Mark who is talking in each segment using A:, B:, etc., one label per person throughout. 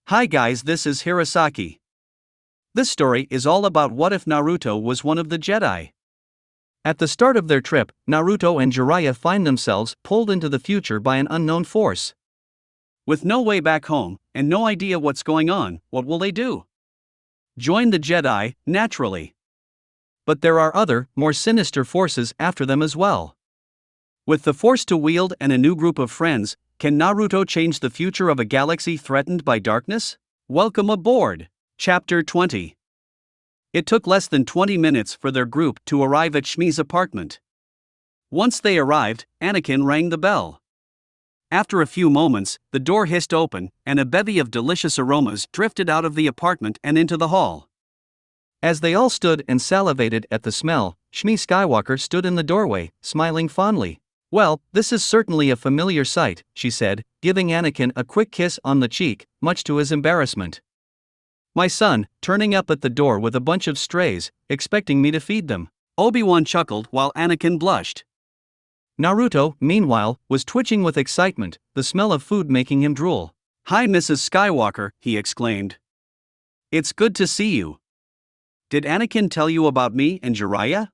A: Hi guys, this is Hirosaki. This story is all about what if Naruto was one of the Jedi. At the start of their trip, Naruto and Jiraiya find themselves pulled into the future by an unknown force. With no way back home, and no idea what's going on, what will they do? Join the Jedi, naturally. But there are other, more sinister forces after them as well. With the Force to wield and a new group of friends, can Naruto change the future of a galaxy threatened by darkness? Welcome aboard! Chapter 20. It took less than 20 minutes for their group to arrive at Shmi's apartment. Once they arrived, Anakin rang the bell. After a few moments, the door hissed open, and a bevy of delicious aromas drifted out of the apartment and into the hall. As they all stood and salivated at the smell, Shmi Skywalker stood in the doorway, smiling fondly. "Well, this is certainly a familiar sight," she said, giving Anakin a quick kiss on the cheek, much to his embarrassment. "My son," turning up at the door with a bunch of strays, expecting me to feed them. Obi-Wan chuckled while Anakin blushed. Naruto, meanwhile, was twitching with excitement, the smell of food making him drool. "Hi Mrs. Skywalker," he exclaimed. "It's good to see you. Did Anakin tell you about me and Jiraiya?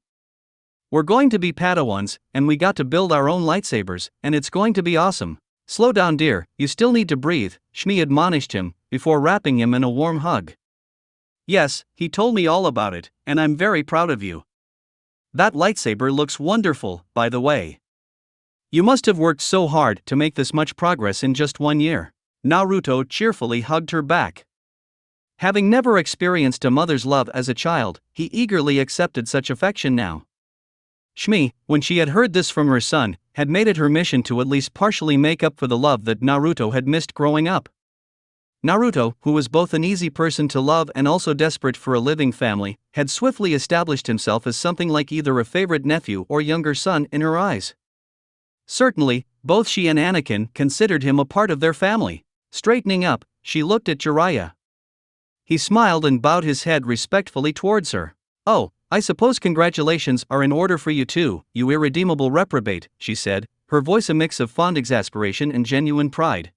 A: We're going to be Padawans, and we got to build our own lightsabers, and it's going to be awesome. Slow down dear, you still need to breathe," Shmi admonished him, before wrapping him in a warm hug. "Yes, he told me all about it, and I'm very proud of you. That lightsaber looks wonderful, by the way. You must have worked so hard to make this much progress in just 1 year." Naruto cheerfully hugged her back. Having never experienced a mother's love as a child, he eagerly accepted such affection now. Shmi, when she had heard this from her son, had made it her mission to at least partially make up for the love that Naruto had missed growing up. Naruto, who was both an easy person to love and also desperate for a living family, had swiftly established himself as something like either a favorite nephew or younger son in her eyes. Certainly, both she and Anakin considered him a part of their family. Straightening up, she looked at Jiraiya. He smiled and bowed his head respectfully towards her. "Oh, I suppose congratulations are in order for you too, you irredeemable reprobate," she said, her voice a mix of fond exasperation and genuine pride.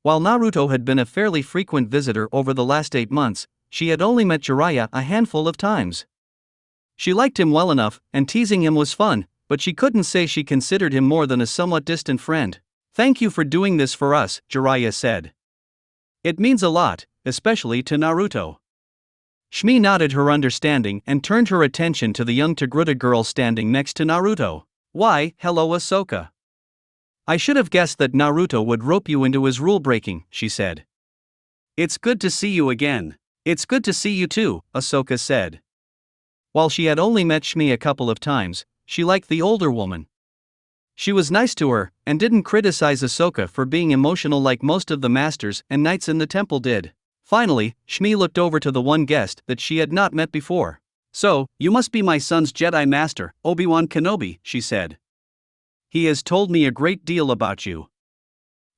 A: While Naruto had been a fairly frequent visitor over the last 8 months, she had only met Jiraiya a handful of times. She liked him well enough, and teasing him was fun, but she couldn't say she considered him more than a somewhat distant friend. "Thank you for doing this for us," Jiraiya said. "It means a lot, especially to Naruto." Shmi nodded her understanding and turned her attention to the young Togruta girl standing next to Naruto. "Why, hello Ahsoka. I should have guessed that Naruto would rope you into his rule-breaking," she said. "It's good to see you again." "It's good to see you too," Ahsoka said. While she had only met Shmi a couple of times, she liked the older woman. She was nice to her, and didn't criticize Ahsoka for being emotional like most of the masters and knights in the temple did. Finally, Shmi looked over to the one guest that she had not met before. "So, you must be my son's Jedi Master, Obi-Wan Kenobi," she said. "He has told me a great deal about you.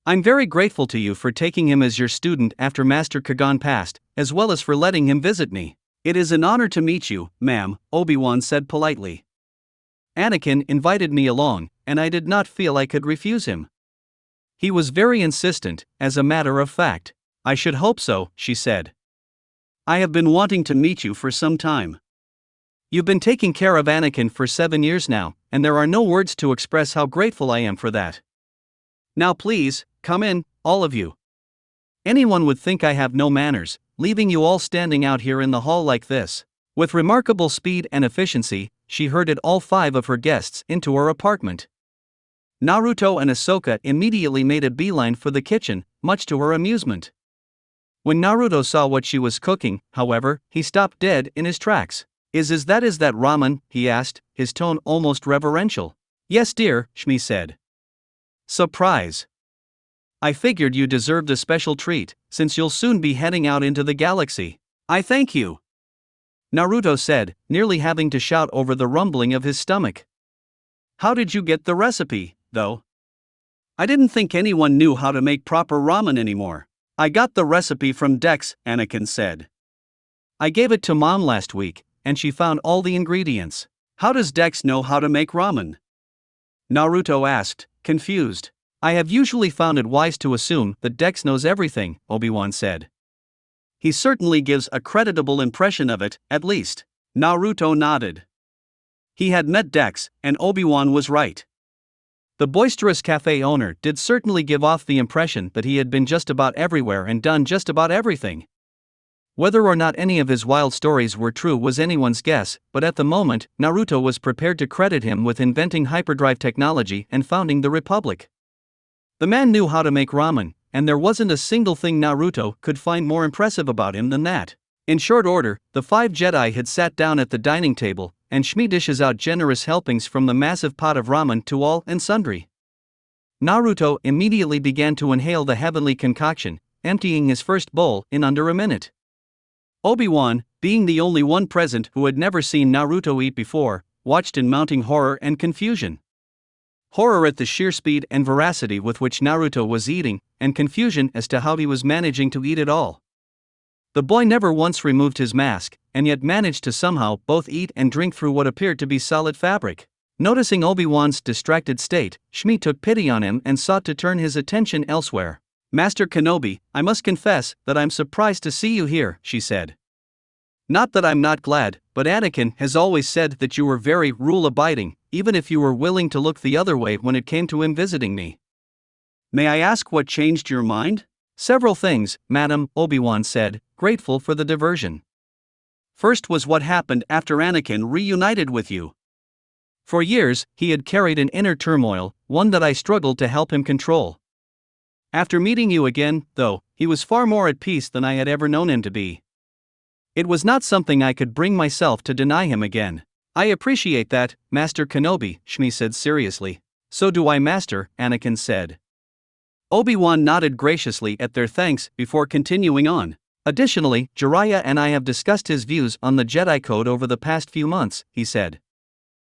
A: I'm very grateful to you for taking him as your student after Master Kagan passed, as well as for letting him visit me." "It is an honor to meet you, ma'am," Obi-Wan said politely. "Anakin invited me along, and I did not feel I could refuse him. He was very insistent, as a matter of fact." "I should hope so," she said. "I have been wanting to meet you for some time. You've been taking care of Anakin for 7 years now, and there are no words to express how grateful I am for that. Now please, come in, all of you. Anyone would think I have no manners, leaving you all standing out here in the hall like this." With remarkable speed and efficiency, she herded all 5 of her guests into her apartment. Naruto and Ahsoka immediately made a beeline for the kitchen, much to her amusement. When Naruto saw what she was cooking, however, he stopped dead in his tracks. Is that ramen?" he asked, his tone almost reverential. "Yes dear," Shmi said. "Surprise. I figured you deserved a special treat, since you'll soon be heading out into the galaxy." "I thank you," Naruto said, nearly having to shout over the rumbling of his stomach. "How did you get the recipe, though? I didn't think anyone knew how to make proper ramen anymore." "I got the recipe from Dex," Anakin said. "I gave it to Mom last week, and she found all the ingredients." "How does Dex know how to make ramen?" Naruto asked, confused. I have usually found it wise to assume that Dex knows everything, Obi-Wan said. He certainly gives a creditable impression of it, at least. Naruto nodded. He had met Dex, and Obi-Wan was right. The boisterous cafe owner did certainly give off the impression that he had been just about everywhere and done just about everything. Whether or not any of his wild stories were true was anyone's guess, but at the moment, Naruto was prepared to credit him with inventing hyperdrive technology and founding the Republic. The man knew how to make ramen, and there wasn't a single thing Naruto could find more impressive about him than that. In short order, the 5 Jedi had sat down at the dining table, and Shmi dishes out generous helpings from the massive pot of ramen to all and sundry. Naruto immediately began to inhale the heavenly concoction, emptying his first bowl in under a minute. Obi-Wan, being the only one present who had never seen Naruto eat before, watched in mounting horror and confusion. Horror at the sheer speed and voracity with which Naruto was eating, and confusion as to how he was managing to eat it all. The boy never once removed his mask, and yet managed to somehow both eat and drink through what appeared to be solid fabric. Noticing Obi-Wan's distracted state, Shmi took pity on him and sought to turn his attention elsewhere. Master Kenobi, I must confess that I'm surprised to see you here, she said. Not that I'm not glad, but Anakin has always said that you were very rule-abiding, even if you were willing to look the other way when it came to him visiting me. May I ask what changed your mind? Several things, madam, Obi-Wan said, grateful for the diversion. First was what happened after Anakin reunited with you. For years, he had carried an inner turmoil, one that I struggled to help him control. After meeting you again, though, he was far more at peace than I had ever known him to be. It was not something I could bring myself to deny him again. I appreciate that, Master Kenobi, Shmi said seriously. So do I, Master, Anakin said. Obi-Wan nodded graciously at their thanks before continuing on. Additionally, Jiraiya and I have discussed his views on the Jedi Code over the past few months, he said.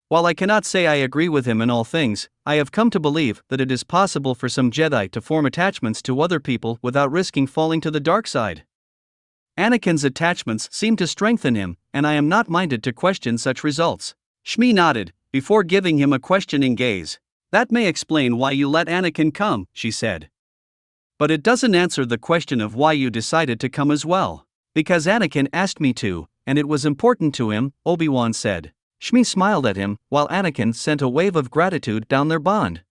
A: While I cannot say I agree with him in all things, I have come to believe that it is possible for some Jedi to form attachments to other people without risking falling to the dark side. Anakin's attachments seem to strengthen him, and I am not minded to question such results. Shmi nodded, before giving him a questioning gaze. That may explain why you let Anakin come, she said. But it doesn't answer the question of why you decided to come as well. Because Anakin asked me to, and it was important to him, Obi-Wan said. Shmi smiled at him, while Anakin sent a wave of gratitude down their bond.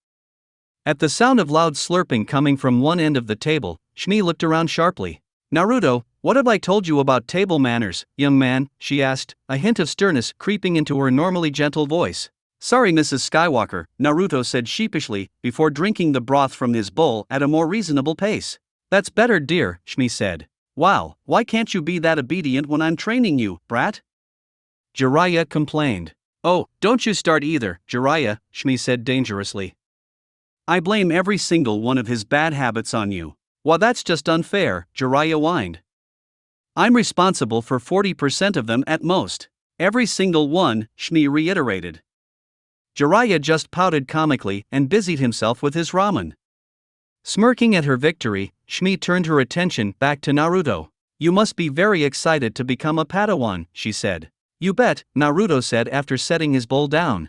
A: At the sound of loud slurping coming from one end of the table, Shmi looked around sharply. Naruto, what have I told you about table manners, young man? She asked, a hint of sternness creeping into her normally gentle voice. Sorry, Mrs. Skywalker, Naruto said sheepishly, before drinking the broth from his bowl at a more reasonable pace. That's better, dear, Shmi said. Wow, why can't you be that obedient when I'm training you, brat? Jiraiya complained. Oh, don't you start either, Jiraiya, Shmi said dangerously. I blame every single one of his bad habits on you. Well, that's just unfair, Jiraiya whined. I'm responsible for 40% of them at most. Every single one, Shmi reiterated. Jiraiya just pouted comically and busied himself with his ramen. Smirking at her victory, Shmi turned her attention back to Naruto. You must be very excited to become a Padawan, she said. You bet, Naruto said after setting his bowl down.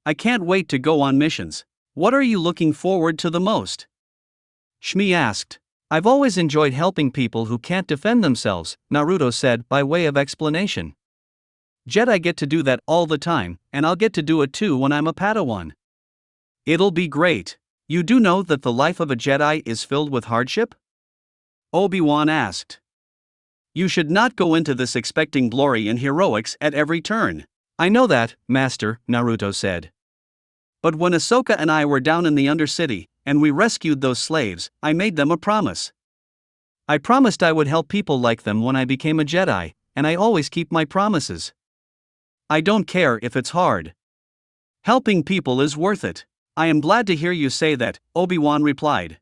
A: I can't wait to go on missions. What are you looking forward to the most? Shmi asked. I've always enjoyed helping people who can't defend themselves, Naruto said by way of explanation. Jedi get to do that all the time, and I'll get to do it too when I'm a Padawan. It'll be great. You do know that the life of a Jedi is filled with hardship? Obi-Wan asked. You should not go into this expecting glory and heroics at every turn. I know that, Master, Naruto said. But when Ahsoka and I were down in the Undercity, and we rescued those slaves, I made them a promise. I promised I would help people like them when I became a Jedi, and I always keep my promises. I don't care if it's hard. Helping people is worth it. I am glad to hear you say that, Obi-Wan replied.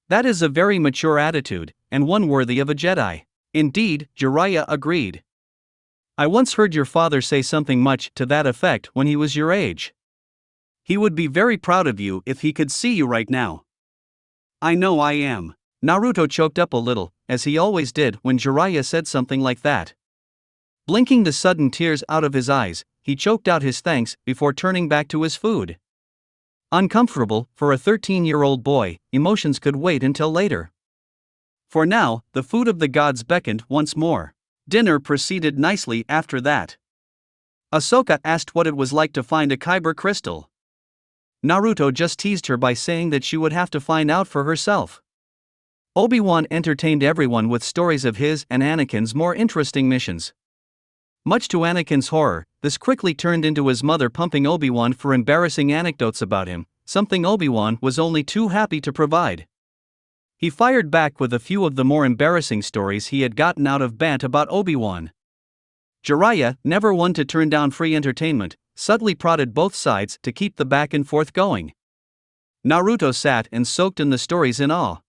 A: That is a very mature attitude, and one worthy of a Jedi. Indeed, Jiraiya agreed. I once heard your father say something much to that effect when he was your age. He would be very proud of you if he could see you right now. I know I am. Naruto choked up a little, as he always did when Jiraiya said something like that. Blinking the sudden tears out of his eyes, he choked out his thanks before turning back to his food. Uncomfortable, for a 13-year-old boy, emotions could wait until later. For now, the food of the gods beckoned once more. Dinner proceeded nicely after that. Ahsoka asked what it was like to find a kyber crystal. Naruto just teased her by saying that she would have to find out for herself. Obi-Wan entertained everyone with stories of his and Anakin's more interesting missions. Much to Anakin's horror, this quickly turned into his mother pumping Obi-Wan for embarrassing anecdotes about him, something Obi-Wan was only too happy to provide. He fired back with a few of the more embarrassing stories he had gotten out of Bant about Obi-Wan. Jiraiya, never one to turn down free entertainment, subtly prodded both sides to keep the back and forth going. Naruto sat and soaked in the stories in awe.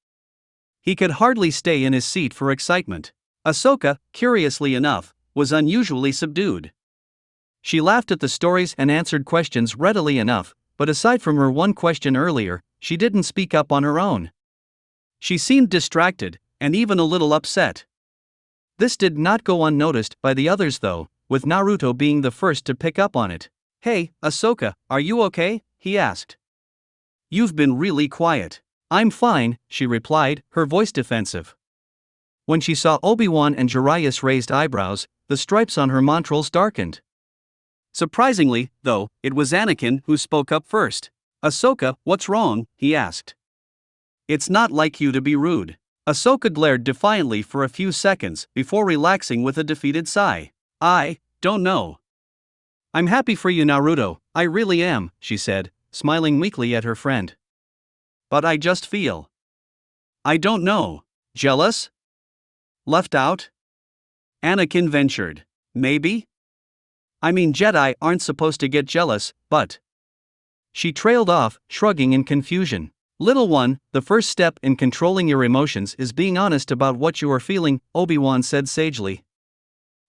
A: He could hardly stay in his seat for excitement. Ahsoka, curiously enough, was unusually subdued. She laughed at the stories and answered questions readily enough, but aside from her one question earlier, she didn't speak up on her own. She seemed distracted, and even a little upset. This did not go unnoticed by the others though, with Naruto being the first to pick up on it. "Hey, Ahsoka, are you okay?" he asked. "You've been really quiet." "I'm fine," she replied, her voice defensive. When she saw Obi-Wan and Jiraiya's raised eyebrows, the stripes on her montrals darkened. Surprisingly, though, it was Anakin who spoke up first. "Ahsoka, what's wrong?" he asked. "It's not like you to be rude." Ahsoka glared defiantly for a few seconds before relaxing with a defeated sigh. "I don't know. I'm happy for you, Naruto, I really am," she said, smiling weakly at her friend. "But I just feel, I don't know, jealous? Left out?" Anakin ventured. "Maybe? I mean, Jedi aren't supposed to get jealous, but..." She trailed off, shrugging in confusion. "Little one, the first step in controlling your emotions is being honest about what you are feeling," Obi-Wan said sagely.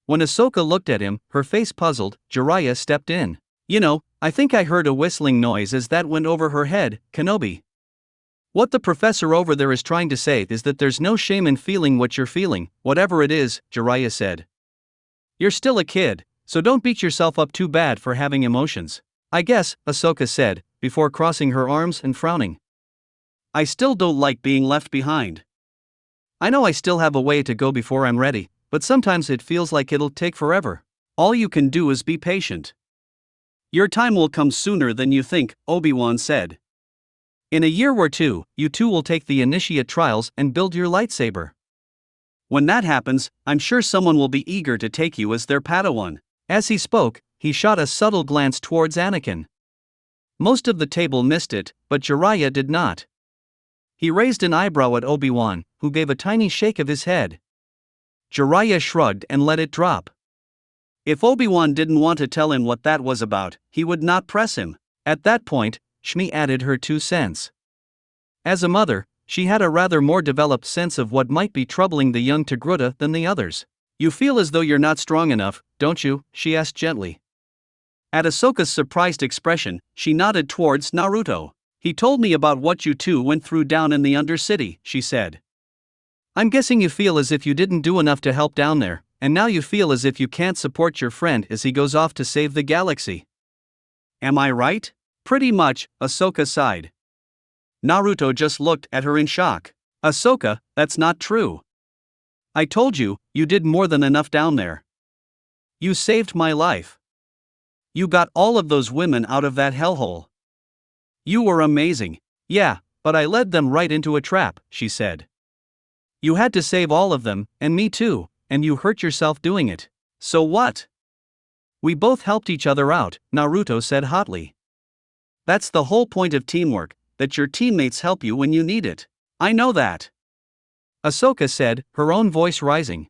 A: When Ahsoka looked at him, her face puzzled, Jiraiya stepped in. "You know, I think I heard a whistling noise as that went over her head, Kenobi. What the professor over there is trying to say is that there's no shame in feeling what you're feeling, whatever it is," Jiraiya said. "You're still a kid, so don't beat yourself up too bad for having emotions." "I guess," Ahsoka said, before crossing her arms and frowning. "I still don't like being left behind. I know I still have a way to go before I'm ready, but sometimes it feels like it'll take forever. All you can do is be patient. Your time will come sooner than you think," Obi-Wan said. "In a year or two, you two will take the initiate trials and build your lightsaber. When that happens, I'm sure someone will be eager to take you as their Padawan." As he spoke, he shot a subtle glance towards Anakin. Most of the table missed it, but Jiraiya did not. He raised an eyebrow at Obi-Wan, who gave a tiny shake of his head. Jiraiya shrugged and let it drop. If Obi-Wan didn't want to tell him what that was about, he would not press him. At that point, Shmi added her 2 cents. As a mother, she had a rather more developed sense of what might be troubling the young Togruta than the others. "You feel as though you're not strong enough, don't you?" she asked gently. At Ahsoka's surprised expression, she nodded towards Naruto. "He told me about what you two went through down in the Undercity," she said. "I'm guessing you feel as if you didn't do enough to help down there, and now you feel as if you can't support your friend as he goes off to save the galaxy. Am I right?" "Pretty much," Ahsoka sighed. Naruto just looked at her in shock. "Ahsoka, that's not true. I told you, you did more than enough down there. You saved my life. You got all of those women out of that hellhole. You were amazing." "Yeah, but I led them right into a trap," she said. "You had to save all of them, and me too, and you hurt yourself doing it. So what? We both helped each other out," Naruto said hotly. "That's the whole point of teamwork, that your teammates help you when you need it." "I know that," Ahsoka said, her own voice rising.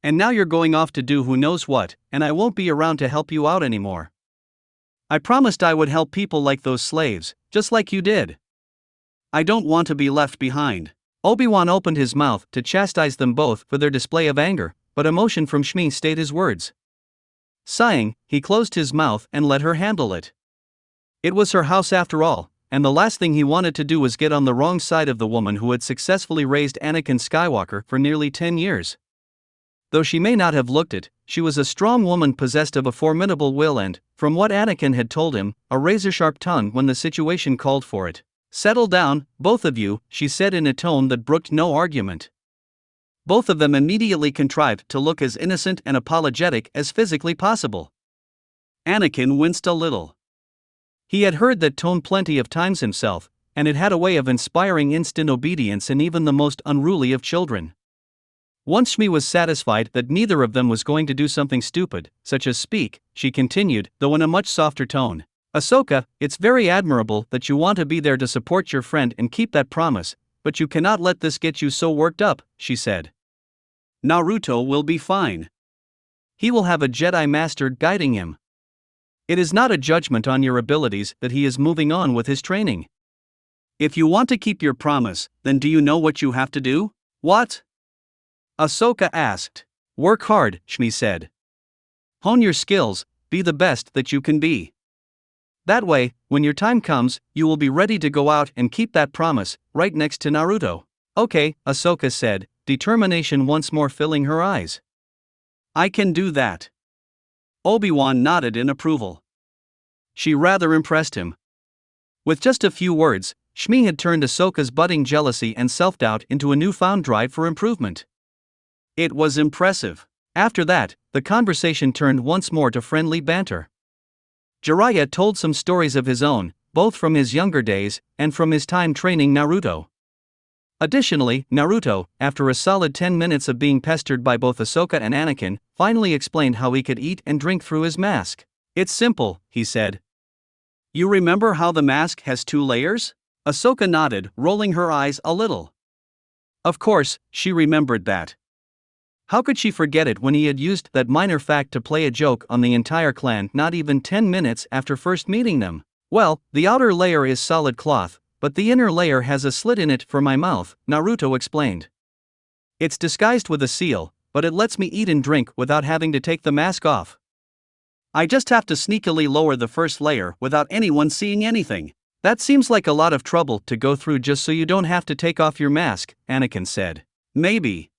A: "And now you're going off to do who knows what, and I won't be around to help you out anymore. I promised I would help people like those slaves, just like you did. I don't want to be left behind." Obi-Wan opened his mouth to chastise them both for their display of anger, but emotion from Shmi stayed his words. Sighing, he closed his mouth and let her handle it. It was her house after all, and the last thing he wanted to do was get on the wrong side of the woman who had successfully raised Anakin Skywalker for nearly 10 years. Though she may not have looked it, she was a strong woman possessed of a formidable will and, from what Anakin had told him, a razor-sharp tongue when the situation called for it. "Settle down, both of you," she said in a tone that brooked no argument. Both of them immediately contrived to look as innocent and apologetic as physically possible. Anakin winced a little. He had heard that tone plenty of times himself, and it had a way of inspiring instant obedience in even the most unruly of children. Once Shmi was satisfied that neither of them was going to do something stupid, such as speak, she continued, though in a much softer tone. "Ahsoka, it's very admirable that you want to be there to support your friend and keep that promise, but you cannot let this get you so worked up," she said. "Naruto will be fine. He will have a Jedi Master guiding him. It is not a judgment on your abilities that he is moving on with his training. If you want to keep your promise, then do you know what you have to do?" "What?" Ahsoka asked. "Work hard," Shmi said. "Hone your skills, be the best that you can be. That way, when your time comes, you will be ready to go out and keep that promise, right next to Naruto." "Okay," Ahsoka said, determination once more filling her eyes. "I can do that." Obi-Wan nodded in approval. She rather impressed him. With just a few words, Shmi had turned Ahsoka's budding jealousy and self-doubt into a newfound drive for improvement. It was impressive. After that, the conversation turned once more to friendly banter. Jiraiya told some stories of his own, both from his younger days and from his time training Naruto. Additionally, Naruto, after a solid 10 minutes of being pestered by both Ahsoka and Anakin, finally explained how he could eat and drink through his mask. "It's simple," he said. "You remember how the mask has 2 layers? Ahsoka nodded, rolling her eyes a little. Of course, she remembered that. How could she forget it when he had used that minor fact to play a joke on the entire clan not even 10 minutes after first meeting them? "Well, the outer layer is solid cloth, but the inner layer has a slit in it for my mouth," Naruto explained. "It's disguised with a seal, but it lets me eat and drink without having to take the mask off. I just have to sneakily lower the first layer without anyone seeing anything." "That seems like a lot of trouble to go through just so you don't have to take off your mask," Anakin said. "Maybe.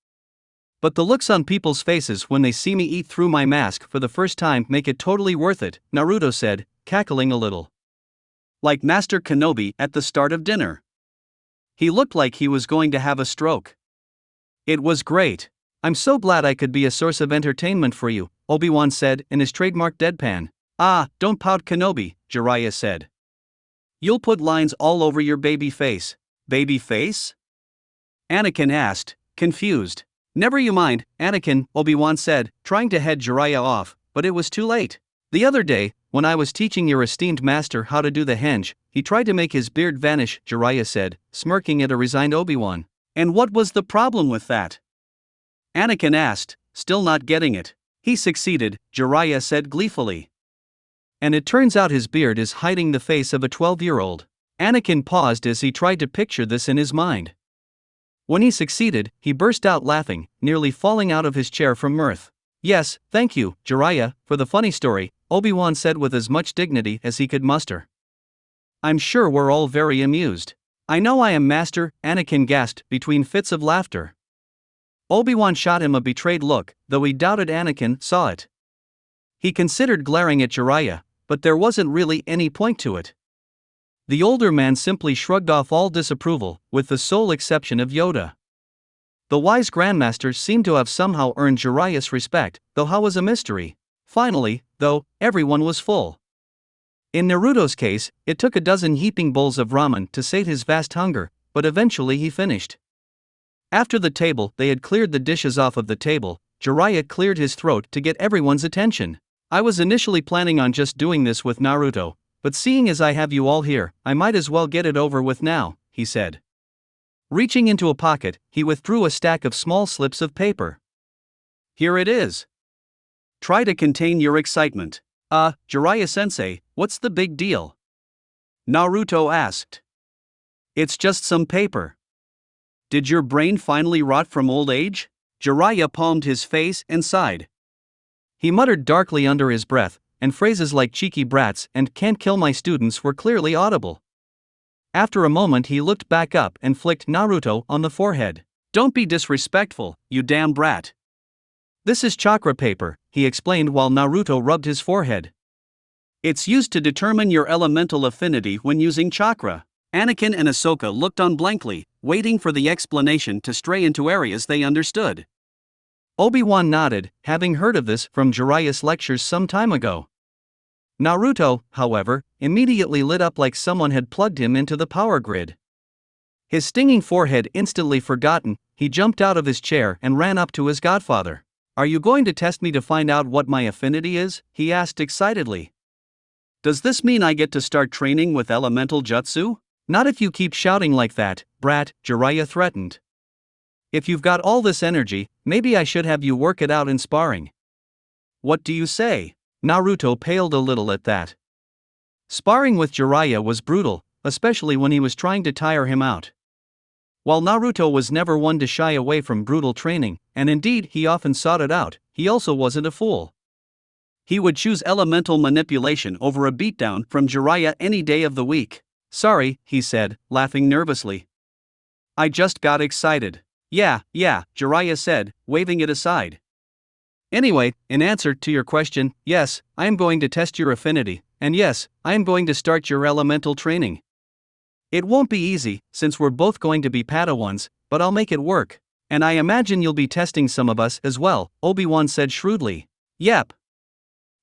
A: But the looks on people's faces when they see me eat through my mask for the first time make it totally worth it," Naruto said, cackling a little. "Like Master Kenobi at the start of dinner. He looked like he was going to have a stroke. It was great. I'm so glad I could be a source of entertainment for you," Obi-Wan said in his trademark deadpan. "Ah, don't pout, Kenobi," Jiraiya said. "You'll put lines all over your baby face." "Baby face?" Anakin asked, confused. "Never you mind, Anakin," Obi-Wan said, trying to head Jiraiya off, but it was too late. "The other day, when I was teaching your esteemed master how to do the henge, he tried to make his beard vanish," Jiraiya said, smirking at a resigned Obi-Wan. "And what was the problem with that?" Anakin asked, still not getting it. "He succeeded," Jiraiya said gleefully. "And it turns out his beard is hiding the face of a 12-year-old. Anakin paused as he tried to picture this in his mind. When he succeeded, he burst out laughing, nearly falling out of his chair from mirth. "Yes, thank you, Jiraiya, for the funny story," Obi-Wan said with as much dignity as he could muster. "I'm sure we're all very amused." "I know I am, Master," Anakin gasped between fits of laughter. Obi-Wan shot him a betrayed look, though he doubted Anakin saw it. He considered glaring at Jiraiya, but there wasn't really any point to it. The older man simply shrugged off all disapproval, with the sole exception of Yoda. The wise Grandmaster seemed to have somehow earned Jiraiya's respect, though how was a mystery. Finally, though, everyone was full. In Naruto's case, it took a dozen heaping bowls of ramen to sate his vast hunger, but eventually he finished. After the table they had cleared the dishes off of the table, Jiraiya cleared his throat to get everyone's attention. "I was initially planning on just doing this with Naruto, but seeing as I have you all here, I might as well get it over with now," he said. Reaching into a pocket, he withdrew a stack of small slips of paper. "Here it is. Try to contain your excitement." Jiraiya-sensei, what's the big deal?" Naruto asked. "It's just some paper. Did your brain finally rot from old age?" Jiraiya palmed his face and sighed. He muttered darkly under his breath, and phrases like "cheeky brats" and "can't kill my students" were clearly audible. After a moment he looked back up and flicked Naruto on the forehead. "Don't be disrespectful, you damn brat. This is chakra paper, he explained while Naruto rubbed his forehead. It's used to determine your elemental affinity when using chakra. Anakin and Ahsoka looked on blankly, waiting for the explanation to stray into areas they understood. Obi-Wan nodded, having heard of this from Jiraiya's lectures some time ago. Naruto, however, immediately lit up like someone had plugged him into the power grid. His stinging forehead instantly forgotten, he jumped out of his chair and ran up to his godfather. Are you going to test me to find out what my affinity is? He asked excitedly. Does this mean I get to start training with elemental jutsu? Not if you keep shouting like that, brat, Jiraiya threatened. If you've got all this energy, maybe I should have you work it out in sparring. What do you say? Naruto paled a little at that. Sparring with Jiraiya was brutal, especially when he was trying to tire him out. While Naruto was never one to shy away from brutal training, and indeed he often sought it out, he also wasn't a fool. He would choose elemental manipulation over a beatdown from Jiraiya any day of the week. Sorry, he said, laughing nervously. I just got excited. Yeah, Jiraiya said, waving it aside. Anyway, in answer to your question, yes, I am going to test your affinity, and yes, I am going to start your elemental training. It won't be easy, since we're both going to be Padawans, but I'll make it work. And I imagine you'll be testing some of us as well, Obi-Wan said shrewdly. Yep.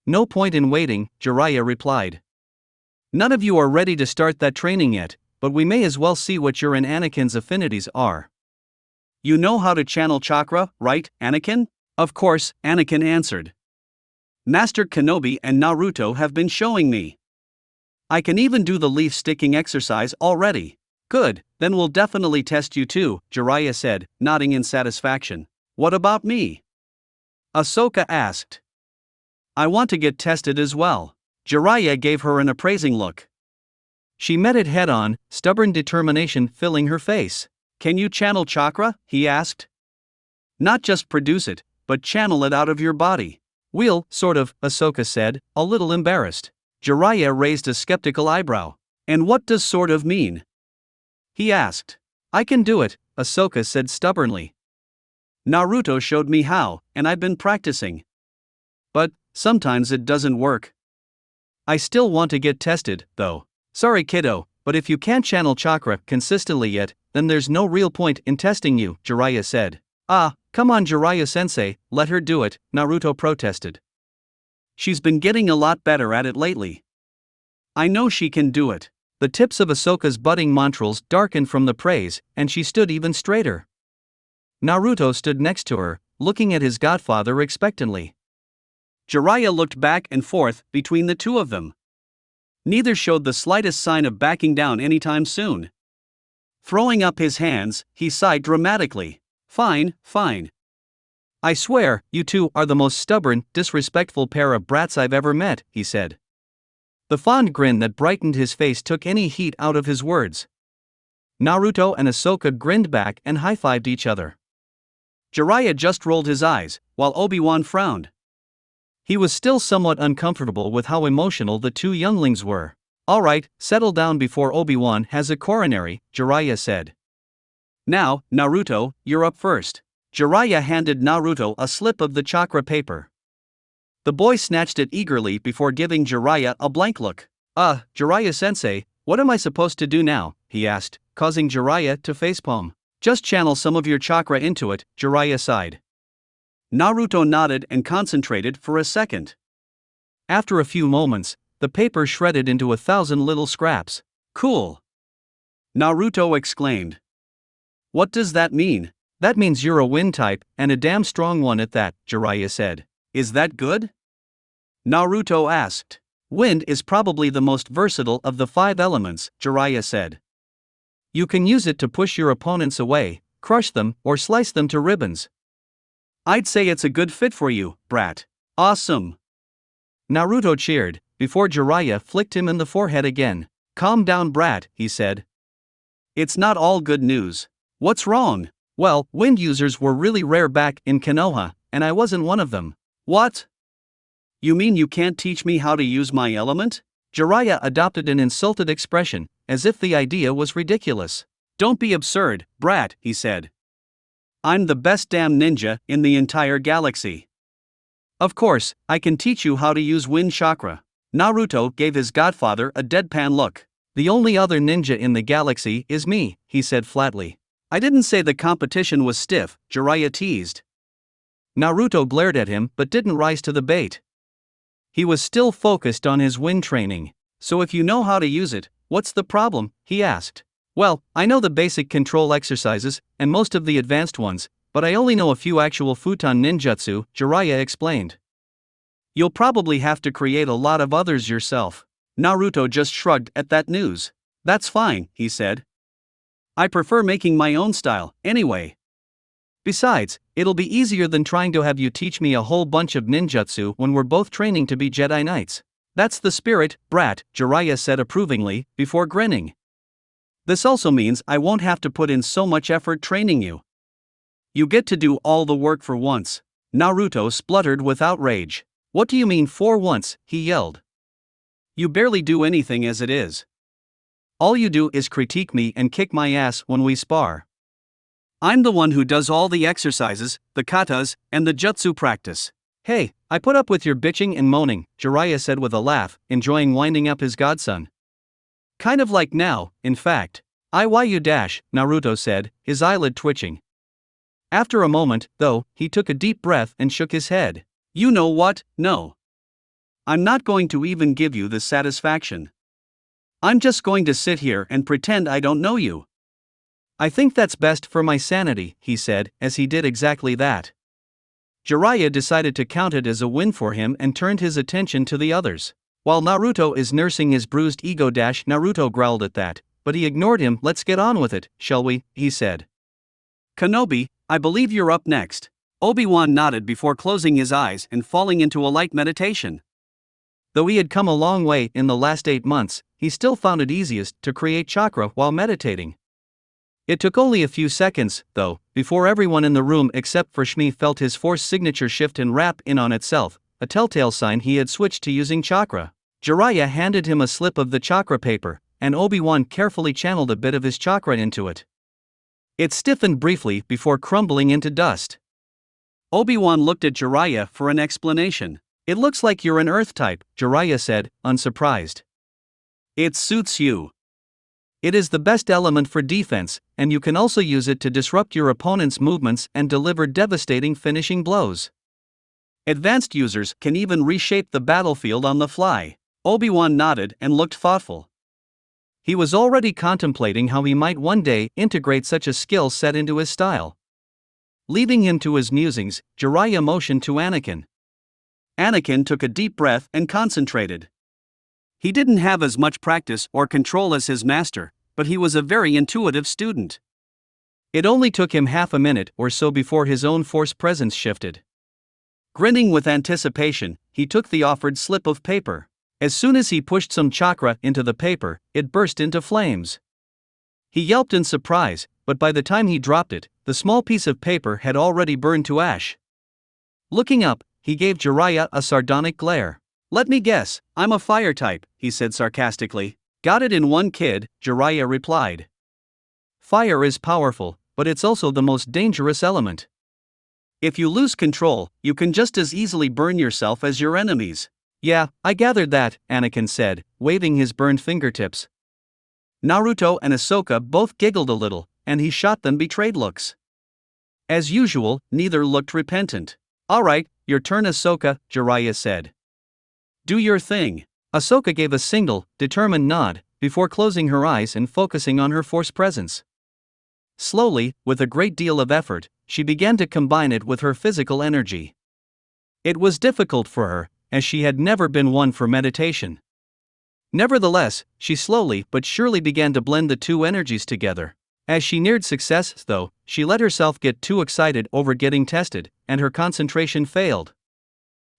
A: No point in waiting, Jiraiya replied. None of you are ready to start that training yet, but we may as well see what your and Anakin's affinities are. You know how to channel chakra, right, Anakin? Of course, Anakin answered. Master Kenobi and Naruto have been showing me. I can even do the leaf sticking exercise already. Good, then we'll definitely test you too, Jiraiya said, nodding in satisfaction. What about me? Ahsoka asked. I want to get tested as well. Jiraiya gave her an appraising look. She met it head on, stubborn determination filling her face. Can you channel chakra? He asked. Not just produce it, but channel it out of your body. We'll, sort of, Ahsoka said, a little embarrassed. Jiraiya raised a skeptical eyebrow. And what does sort of mean? He asked. I can do it, Ahsoka said stubbornly. Naruto showed me how, and I've been practicing. But sometimes it doesn't work. I still want to get tested, though. Sorry kiddo, but if you can't channel chakra consistently yet, then there's no real point in testing you, Jiraiya said. Ah, come on Jiraiya-sensei, let her do it, Naruto protested. She's been getting a lot better at it lately. I know she can do it. The tips of Ahsoka's budding montrals darkened from the praise, and she stood even straighter. Naruto stood next to her, looking at his godfather expectantly. Jiraiya looked back and forth between the two of them. Neither showed the slightest sign of backing down anytime soon. Throwing up his hands, he sighed dramatically. Fine. I swear, you two are the most stubborn, disrespectful pair of brats I've ever met, he said. The fond grin that brightened his face took any heat out of his words. Naruto and Ahsoka grinned back and high-fived each other. Jiraiya just rolled his eyes, while Obi-Wan frowned. He was still somewhat uncomfortable with how emotional the two younglings were. All right, settle down before Obi-Wan has a coronary, Jiraiya said. Now, Naruto, you're up first. Jiraiya handed Naruto a slip of the chakra paper. The boy snatched it eagerly before giving Jiraiya a blank look. Jiraiya-sensei, what am I supposed to do now? He asked, causing Jiraiya to facepalm. Just channel some of your chakra into it, Jiraiya sighed. Naruto nodded and concentrated for a second. After a few moments, the paper shredded into 1,000 little scraps. Cool! Naruto exclaimed. What does that mean? That means you're a wind type, and a damn strong one at that, Jiraiya said. Is that good? Naruto asked. Wind is probably the most versatile of the 5 elements, Jiraiya said. You can use it to push your opponents away, crush them, or slice them to ribbons. I'd say it's a good fit for you, brat. Awesome! Naruto cheered, before Jiraiya flicked him in the forehead again. Calm down, brat, he said. It's not all good news. What's wrong? Well, wind users were really rare back in Konoha, and I wasn't one of them. What? You mean you can't teach me how to use my element? Jiraiya adopted an insulted expression, as if the idea was ridiculous. Don't be absurd, brat, he said. I'm the best damn ninja in the entire galaxy. Of course, I can teach you how to use wind chakra. Naruto gave his godfather a deadpan look. The only other ninja in the galaxy is me, he said flatly. I didn't say the competition was stiff, Jiraiya teased. Naruto glared at him but didn't rise to the bait. He was still focused on his wind training. So if you know how to use it, what's the problem? He asked. Well, I know the basic control exercises, and most of the advanced ones, but I only know a few actual futon ninjutsu, Jiraiya explained. You'll probably have to create a lot of others yourself. Naruto just shrugged at that news. That's fine, he said. I prefer making my own style, anyway. Besides, it'll be easier than trying to have you teach me a whole bunch of ninjutsu when we're both training to be Jedi Knights. That's the spirit, brat, Jiraiya said approvingly, before grinning. This also means I won't have to put in so much effort training you. You get to do all the work for once. Naruto spluttered with outrage. What do you mean for once? He yelled. You barely do anything as it is. All you do is critique me and kick my ass when we spar. I'm the one who does all the exercises, the katas, and the jutsu practice. Hey, I put up with your bitching and moaning, Jiraiya said with a laugh, enjoying winding up his godson. Kind of like now, in fact. Naruto said, his eyelid twitching. After a moment, though, he took a deep breath and shook his head. You know what? No. I'm not going to even give you the satisfaction. I'm just going to sit here and pretend I don't know you. I think that's best for my sanity, he said, as he did exactly that. Jiraiya decided to count it as a win for him and turned his attention to the others. While Naruto is nursing his bruised ego, Naruto growled at that, but he ignored him. Let's get on with it, shall we? He said. Kenobi, I believe you're up next. Obi-Wan nodded before closing his eyes and falling into a light meditation. Though he had come a long way in the last 8 months, he still found it easiest to create chakra while meditating. It took only a few seconds, though, before everyone in the room except for Shmi felt his force signature shift and wrap in on itself, a telltale sign he had switched to using chakra. Jiraiya handed him a slip of the chakra paper, and Obi-Wan carefully channeled a bit of his chakra into it. It stiffened briefly before crumbling into dust. Obi-Wan looked at Jiraiya for an explanation. It looks like you're an earth type, Jiraiya said, unsurprised. It suits you. It is the best element for defense, and you can also use it to disrupt your opponent's movements and deliver devastating finishing blows. Advanced users can even reshape the battlefield on the fly. Obi-Wan nodded and looked thoughtful. He was already contemplating how he might one day integrate such a skill set into his style. Leaving him to his musings, Jiraiya motioned to Anakin. Anakin took a deep breath and concentrated. He didn't have as much practice or control as his master, but he was a very intuitive student. It only took him half a minute or so before his own force presence shifted. Grinning with anticipation, he took the offered slip of paper. As soon as he pushed some chakra into the paper, it burst into flames. He yelped in surprise, but by the time he dropped it, the small piece of paper had already burned to ash. Looking up, he gave Jiraiya a sardonic glare. Let me guess, I'm a fire type, he said sarcastically. Got it in one, kid, Jiraiya replied. Fire is powerful, but it's also the most dangerous element. If you lose control, you can just as easily burn yourself as your enemies. Yeah, I gathered that, Anakin said, waving his burned fingertips. Naruto and Ahsoka both giggled a little, and he shot them betrayed looks. As usual, neither looked repentant. Alright, your turn, Ahsoka, Jiraiya said. Do your thing. Ahsoka gave a single, determined nod, before closing her eyes and focusing on her force presence. Slowly, with a great deal of effort, she began to combine it with her physical energy. It was difficult for her, as she had never been one for meditation. Nevertheless, she slowly but surely began to blend the two energies together. As she neared success, though, she let herself get too excited over getting tested, and her concentration failed.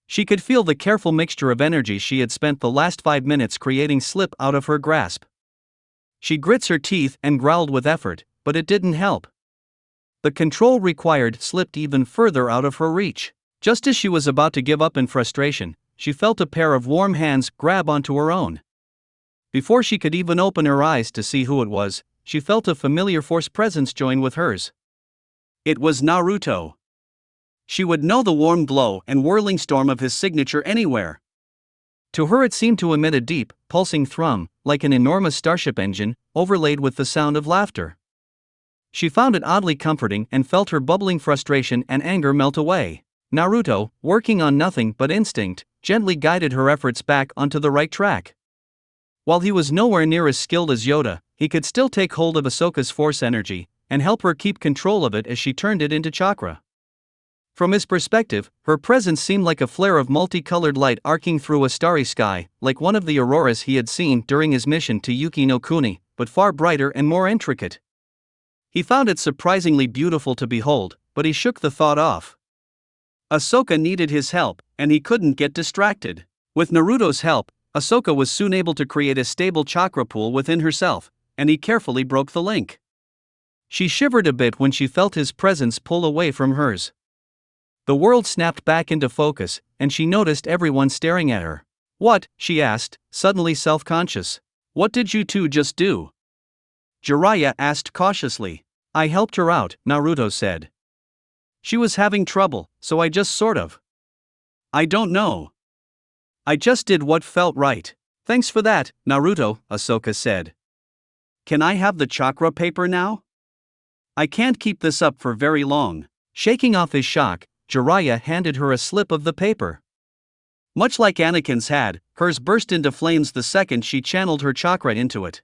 A: She could feel the careful mixture of energy she had spent the last 5 minutes creating slip out of her grasp. She grits her teeth and growled with effort, but it didn't help. The control required slipped even further out of her reach. Just as she was about to give up in frustration, she felt a pair of warm hands grab onto her own. Before she could even open her eyes to see who it was, she felt a familiar force presence join with hers. It was Naruto. She would know the warm glow and whirling storm of his signature anywhere. To her it seemed to emit a deep, pulsing thrum, like an enormous starship engine, overlaid with the sound of laughter. She found it oddly comforting and felt her bubbling frustration and anger melt away. Naruto, working on nothing but instinct, gently guided her efforts back onto the right track. While he was nowhere near as skilled as Yoda, he could still take hold of Ahsoka's force energy and help her keep control of it as she turned it into chakra. From his perspective, her presence seemed like a flare of multicolored light arcing through a starry sky, like one of the auroras he had seen during his mission to Yuki no Kuni, but far brighter and more intricate. He found it surprisingly beautiful to behold, but he shook the thought off. Ahsoka needed his help, and he couldn't get distracted. With Naruto's help, Ahsoka was soon able to create a stable chakra pool within herself, and he carefully broke the link. She shivered a bit when she felt his presence pull away from hers. The world snapped back into focus, and she noticed everyone staring at her. "What?" she asked, suddenly self-conscious. "What did you two just do?" Jiraiya asked cautiously. "I helped her out," Naruto said. "She was having trouble, so I just sort of." "I don't know. I just did what felt right." "Thanks for that, Naruto," Ahsoka said. "Can I have the chakra paper now? I can't keep this up for very long." Shaking off his shock, Jiraiya handed her a slip of the paper. Much like Anakin's had, hers burst into flames the second she channeled her chakra into it.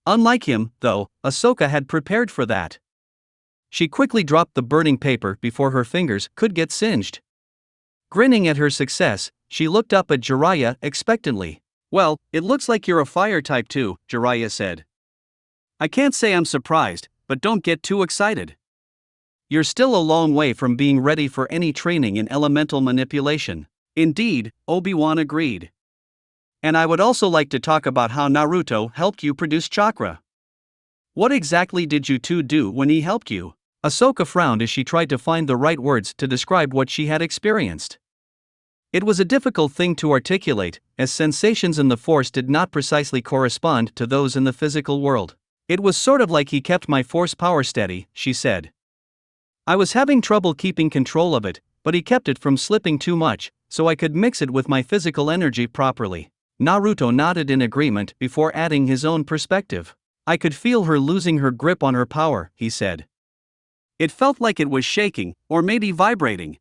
A: Unlike him, though, Ahsoka had prepared for that. She quickly dropped the burning paper before her fingers could get singed. Grinning at her success, she looked up at Jiraiya expectantly. "Well, it looks like you're a fire type too," Jiraiya said. "I can't say I'm surprised, but don't get too excited. You're still a long way from being ready for any training in elemental manipulation." "Indeed," Obi-Wan agreed. "And I would also like to talk about how Naruto helped you produce chakra. What exactly did you two do when he helped you?" Ahsoka frowned as she tried to find the right words to describe what she had experienced. It was a difficult thing to articulate, as sensations in the Force did not precisely correspond to those in the physical world. "It was sort of like he kept my Force power steady," she said. "I was having trouble keeping control of it, but he kept it from slipping too much, so I could mix it with my physical energy properly." Naruto nodded in agreement before adding his own perspective. "I could feel her losing her grip on her power," he said. "It felt like it was shaking, or maybe vibrating.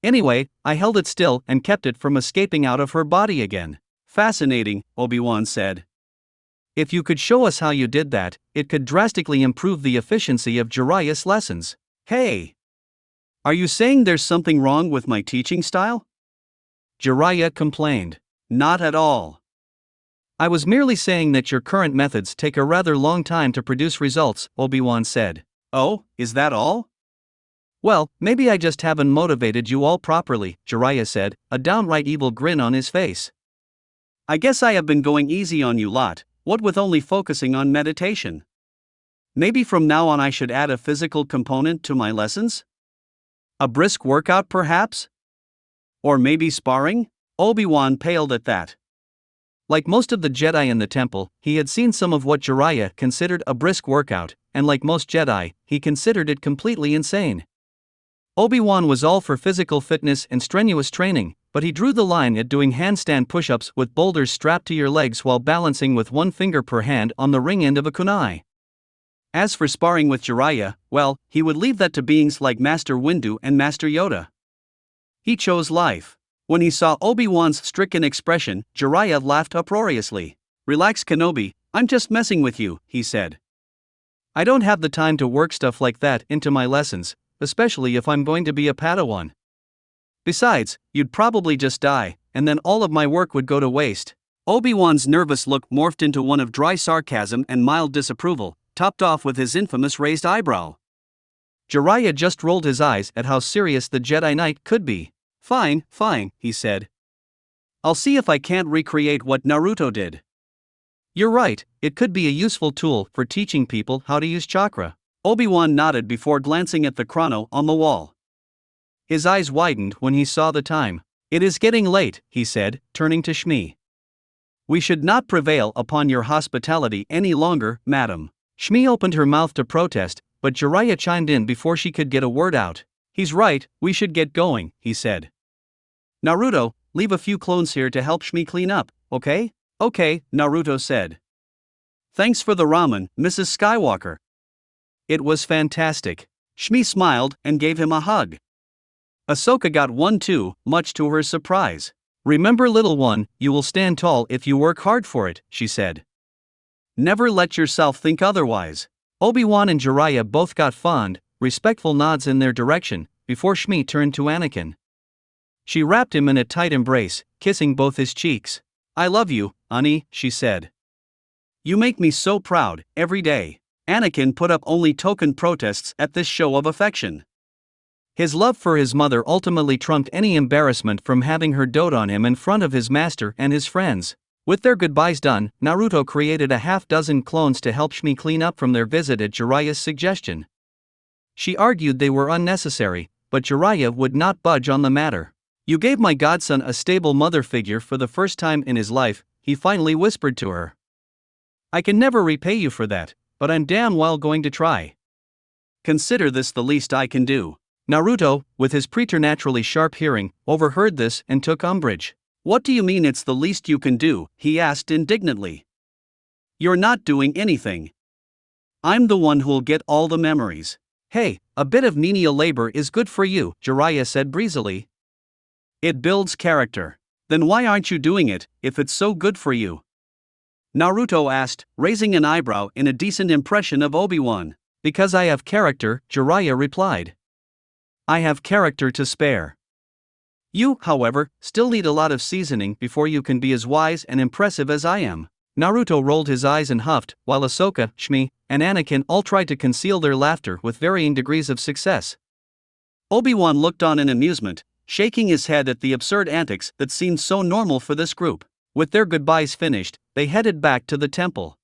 A: Anyway, I held it still and kept it from escaping out of her body again." "Fascinating," Obi-Wan said. "If you could show us how you did that, it could drastically improve the efficiency of Jiraiya's lessons." "Hey! Are you saying there's something wrong with my teaching style?" Jiraiya complained. "Not at all. I was merely saying that your current methods take a rather long time to produce results," Obi-Wan said. "Oh, is that all?" "Well, maybe I just haven't motivated you all properly," Jiraiya said, a downright evil grin on his face. "I guess I have been going easy on you lot, what with only focusing on meditation. Maybe from now on I should add a physical component to my lessons? A brisk workout perhaps? Or maybe sparring?" Obi-Wan paled at that. Like most of the Jedi in the temple, he had seen some of what Jiraiya considered a brisk workout, and like most Jedi, he considered it completely insane. Obi-Wan was all for physical fitness and strenuous training, but he drew the line at doing handstand push-ups with boulders strapped to your legs while balancing with one finger per hand on the ring end of a kunai. As for sparring with Jiraiya, well, he would leave that to beings like Master Windu and Master Yoda. He chose life. When he saw Obi-Wan's stricken expression, Jiraiya laughed uproariously. "Relax, Kenobi, I'm just messing with you," he said. "I don't have the time to work stuff like that into my lessons, especially if I'm going to be a Padawan. Besides, you'd probably just die, and then all of my work would go to waste." Obi-Wan's nervous look morphed into one of dry sarcasm and mild disapproval, topped off with his infamous raised eyebrow. Jiraiya just rolled his eyes at how serious the Jedi Knight could be. Fine, he said. "I'll see if I can't recreate what Naruto did." "You're right, it could be a useful tool for teaching people how to use chakra." Obi-Wan nodded before glancing at the chrono on the wall. His eyes widened when he saw the time. "It is getting late," he said, turning to Shmi. "We should not prevail upon your hospitality any longer, madam." Shmi opened her mouth to protest, but Jiraiya chimed in before she could get a word out. He's right, we should get going, he said. Naruto, leave a few clones here to help Shmi clean up, okay? Okay, Naruto said. Thanks for the ramen, Mrs. Skywalker. It was fantastic. Shmi smiled and gave him a hug. Ahsoka got one too, much to her surprise. Remember, little one, you will stand tall if you work hard for it, she said. Never let yourself think otherwise. Obi-Wan and Jiraiya both got fond, respectful nods in their direction, before Shmi turned to Anakin. She wrapped him in a tight embrace, kissing both his cheeks. I love you, Ani, she said. You make me so proud, every day. Anakin put up only token protests at this show of affection. His love for his mother ultimately trumped any embarrassment from having her dote on him in front of his master and his friends. With their goodbyes done, Naruto created a half-dozen clones to help Shmi clean up from their visit at Jiraiya's suggestion. She argued they were unnecessary, but Jiraiya would not budge on the matter. You gave my godson a stable mother figure for the first time in his life, he finally whispered to her. I can never repay you for that, but I'm damn well going to try. Consider this the least I can do. Naruto, with his preternaturally sharp hearing, overheard this and took umbrage. What do you mean it's the least you can do? He asked indignantly. You're not doing anything. I'm the one who'll get all the memories. Hey, a bit of menial labor is good for you, Jiraiya said breezily. It builds character. Then why aren't you doing it, if it's so good for you? Naruto asked, raising an eyebrow in a decent impression of Obi-Wan. Because I have character, Jiraiya replied. I have character to spare. You, however, still need a lot of seasoning before you can be as wise and impressive as I am. Naruto rolled his eyes and huffed, while Ahsoka, Shmi, and Anakin all tried to conceal their laughter with varying degrees of success. Obi-Wan looked on in amusement, shaking his head at the absurd antics that seemed so normal for this group. With their goodbyes finished, they headed back to the temple.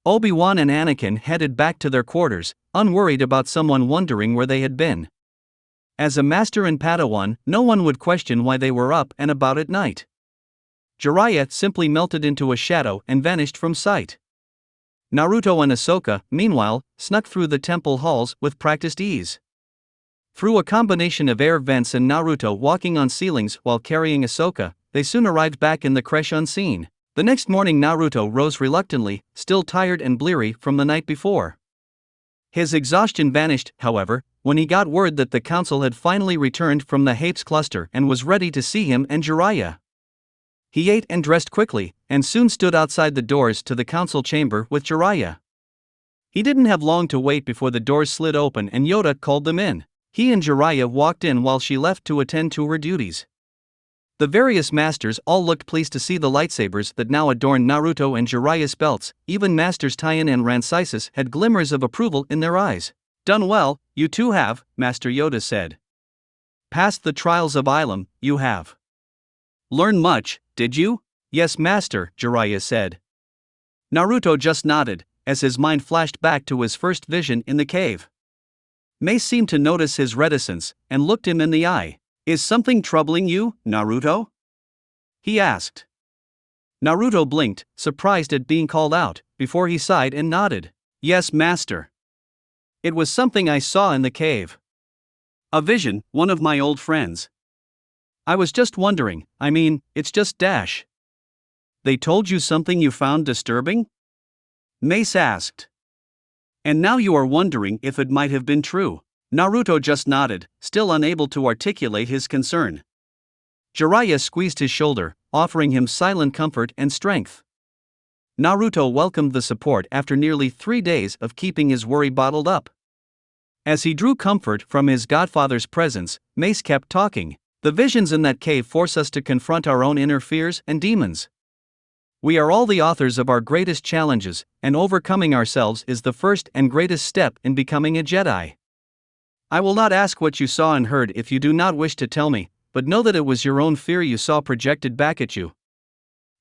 A: Obi-Wan and Anakin headed back to their quarters, unworried about someone wondering where they had been. As a master and Padawan, no one would question why they were up and about at night. Jiraiya simply melted into a shadow and vanished from sight. Naruto and Ahsoka, meanwhile, snuck through the temple halls with practiced ease. Through a combination of air vents and Naruto walking on ceilings while carrying Ahsoka, they soon arrived back in the creche unseen. The next morning Naruto rose reluctantly, still tired and bleary from the night before. His exhaustion vanished, however, when he got word that the council had finally returned from the Hapes cluster and was ready to see him and Jiraiya. He ate and dressed quickly, and soon stood outside the doors to the council chamber with Jiraiya. He didn't have long to wait before the doors slid open and Yoda called them in. He and Jiraiya walked in while she left to attend to her duties. The various masters all looked pleased to see the lightsabers that now adorned Naruto and Jiraiya's belts. Even Masters Taiyan and Ransisis had glimmers of approval in their eyes. Done well, you two have, Master Yoda said. Passed the trials of Ilum, you have. Learned much, did you? Yes, Master, Jiraiya said. Naruto just nodded, as his mind flashed back to his first vision in the cave. May seemed to notice his reticence, and looked him in the eye. Is something troubling you, Naruto? He asked. Naruto blinked, surprised at being called out, before he sighed and nodded. Yes, Master. It was something I saw in the cave. A vision, one of my old friends. I was just wondering, it's just dash. They told you something you found disturbing? Mace asked. And now you are wondering if it might have been true. Naruto just nodded, still unable to articulate his concern. Jiraiya squeezed his shoulder, offering him silent comfort and strength. Naruto welcomed the support after nearly 3 days of keeping his worry bottled up. As he drew comfort from his godfather's presence, Mace kept talking. The visions in that cave force us to confront our own inner fears and demons. We are all the authors of our greatest challenges, and overcoming ourselves is the first and greatest step in becoming a Jedi. I will not ask what you saw and heard if you do not wish to tell me, but know that it was your own fear you saw projected back at you.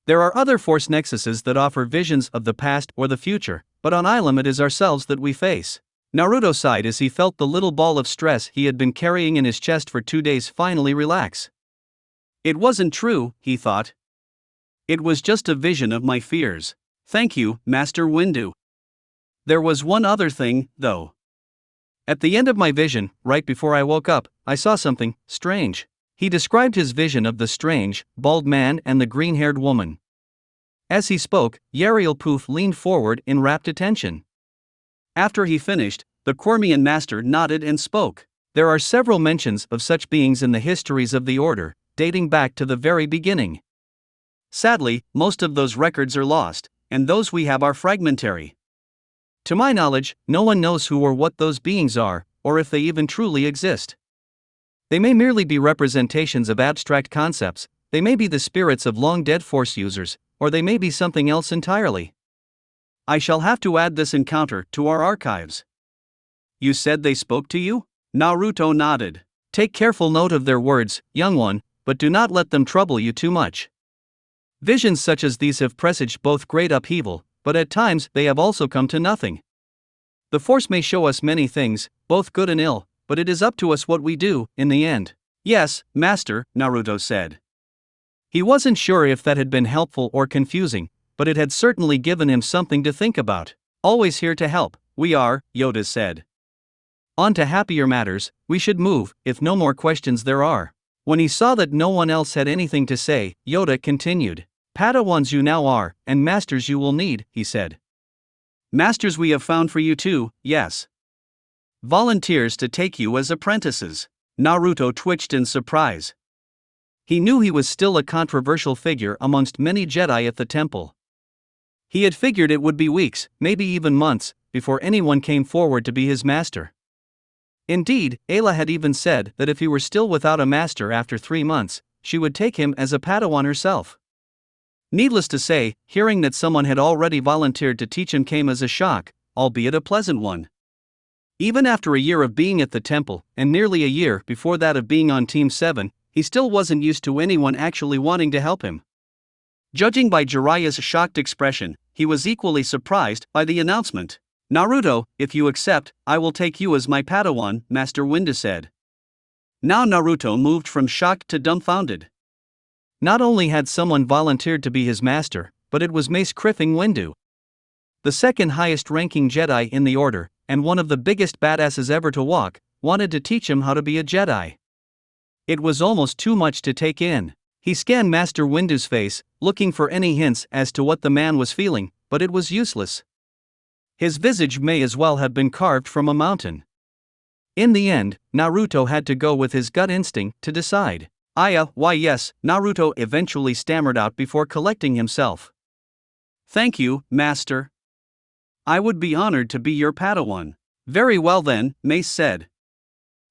A: There are other force nexuses that offer visions of the past or the future, but on Ilum it is ourselves that we face. Naruto sighed as he felt the little ball of stress he had been carrying in his chest for 2 days finally relax. It wasn't true, he thought. It was just a vision of my fears. Thank you, Master Windu. There was one other thing, though. At the end of my vision, right before I woke up, I saw something strange. He described his vision of the strange, bald man and the green-haired woman. As he spoke, Yariel Poof leaned forward in rapt attention. After he finished, the Quirmian master nodded and spoke. There are several mentions of such beings in the histories of the Order, dating back to the very beginning. Sadly, most of those records are lost, and those we have are fragmentary. To my knowledge, no one knows who or what those beings are, or if they even truly exist. They may merely be representations of abstract concepts, they may be the spirits of long-dead Force users, or they may be something else entirely. I shall have to add this encounter to our archives. You said they spoke to you? Naruto nodded. Take careful note of their words, young one, but do not let them trouble you too much. Visions such as these have presaged both great upheaval, but at times they have also come to nothing. The Force may show us many things, both good and ill, but it is up to us what we do, in the end. Yes, Master, Naruto said. He wasn't sure if that had been helpful or confusing, but it had certainly given him something to think about. Always here to help, we are, Yoda said. On to happier matters, we should move, if no more questions there are. When he saw that no one else had anything to say, Yoda continued. Padawans you now are, and masters you will need, he said. Masters we have found for you too, yes. Volunteers to take you as apprentices. Naruto twitched in surprise. He knew he was still a controversial figure amongst many Jedi at the temple. He had figured it would be weeks, maybe even months, before anyone came forward to be his master. Indeed, Ayla had even said that if he were still without a master after 3 months, she would take him as a Padawan herself. Needless to say, hearing that someone had already volunteered to teach him came as a shock, albeit a pleasant one. Even after a year of being at the temple, and nearly a year before that of being on Team 7, he still wasn't used to anyone actually wanting to help him. Judging by Jiraiya's shocked expression, he was equally surprised by the announcement. Naruto, if you accept, I will take you as my Padawan, Master Windu said. Now Naruto moved from shocked to dumbfounded. Not only had someone volunteered to be his master, but it was Mace Criffing Windu. The second highest ranking Jedi in the Order, and one of the biggest badasses ever to walk, wanted to teach him how to be a Jedi. It was almost too much to take in. He scanned Master Windu's face, looking for any hints as to what the man was feeling, but it was useless. His visage may as well have been carved from a mountain. In the end, Naruto had to go with his gut instinct to decide. Why yes, Naruto eventually stammered out before collecting himself. Thank you, Master. I would be honored to be your Padawan. Very well then, Mace said.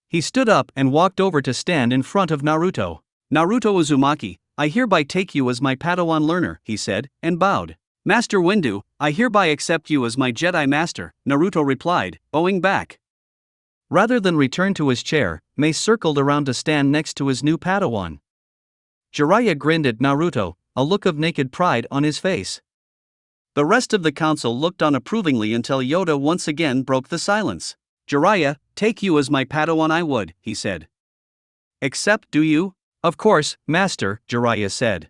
A: He stood up and walked over to stand in front of Naruto. Naruto Uzumaki, I hereby take you as my Padawan learner, he said, and bowed. Master Windu, I hereby accept you as my Jedi Master, Naruto replied, bowing back. Rather than return to his chair, Mace circled around to stand next to his new Padawan. Jiraiya grinned at Naruto, a look of naked pride on his face. The rest of the council looked on approvingly until Yoda once again broke the silence. Jiraiya, take you as my Padawan I would, he said. Accept, do you? Of course, Master, Jiraiya said.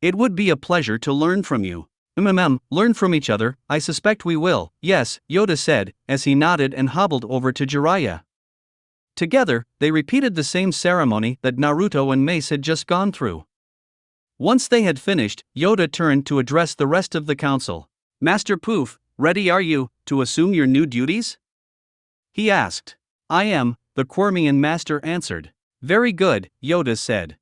A: It would be a pleasure to learn from you. Learn from each other, I suspect we will, yes, Yoda said, as he nodded and hobbled over to Jiraiya. Together, they repeated the same ceremony that Naruto and Mace had just gone through. Once they had finished, Yoda turned to address the rest of the council. Master Poof, ready are you to assume your new duties? He asked. I am, the Quirmian master answered. Very good, Yoda said.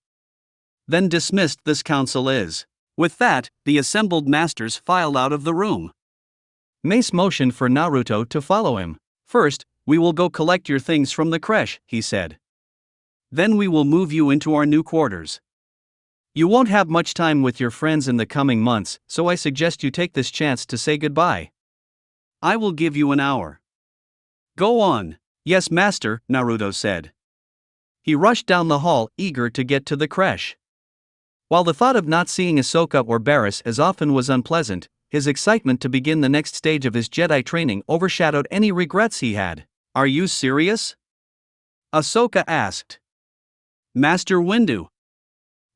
A: Then dismissed this council is. With that, the assembled masters filed out of the room. Mace motioned for Naruto to follow him. First, we will go collect your things from the creche, he said. Then we will move you into our new quarters. You won't have much time with your friends in the coming months, so I suggest you take this chance to say goodbye. I will give you an hour. Go on. Yes, Master, Naruto said. He rushed down the hall, eager to get to the creche. While the thought of not seeing Ahsoka or Barriss as often was unpleasant, his excitement to begin the next stage of his Jedi training overshadowed any regrets he had. Are you serious? Ahsoka asked. Master Windu.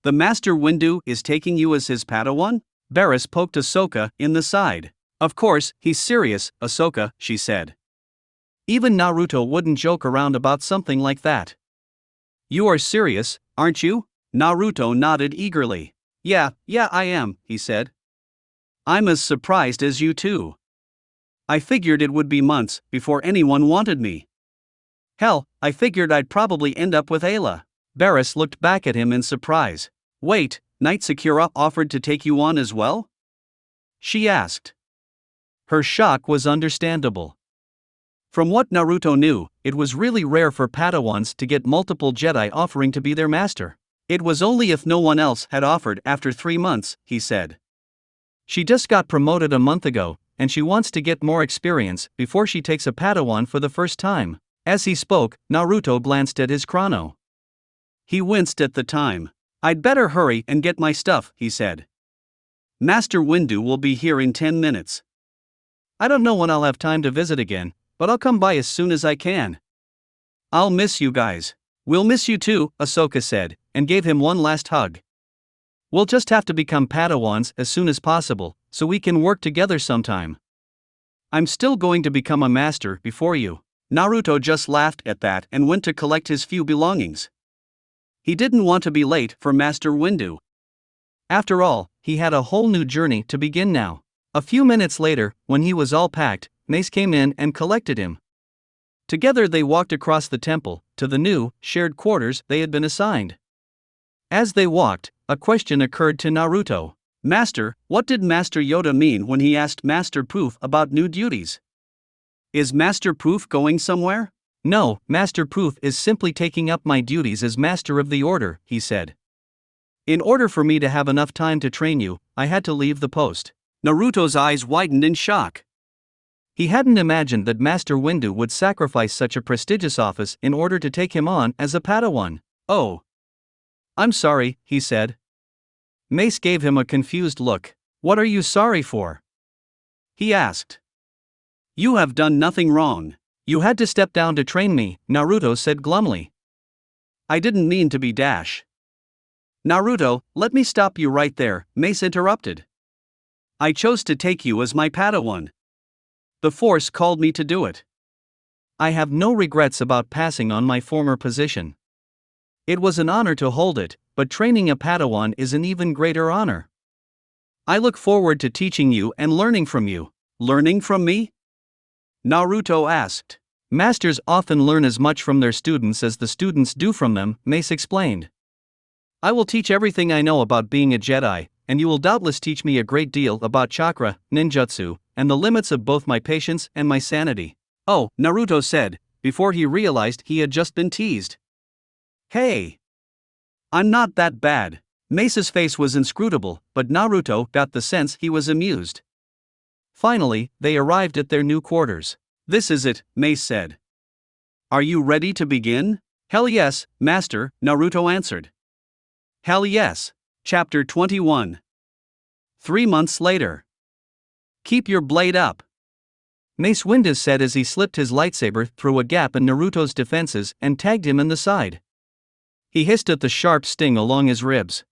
A: The Master Windu is taking you as his Padawan? Barriss poked Ahsoka in the side. Of course, he's serious, Ahsoka, she said. Even Naruto wouldn't joke around about something like that. You are serious, aren't you? Naruto nodded eagerly. Yeah, I am, he said. I'm as surprised as you too. I figured it would be months before anyone wanted me. Hell, I figured I'd probably end up with Ayla. Barris looked back at him in surprise. Wait, Knight Sakura offered to take you on as well? She asked. Her shock was understandable. From what Naruto knew, it was really rare for Padawans to get multiple Jedi offering to be their master. It was only if no one else had offered after 3 months, he said. She just got promoted a month ago, and she wants to get more experience before she takes a Padawan for the first time. As he spoke, Naruto glanced at his chrono. He winced at the time. I'd better hurry and get my stuff, he said. Master Windu will be here in 10 minutes. I don't know when I'll have time to visit again, but I'll come by as soon as I can. I'll miss you guys. We'll miss you too, Ahsoka said, and gave him one last hug. We'll just have to become Padawans as soon as possible, so we can work together sometime. I'm still going to become a master before you. Naruto just laughed at that and went to collect his few belongings. He didn't want to be late for Master Windu. After all, he had a whole new journey to begin now. A few minutes later, when he was all packed, Mace came in and collected him. Together they walked across the temple, to the new, shared quarters they had been assigned. As they walked, a question occurred to Naruto. Master, what did Master Yoda mean when he asked Master Poof about new duties? Is Master Poof going somewhere? No, Master Poof is simply taking up my duties as Master of the Order, he said. In order for me to have enough time to train you, I had to leave the post. Naruto's eyes widened in shock. He hadn't imagined that Master Windu would sacrifice such a prestigious office in order to take him on as a Padawan. Oh. I'm sorry, he said. Mace gave him a confused look. What are you sorry for? He asked. You have done nothing wrong. You had to step down to train me, Naruto said glumly. I didn't mean to be dash. Naruto, let me stop you right there, Mace interrupted. I chose to take you as my Padawan. The Force called me to do it. I have no regrets about passing on my former position. It was an honor to hold it, but training a Padawan is an even greater honor. I look forward to teaching you and learning from you. Learning from me? Naruto asked. Masters often learn as much from their students as the students do from them, Mace explained. I will teach everything I know about being a Jedi, and you will doubtless teach me a great deal about chakra, ninjutsu, and the limits of both my patience and my sanity. Oh, Naruto said, before he realized he had just been teased. Hey! I'm not that bad. Mace's face was inscrutable, but Naruto got the sense he was amused. Finally, they arrived at their new quarters. This is it, Mace said. Are you ready to begin? Hell yes, Master, Naruto answered. Hell yes. Chapter 21. 3 months later. Keep your blade up. Mace Windu said as he slipped his lightsaber through a gap in Naruto's defenses and tagged him in the side. He hissed at the sharp sting along his ribs.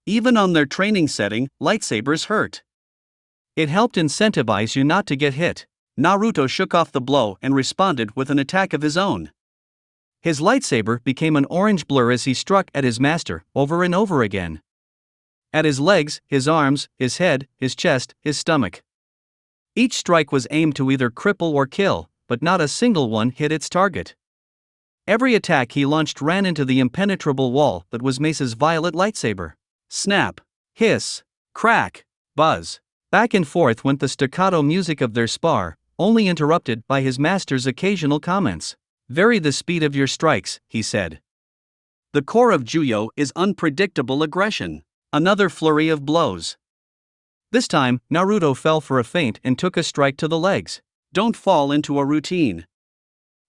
A: Even on their training setting, lightsabers hurt. It helped incentivize you not to get hit. Naruto shook off the blow and responded with an attack of his own. His lightsaber became an orange blur as he struck at his master, over and over again. At his legs, his arms, his head, his chest, his stomach. Each strike was aimed to either cripple or kill, but not a single one hit its target. Every attack he launched ran into the impenetrable wall that was Mace's violet lightsaber. Snap, hiss, crack, buzz. Back and forth went the staccato music of their spar, only interrupted by his master's occasional comments. Vary the speed of your strikes, he said. The core of Juyo is unpredictable aggression. Another flurry of blows. This time, Naruto fell for a feint and took a strike to the legs. Don't fall into a routine.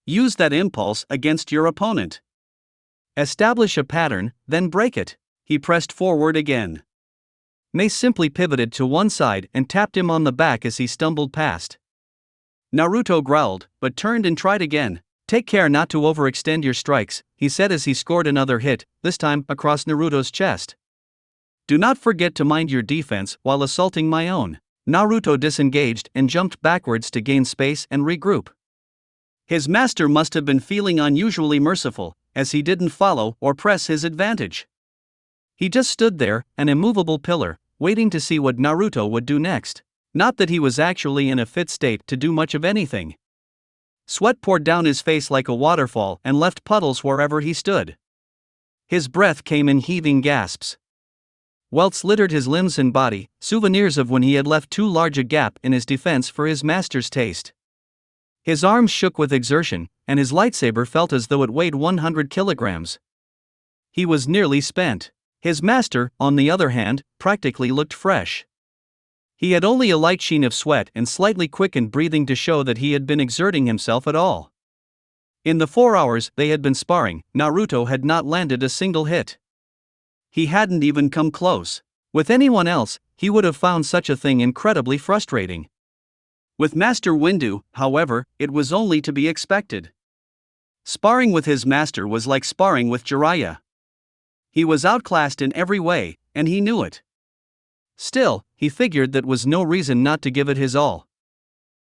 A: Use that impulse against your opponent. Establish a pattern, then break it. He pressed forward again. Mace simply pivoted to one side and tapped him on the back as he stumbled past. Naruto growled, but turned and tried again. Take care not to overextend your strikes, he said as he scored another hit, this time across Naruto's chest. Do not forget to mind your defense while assaulting my own. Naruto disengaged and jumped backwards to gain space and regroup. His master must have been feeling unusually merciful, as he didn't follow or press his advantage. He just stood there, an immovable pillar, waiting to see what Naruto would do next. Not that he was actually in a fit state to do much of anything. Sweat poured down his face like a waterfall and left puddles wherever he stood. His breath came in heaving gasps. Welts littered his limbs and body, souvenirs of when he had left too large a gap in his defense for his master's taste. His arms shook with exertion, and his lightsaber felt as though it weighed 100 kilograms. He was nearly spent. His master, on the other hand, practically looked fresh. He had only a light sheen of sweat and slightly quickened breathing to show that he had been exerting himself at all. In the 4 hours they had been sparring, Naruto had not landed a single hit. He hadn't even come close. With anyone else, he would have found such a thing incredibly frustrating. With Master Windu, however, it was only to be expected. Sparring with his master was like sparring with Jiraiya. He was outclassed in every way, and he knew it. Still, he figured that was no reason not to give it his all.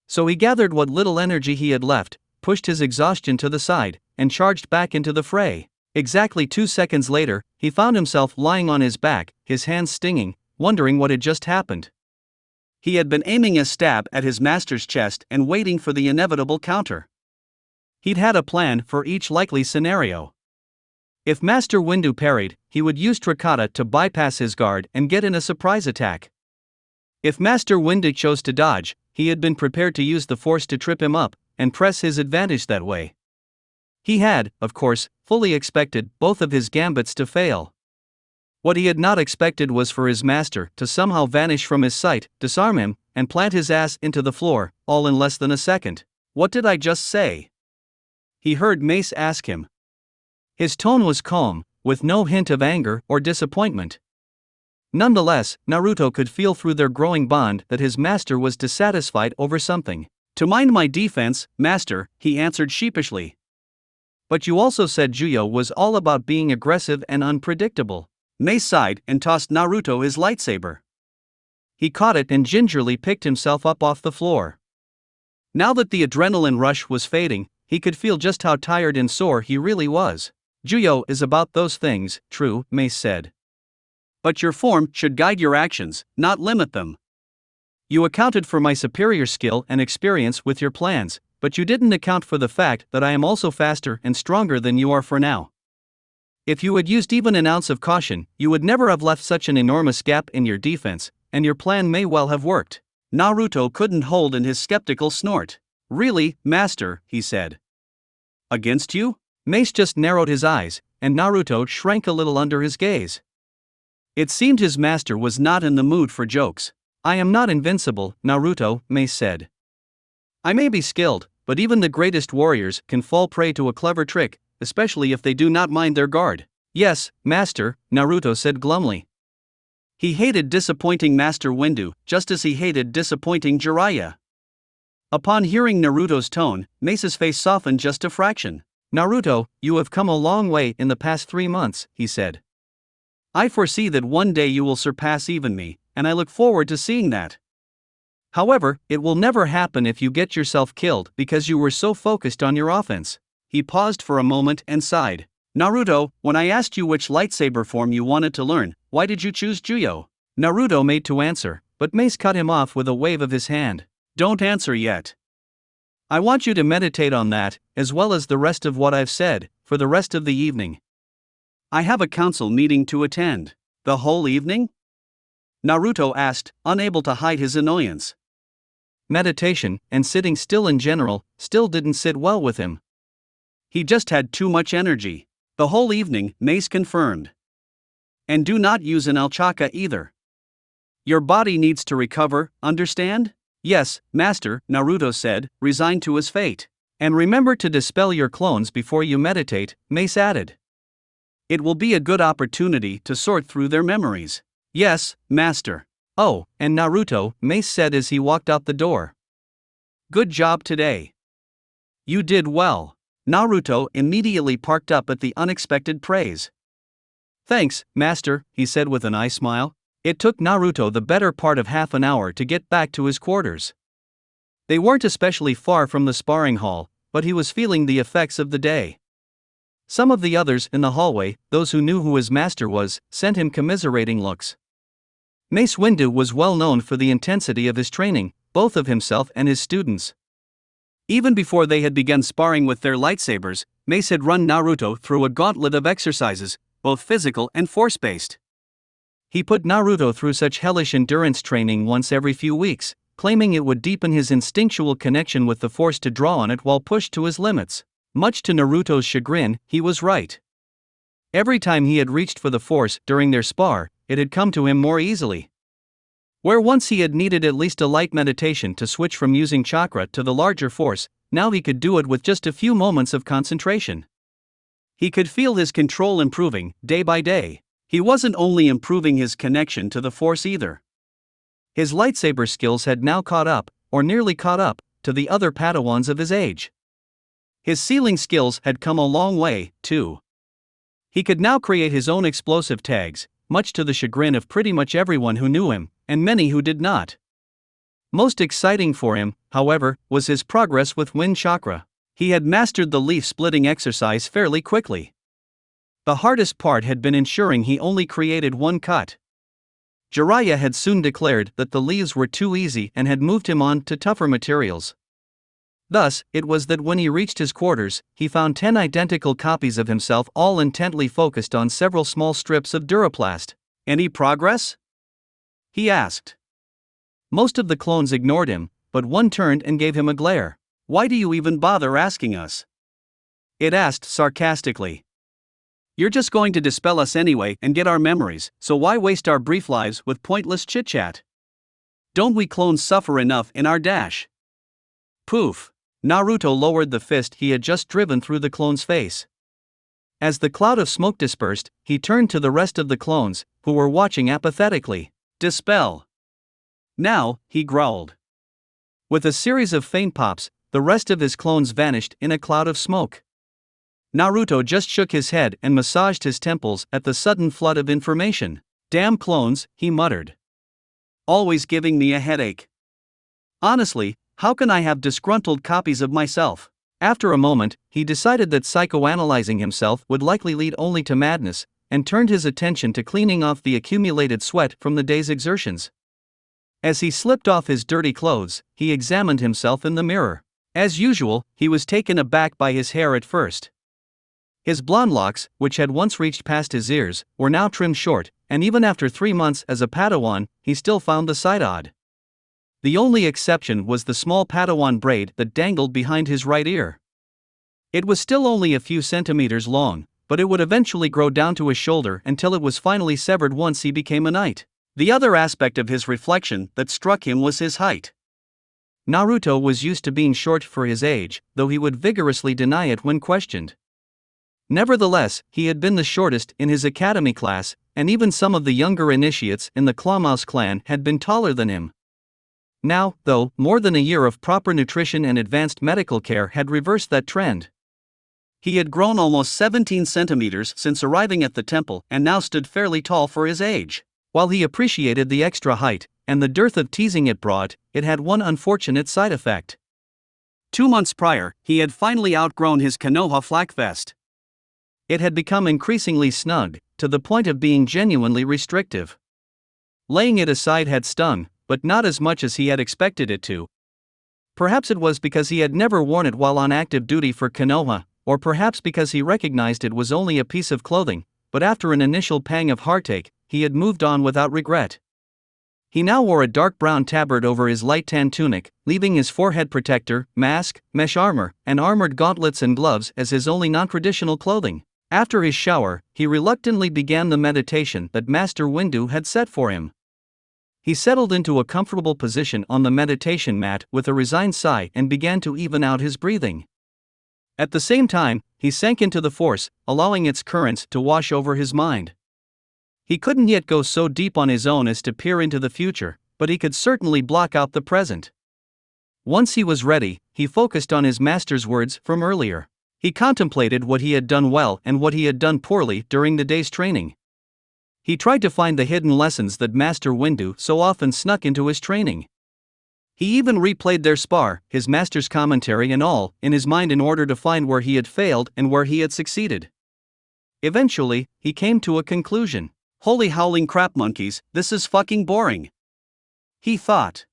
A: So he gathered what little energy he had left, pushed his exhaustion to the side, and charged back into the fray. Exactly 2 seconds later, he found himself lying on his back, his hands stinging, wondering what had just happened. He had been aiming a stab at his master's chest and waiting for the inevitable counter. He'd had a plan for each likely scenario. If Master Windu parried, he would use Trakata to bypass his guard and get in a surprise attack. If Master Windu chose to dodge, he had been prepared to use the force to trip him up and press his advantage that way. He had, of course, fully expected both of his gambits to fail. What he had not expected was for his master to somehow vanish from his sight, disarm him, and plant his ass into the floor, all in less than a second. "What did I just say?" he heard Mace ask him. His tone was calm, with no hint of anger or disappointment. Nonetheless, Naruto could feel through their growing bond that his master was dissatisfied over something. "To mind my defense, master," he answered sheepishly. "But you also said Juyo was all about being aggressive and unpredictable." Mace sighed and tossed Naruto his lightsaber. He caught it and gingerly picked himself up off the floor. Now that the adrenaline rush was fading, he could feel just how tired and sore he really was. "Juyo is about those things, true," Mace said. "But your form should guide your actions, not limit them. You accounted for my superior skill and experience with your plans, but you didn't account for the fact that I am also faster and stronger than you are for now. If you had used even an ounce of caution, you would never have left such an enormous gap in your defense, and your plan may well have worked." Naruto couldn't hold in his skeptical snort. "Really, master," he said. "Against you?" Mace just narrowed his eyes, and Naruto shrank a little under his gaze. It seemed his master was not in the mood for jokes. "I am not invincible, Naruto," Mace said. "I may be skilled, but even the greatest warriors can fall prey to a clever trick, especially if they do not mind their guard." "Yes, master," Naruto said glumly. He hated disappointing Master Windu, just as he hated disappointing Jiraiya. Upon hearing Naruto's tone, Mace's face softened just a fraction. "Naruto, you have come a long way in the past 3 months," he said. "I foresee that one day you will surpass even me, and I look forward to seeing that. However, it will never happen if you get yourself killed because you were so focused on your offense." He paused for a moment and sighed. "Naruto, when I asked you which lightsaber form you wanted to learn, why did you choose Juyo?" Naruto made to answer, but Mace cut him off with a wave of his hand. "Don't answer yet. I want you to meditate on that, as well as the rest of what I've said, for the rest of the evening. I have a council meeting to attend." "The whole evening?" Naruto asked, unable to hide his annoyance. Meditation, and sitting still in general, still didn't sit well with him. He just had too much energy. "The whole evening," Mace confirmed. "And do not use an alchaka either. Your body needs to recover, understand?" "Yes, master," Naruto said, resigned to his fate. "And remember to dispel your clones before you meditate," Mace added. "It will be a good opportunity to sort through their memories." "Yes, master." "Oh, and Naruto," Mace said as he walked out the door. "Good job today. You did well." Naruto immediately parked up at the unexpected praise. "Thanks, master," he said with an eye smile. It took Naruto the better part of half an hour to get back to his quarters. They weren't especially far from the sparring hall, but he was feeling the effects of the day. Some of the others in the hallway, those who knew who his master was, sent him commiserating looks. Mace Windu was well known for the intensity of his training, both of himself and his students. Even before they had begun sparring with their lightsabers, Mace had run Naruto through a gauntlet of exercises, both physical and force-based. He put Naruto through such hellish endurance training once every few weeks, claiming it would deepen his instinctual connection with the Force to draw on it while pushed to his limits. Much to Naruto's chagrin, he was right. Every time he had reached for the Force during their spar, it had come to him more easily. Where once he had needed at least a light meditation to switch from using chakra to the larger Force, now he could do it with just a few moments of concentration. He could feel his control improving, day by day. He wasn't only improving his connection to the Force either. His lightsaber skills had now caught up, or nearly caught up, to the other Padawans of his age. His sealing skills had come a long way, too. He could now create his own explosive tags, much to the chagrin of pretty much everyone who knew him, and many who did not. Most exciting for him, however, was his progress with wind chakra. He had mastered the leaf-splitting exercise fairly quickly. The hardest part had been ensuring he only created one cut. Jiraiya had soon declared that the leaves were too easy and had moved him on to tougher materials. Thus, it was that when he reached his quarters, he found 10 identical copies of himself all intently focused on several small strips of duraplast. "Any progress?" he asked. Most of the clones ignored him, but one turned and gave him a glare. "Why do you even bother asking us?" it asked sarcastically. "You're just going to dispel us anyway and get our memories, so why waste our brief lives with pointless chit-chat? Don't we clones suffer enough in our dash?" Poof! Naruto lowered the fist he had just driven through the clone's face. As the cloud of smoke dispersed, he turned to the rest of the clones, who were watching apathetically. "Dispel. Now," he growled. With a series of faint pops, the rest of his clones vanished in a cloud of smoke. Naruto just shook his head and massaged his temples at the sudden flood of information. "Damn clones," he muttered. "Always giving me a headache. Honestly, how can I have disgruntled copies of myself?" After a moment, he decided that psychoanalyzing himself would likely lead only to madness, and turned his attention to cleaning off the accumulated sweat from the day's exertions. As he slipped off his dirty clothes, he examined himself in the mirror. As usual, he was taken aback by his hair at first. His blonde locks, which had once reached past his ears, were now trimmed short, and even after 3 months as a Padawan, he still found the sight odd. The only exception was the small Padawan braid that dangled behind his right ear. It was still only a few centimeters long, but it would eventually grow down to his shoulder until it was finally severed once he became a knight. The other aspect of his reflection that struck him was his height. Naruto was used to being short for his age, though he would vigorously deny it when questioned. Nevertheless, he had been the shortest in his academy class, and even some of the younger initiates in the Clawmouse clan had been taller than him. Now, though, more than a year of proper nutrition and advanced medical care had reversed that trend. He had grown almost 17 centimeters since arriving at the temple and now stood fairly tall for his age. While he appreciated the extra height, and the dearth of teasing it brought, it had one unfortunate side effect. 2 months prior, he had finally outgrown his Konoha flak vest. It had become increasingly snug, to the point of being genuinely restrictive. Laying it aside had stung, but not as much as he had expected it to. Perhaps it was because he had never worn it while on active duty for Konoha, or perhaps because he recognized it was only a piece of clothing, but after an initial pang of heartache, he had moved on without regret. He now wore a dark brown tabard over his light tan tunic, leaving his forehead protector, mask, mesh armor, and armored gauntlets and gloves as his only non-traditional clothing. After his shower, he reluctantly began the meditation that Master Windu had set for him. He settled into a comfortable position on the meditation mat with a resigned sigh and began to even out his breathing. At the same time, he sank into the Force, allowing its currents to wash over his mind. He couldn't yet go so deep on his own as to peer into the future, but he could certainly block out the present. Once he was ready, he focused on his master's words from earlier. He contemplated what he had done well and what he had done poorly during the day's training. He tried to find the hidden lessons that Master Windu so often snuck into his training. He even replayed their spar, his master's commentary and all, in his mind in order to find where he had failed and where he had succeeded. Eventually, he came to a conclusion. Holy howling crap monkeys, this is fucking boring, he thought.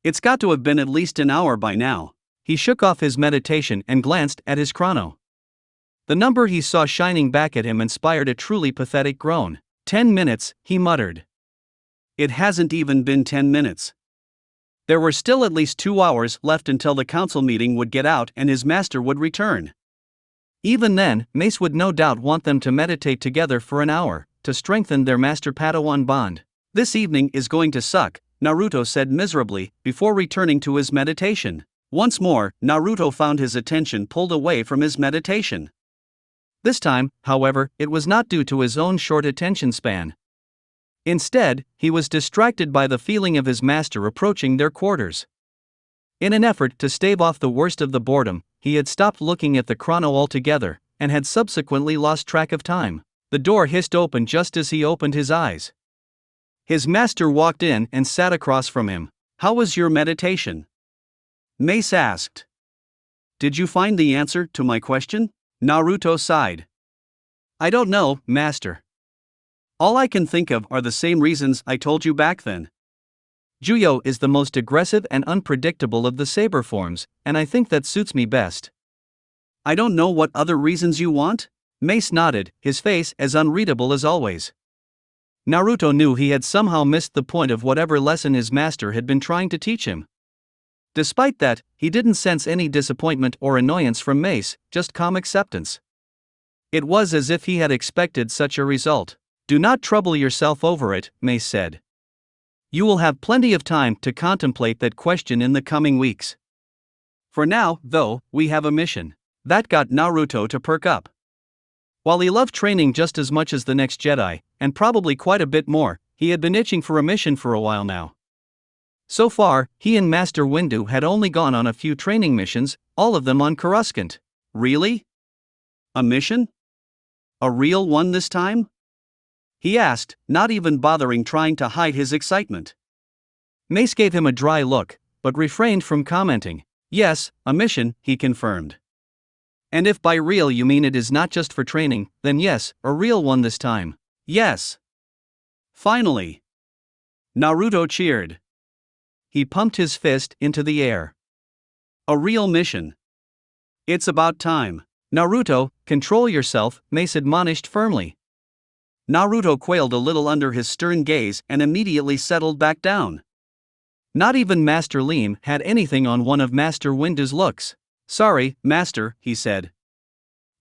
A: It's got to have been at least an hour by now. He shook off his meditation and glanced at his chrono. The number he saw shining back at him inspired a truly pathetic groan. 10 minutes, he muttered. It hasn't even been 10 minutes. There were still at least 2 hours left until the council meeting would get out and his master would return. Even then, Mace would no doubt want them to meditate together for an hour, to strengthen their master-Padawan bond. This evening is going to suck, Naruto said miserably, before returning to his meditation. Once more, Naruto found his attention pulled away from his meditation. This time, however, it was not due to his own short attention span. Instead, he was distracted by the feeling of his master approaching their quarters. In an effort to stave off the worst of the boredom, he had stopped looking at the chrono altogether, and had subsequently lost track of time. The door hissed open just as he opened his eyes. His master walked in and sat across from him. How was your meditation? Mace asked. Did you find the answer to my question? Naruto sighed. I don't know, master. All I can think of are the same reasons I told you back then. Juyo is the most aggressive and unpredictable of the saber forms, and I think that suits me best. I don't know what other reasons you want? Mace nodded, his face as unreadable as always. Naruto knew he had somehow missed the point of whatever lesson his master had been trying to teach him. Despite that, he didn't sense any disappointment or annoyance from Mace, just calm acceptance. It was as if he had expected such a result. Do not trouble yourself over it, Mace said. You will have plenty of time to contemplate that question in the coming weeks. For now, though, we have a mission. That got Naruto to perk up. While he loved training just as much as the next Jedi, and probably quite a bit more, he had been itching for a mission for a while now. So far, he and Master Windu had only gone on a few training missions, all of them on Coruscant. Really? A mission? A real one this time? He asked, not even bothering trying to hide his excitement. Mace gave him a dry look, but refrained from commenting. Yes, a mission, he confirmed. And if by real you mean it is not just for training, then yes, a real one this time. Yes. Finally. Naruto cheered. He pumped his fist into the air. A real mission. It's about time. Naruto, control yourself, Mace admonished firmly. Naruto quailed a little under his stern gaze and immediately settled back down. Not even Master Leem had anything on one of Master Windu's looks. Sorry, Master, he said.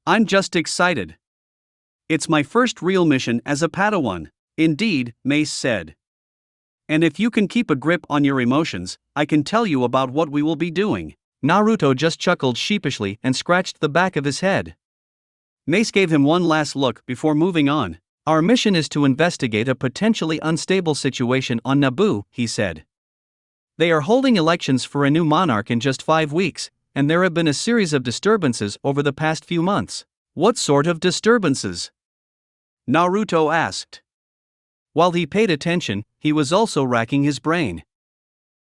A: I'm just excited. It's my first real mission as a Padawan. Indeed, Mace said. And if you can keep a grip on your emotions, I can tell you about what we will be doing. Naruto just chuckled sheepishly and scratched the back of his head. Mace gave him one last look before moving on. Our mission is to investigate a potentially unstable situation on Naboo, he said. They are holding elections for a new monarch in just 5 weeks, and there have been a series of disturbances over the past few months. What sort of disturbances? Naruto asked. While he paid attention, he was also racking his brain.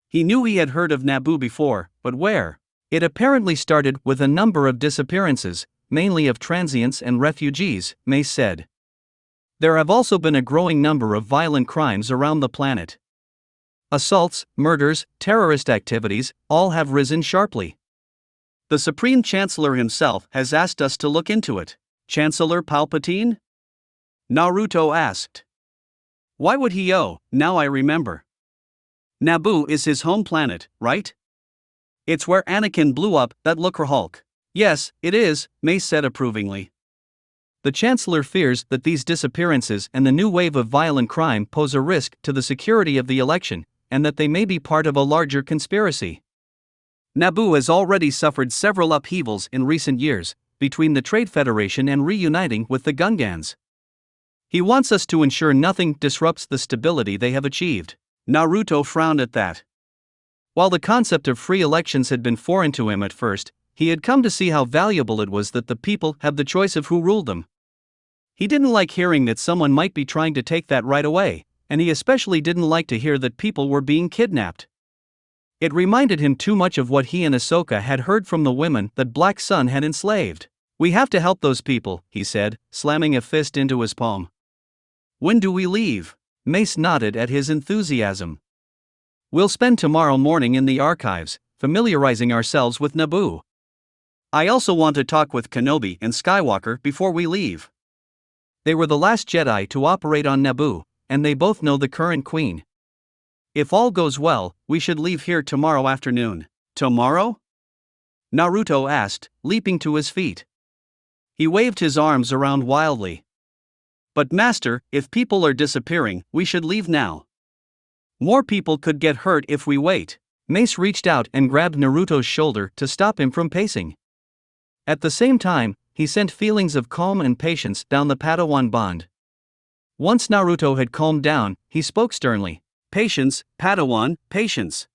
A: He knew he had heard of Naboo before, but where? It apparently started with a number of disappearances, mainly of transients and refugees, Mace said. There have also been a growing number of violent crimes around the planet. Assaults, murders, terrorist activities, all have risen sharply. The Supreme Chancellor himself has asked us to look into it. Chancellor Palpatine? Naruto asked. Why would he? Oh, now I remember. Naboo is his home planet, right? It's where Anakin blew up that Looker Hulk. Yes, it is, Mace said approvingly. The Chancellor fears that these disappearances and the new wave of violent crime pose a risk to the security of the election, and that they may be part of a larger conspiracy. Naboo has already suffered several upheavals in recent years, between the Trade Federation and reuniting with the Gungans. He wants us to ensure nothing disrupts the stability they have achieved. Naruto frowned at that. While the concept of free elections had been foreign to him at first, he had come to see how valuable it was that the people have the choice of who ruled them. He didn't like hearing that someone might be trying to take that right away, and he especially didn't like to hear that people were being kidnapped. It reminded him too much of what he and Ahsoka had heard from the women that Black Sun had enslaved. "We have to help those people," he said, slamming a fist into his palm. "When do we leave?" Mace nodded at his enthusiasm. "We'll spend tomorrow morning in the archives, familiarizing ourselves with Naboo. I also want to talk with Kenobi and Skywalker before we leave. They were the last Jedi to operate on Naboo, and they both know the current queen. If all goes well, we should leave here tomorrow afternoon." "Tomorrow?" Naruto asked, leaping to his feet. He waved his arms around wildly. "But Master, if people are disappearing, we should leave now. More people could get hurt if we wait." Mace reached out and grabbed Naruto's shoulder to stop him from pacing. At the same time, he sent feelings of calm and patience down the Padawan bond. Once Naruto had calmed down, he spoke sternly. "Patience, Padawan, patience.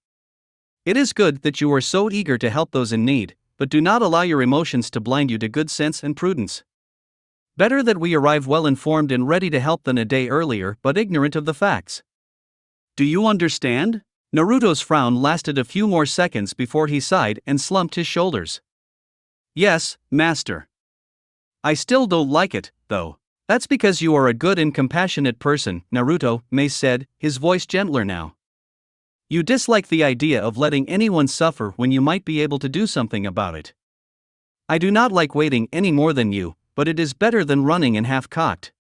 A: It is good that you are so eager to help those in need, but do not allow your emotions to blind you to good sense and prudence. Better that we arrive well informed and ready to help than a day earlier but ignorant of the facts. Do you understand?" Naruto's frown lasted a few more seconds before he sighed and slumped his shoulders. "Yes, Master. I still don't like it, though." "That's because you are a good and compassionate person, Naruto," Mace said, his voice gentler now. "You dislike the idea of letting anyone suffer when you might be able to do something about it. I do not like waiting any more than you, but it is better than running and half-cocked.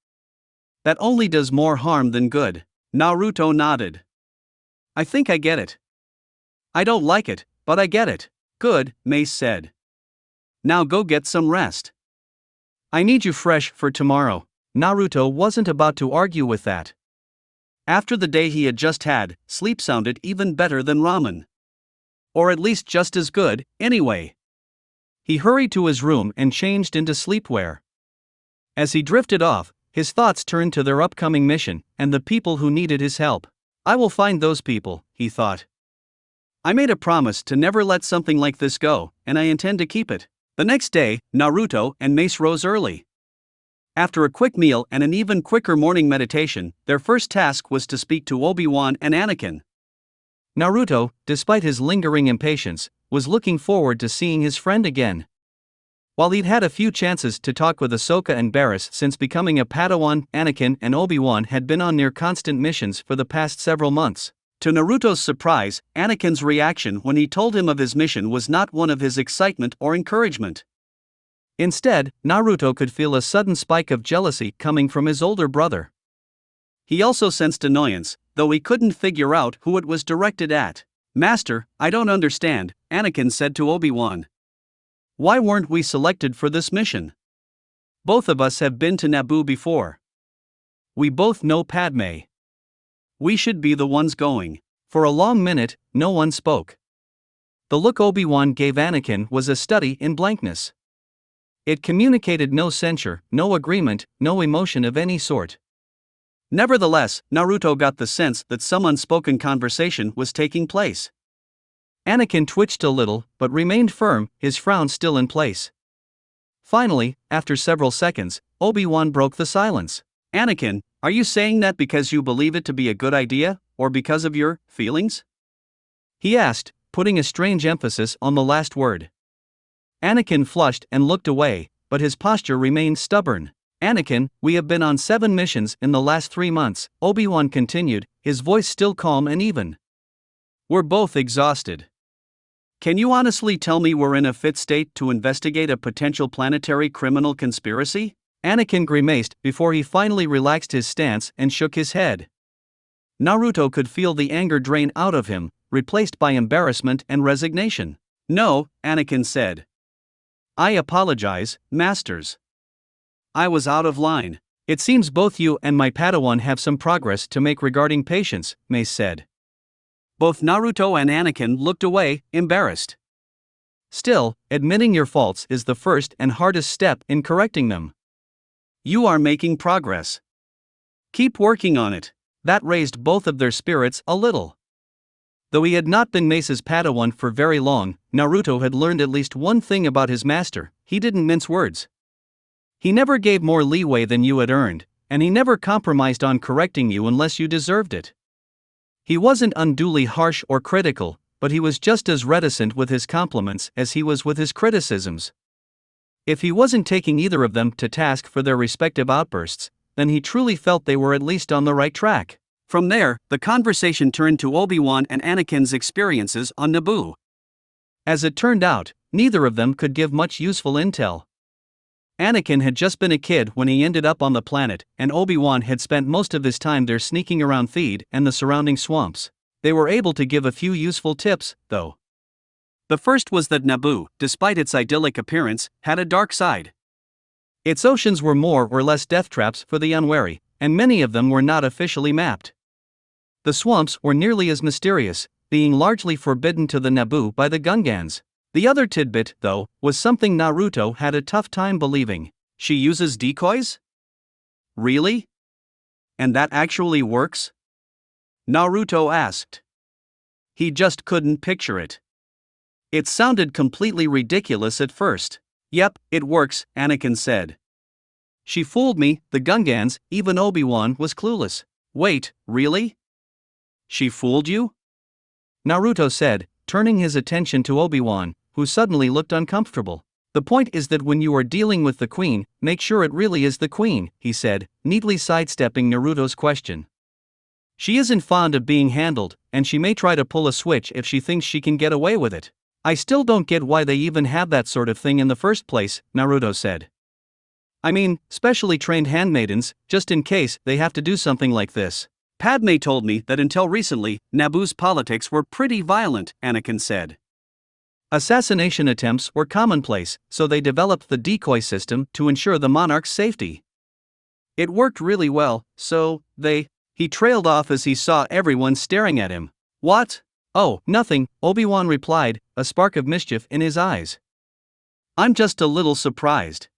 A: That only does more harm than good." Naruto nodded. "I think I get it. I don't like it, but I get it." "Good," Mace said. "Now go get some rest. I need you fresh for tomorrow." Naruto wasn't about to argue with that. After the day he had just had, sleep sounded even better than ramen. Or at least just as good, anyway. He hurried to his room and changed into sleepwear. As he drifted off, his thoughts turned to their upcoming mission and the people who needed his help. "I will find those people," he thought. "I made a promise to never let something like this go, and I intend to keep it." The next day, Naruto and Mace rose early. After a quick meal and an even quicker morning meditation, their first task was to speak to Obi-Wan and Anakin. Naruto, despite his lingering impatience, was looking forward to seeing his friend again. While he'd had a few chances to talk with Ahsoka and Barriss since becoming a Padawan, Anakin and Obi-Wan had been on near constant missions for the past several months. To Naruto's surprise, Anakin's reaction when he told him of his mission was not one of his excitement or encouragement. Instead, Naruto could feel a sudden spike of jealousy coming from his older brother. He also sensed annoyance, though he couldn't figure out who it was directed at. "Master, I don't understand," Anakin said to Obi-Wan. "Why weren't we selected for this mission? Both of us have been to Naboo before. We both know Padme. We should be the ones going." For a long minute, no one spoke. The look Obi-Wan gave Anakin was a study in blankness. It communicated no censure, no agreement, no emotion of any sort. Nevertheless, Naruto got the sense that some unspoken conversation was taking place. Anakin twitched a little, but remained firm, his frown still in place. Finally, after several seconds, Obi-Wan broke the silence. "Anakin, are you saying that because you believe it to be a good idea, or because of your feelings?" he asked, putting a strange emphasis on the last word. Anakin flushed and looked away, but his posture remained stubborn. "Anakin, we have been on 7 missions in the last 3 months, Obi-Wan continued, his voice still calm and even. "We're both exhausted. Can you honestly tell me we're in a fit state to investigate a potential planetary criminal conspiracy?" Anakin grimaced before he finally relaxed his stance and shook his head. Naruto could feel the anger drain out of him, replaced by embarrassment and resignation. "No," Anakin said. "I apologize, Masters. I was out of line." "It seems both you and my Padawan have some progress to make regarding patience," Mace said. Both Naruto and Anakin looked away, embarrassed. "Still, admitting your faults is the first and hardest step in correcting them. You are making progress. Keep working on it." That raised both of their spirits a little. Though he had not been Mace's Padawan for very long, Naruto had learned at least one thing about his master: he didn't mince words. He never gave more leeway than you had earned, and he never compromised on correcting you unless you deserved it. He wasn't unduly harsh or critical, but he was just as reticent with his compliments as he was with his criticisms. If he wasn't taking either of them to task for their respective outbursts, then he truly felt they were at least on the right track. From there, the conversation turned to Obi-Wan and Anakin's experiences on Naboo. As it turned out, neither of them could give much useful intel. Anakin had just been a kid when he ended up on the planet, and Obi-Wan had spent most of his time there sneaking around Theed and the surrounding swamps. They were able to give a few useful tips, though. The first was that Naboo, despite its idyllic appearance, had a dark side. Its oceans were more or less death traps for the unwary, and many of them were not officially mapped. The swamps were nearly as mysterious, being largely forbidden to the Naboo by the Gungans. The other tidbit, though, was something Naruto had a tough time believing. She uses decoys? Really? And that actually works? Naruto asked. He just couldn't picture it. It sounded completely ridiculous at first. Yep, it works, Anakin said. She fooled me, the Gungans, even Obi-Wan was clueless. Wait, really? She fooled you? Naruto said, turning his attention to Obi-Wan, who suddenly looked uncomfortable. The point is that when you are dealing with the Queen, make sure it really is the Queen, he said, neatly sidestepping Naruto's question. She isn't fond of being handled, and she may try to pull a switch if she thinks she can get away with it. I still don't get why they even have that sort of thing in the first place, Naruto said. I mean, specially trained handmaidens, just in case they have to do something like this. Padme told me that until recently, Naboo's politics were pretty violent, Anakin said. Assassination attempts were commonplace, so they developed the decoy system to ensure the monarch's safety. It worked really well, so He trailed off as he saw everyone staring at him. What? Oh, nothing, Obi-Wan replied, a spark of mischief in his eyes. I'm just a little surprised.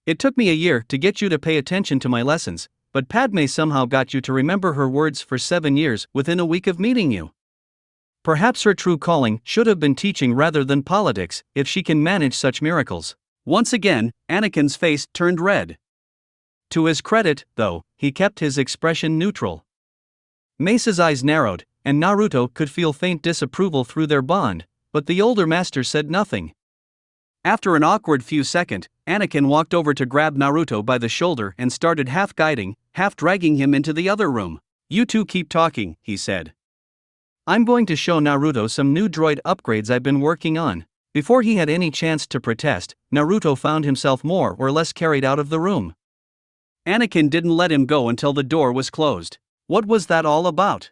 A: It took me a year to get you to pay attention to my lessons, but Padme somehow got you to remember her words for 7 years within a week of meeting you. Perhaps her true calling should have been teaching rather than politics, if she can manage such miracles. Once again, Anakin's face turned red. To his credit, though, he kept his expression neutral. Mace's eyes narrowed, and Naruto could feel faint disapproval through their bond, but the older master said nothing. After an awkward few seconds, Anakin walked over to grab Naruto by the shoulder and started half guiding, half dragging him into the other room. You two keep talking, he said. I'm going to show Naruto some new droid upgrades I've been working on. Before he had any chance to protest, Naruto found himself more or less carried out of the room. Anakin didn't let him go until the door was closed. What was that all about?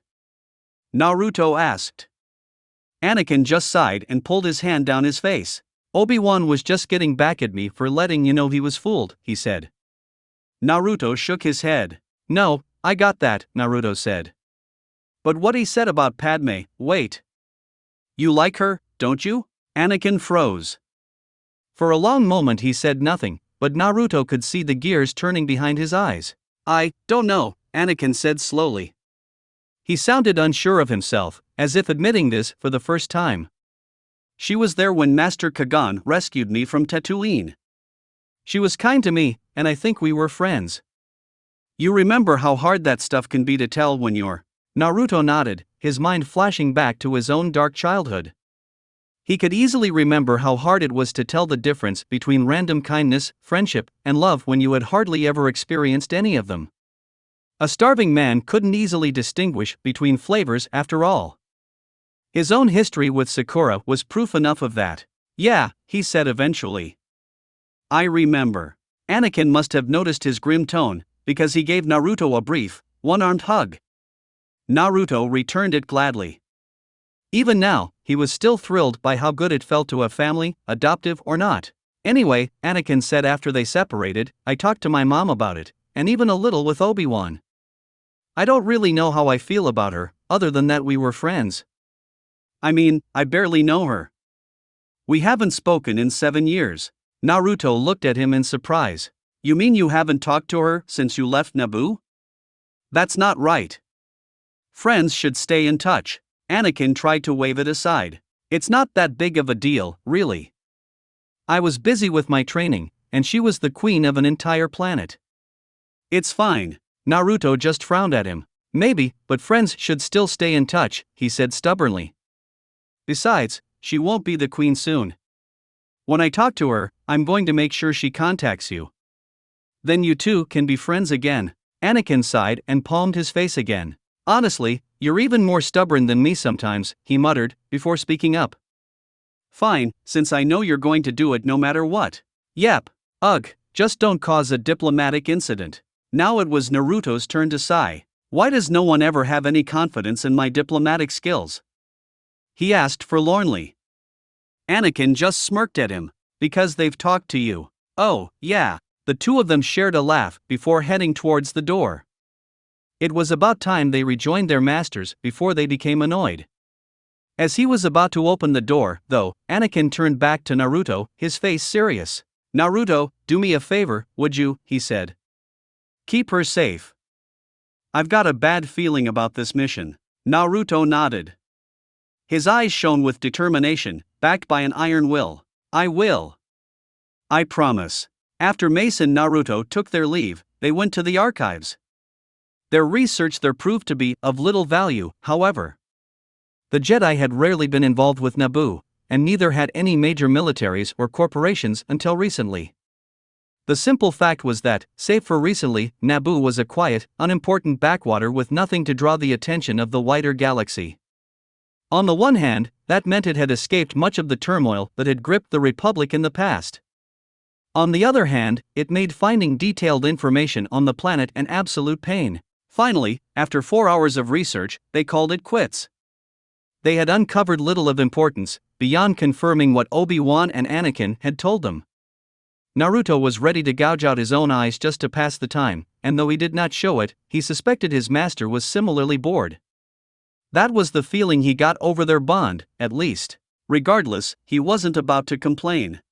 A: Naruto asked. Anakin just sighed and pulled his hand down his face. Obi-Wan was just getting back at me for letting you know he was fooled, he said. Naruto shook his head. No, I got that, Naruto said. But what he said about Padme, wait. You like her, don't you? Anakin froze. For a long moment he said nothing, but Naruto could see the gears turning behind his eyes. I don't know, Anakin said slowly. He sounded unsure of himself, as if admitting this for the first time. She was there when Master Kagan rescued me from Tatooine. She was kind to me, and I think we were friends. You remember how hard that stuff can be to tell when you're... Naruto nodded, his mind flashing back to his own dark childhood. He could easily remember how hard it was to tell the difference between random kindness, friendship, and love when you had hardly ever experienced any of them. A starving man couldn't easily distinguish between flavors after all. His own history with Sakura was proof enough of that. Yeah, he said eventually. I remember. Anakin must have noticed his grim tone, because he gave Naruto a brief, one-armed hug. Naruto returned it gladly. Even now, he was still thrilled by how good it felt to have family, adoptive or not. Anyway, Anakin said after they separated, I talked to my mom about it, and even a little with Obi-Wan. I don't really know how I feel about her, other than that we were friends. I mean, I barely know her. We haven't spoken in 7 years. Naruto looked at him in surprise. You mean you haven't talked to her since you left Naboo? That's not right. Friends should stay in touch. Anakin tried to wave it aside. It's not that big of a deal, really. I was busy with my training, and she was the queen of an entire planet. It's fine. Naruto just frowned at him. Maybe, but friends should still stay in touch, he said stubbornly. Besides, she won't be the queen soon. When I talk to her, I'm going to make sure she contacts you. Then you two can be friends again." Anakin sighed and palmed his face again. "Honestly, you're even more stubborn than me sometimes," he muttered, before speaking up. "Fine, since I know you're going to do it no matter what." "Yep. Ugh, just don't cause a diplomatic incident." Now it was Naruto's turn to sigh. "Why does no one ever have any confidence in my diplomatic skills?" he asked forlornly. Anakin just smirked at him. "Because they've talked to you." "Oh, yeah." The two of them shared a laugh before heading towards the door. It was about time they rejoined their masters before they became annoyed. As he was about to open the door, though, Anakin turned back to Naruto, his face serious. "Naruto, do me a favor, would you?" he said. "Keep her safe. I've got a bad feeling about this mission." Naruto nodded. His eyes shone with determination, backed by an iron will. "I will. I promise." After Mace and Naruto took their leave, they went to the archives. Their research there proved to be of little value, however. The Jedi had rarely been involved with Naboo, and neither had any major militaries or corporations until recently. The simple fact was that, save for recently, Naboo was a quiet, unimportant backwater with nothing to draw the attention of the wider galaxy. On the one hand, that meant it had escaped much of the turmoil that had gripped the Republic in the past. On the other hand, it made finding detailed information on the planet an absolute pain. Finally, after 4 hours of research, they called it quits. They had uncovered little of importance, beyond confirming what Obi-Wan and Anakin had told them. Naruto was ready to gouge out his own eyes just to pass the time, and though he did not show it, he suspected his master was similarly bored. That was the feeling he got over their bond, at least. Regardless, he wasn't about to complain.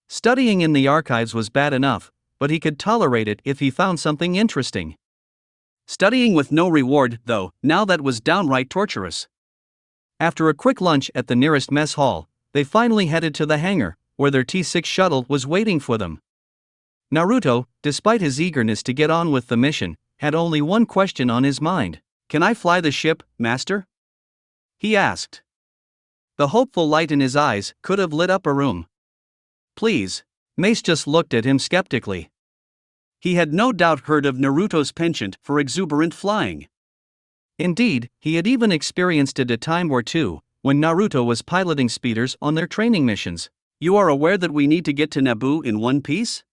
A: Studying in the archives was bad enough, but he could tolerate it if he found something interesting. Studying with no reward, though, now that was downright torturous. After a quick lunch at the nearest mess hall, they finally headed to the hangar, where their T6 shuttle was waiting for them. Naruto, despite his eagerness to get on with the mission, had only one question on his mind. "Can I fly the ship, Master?" he asked. The hopeful light in his eyes could have lit up a room. "Please." Mace just looked at him skeptically. He had no doubt heard of Naruto's penchant for exuberant flying. Indeed, he had even experienced it a time or two, when Naruto was piloting speeders on their training missions. "You are aware that we need to get to Naboo in one piece?"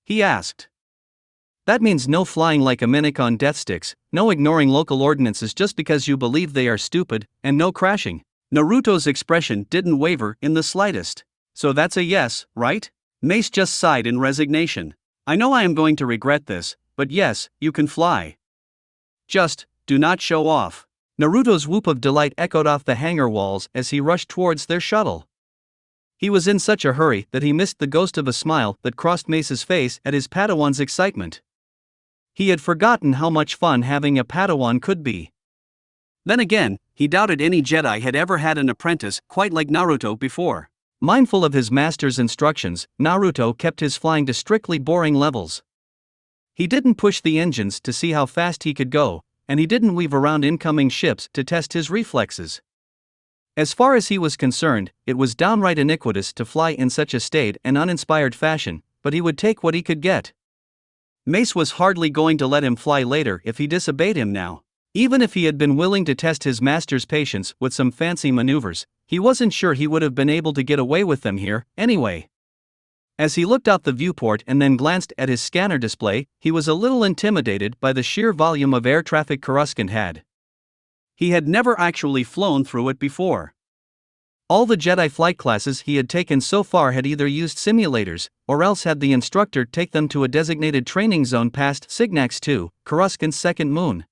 A: he asked. "That means no flying like a mimic on death sticks, no ignoring local ordinances just because you believe they are stupid, and no crashing." Naruto's expression didn't waver in the slightest. "So that's a yes, right?" Mace just sighed in resignation. "I know I am going to regret this, but yes, you can fly. Just, do not show off." Naruto's whoop of delight echoed off the hangar walls as he rushed towards their shuttle. He was in such a hurry that he missed the ghost of a smile that crossed Mace's face at his Padawan's excitement. He had forgotten how much fun having a Padawan could be. Then again, he doubted any Jedi had ever had an apprentice quite like Naruto before. Mindful of his master's instructions, Naruto kept his flying to strictly boring levels. He didn't push the engines to see how fast he could go, and he didn't weave around incoming ships to test his reflexes. As far as he was concerned, it was downright iniquitous to fly in such a staid and uninspired fashion, but he would take what he could get. Mace was hardly going to let him fly later if he disobeyed him now. Even if he had been willing to test his master's patience with some fancy maneuvers, he wasn't sure he would have been able to get away with them here, anyway. As he looked out the viewport and then glanced at his scanner display, he was a little intimidated by the sheer volume of air traffic Coruscant had. He had never actually flown through it before. All the Jedi flight classes he had taken so far had either used simulators, or else had the instructor take them to a designated training zone past Signax 2, Coruscant's second moon.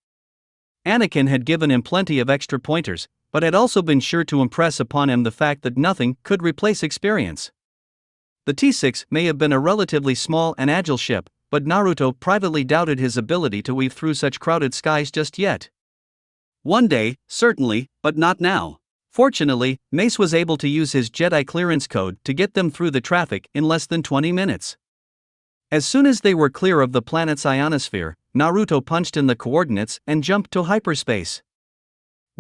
A: Anakin had given him plenty of extra pointers, but had also been sure to impress upon him the fact that nothing could replace experience. The T6 may have been a relatively small and agile ship, but Naruto privately doubted his ability to weave through such crowded skies just yet. One day, certainly, but not now. Fortunately, Mace was able to use his Jedi clearance code to get them through the traffic in less than 20 minutes. As soon as they were clear of the planet's ionosphere, Naruto punched in the coordinates and jumped to hyperspace.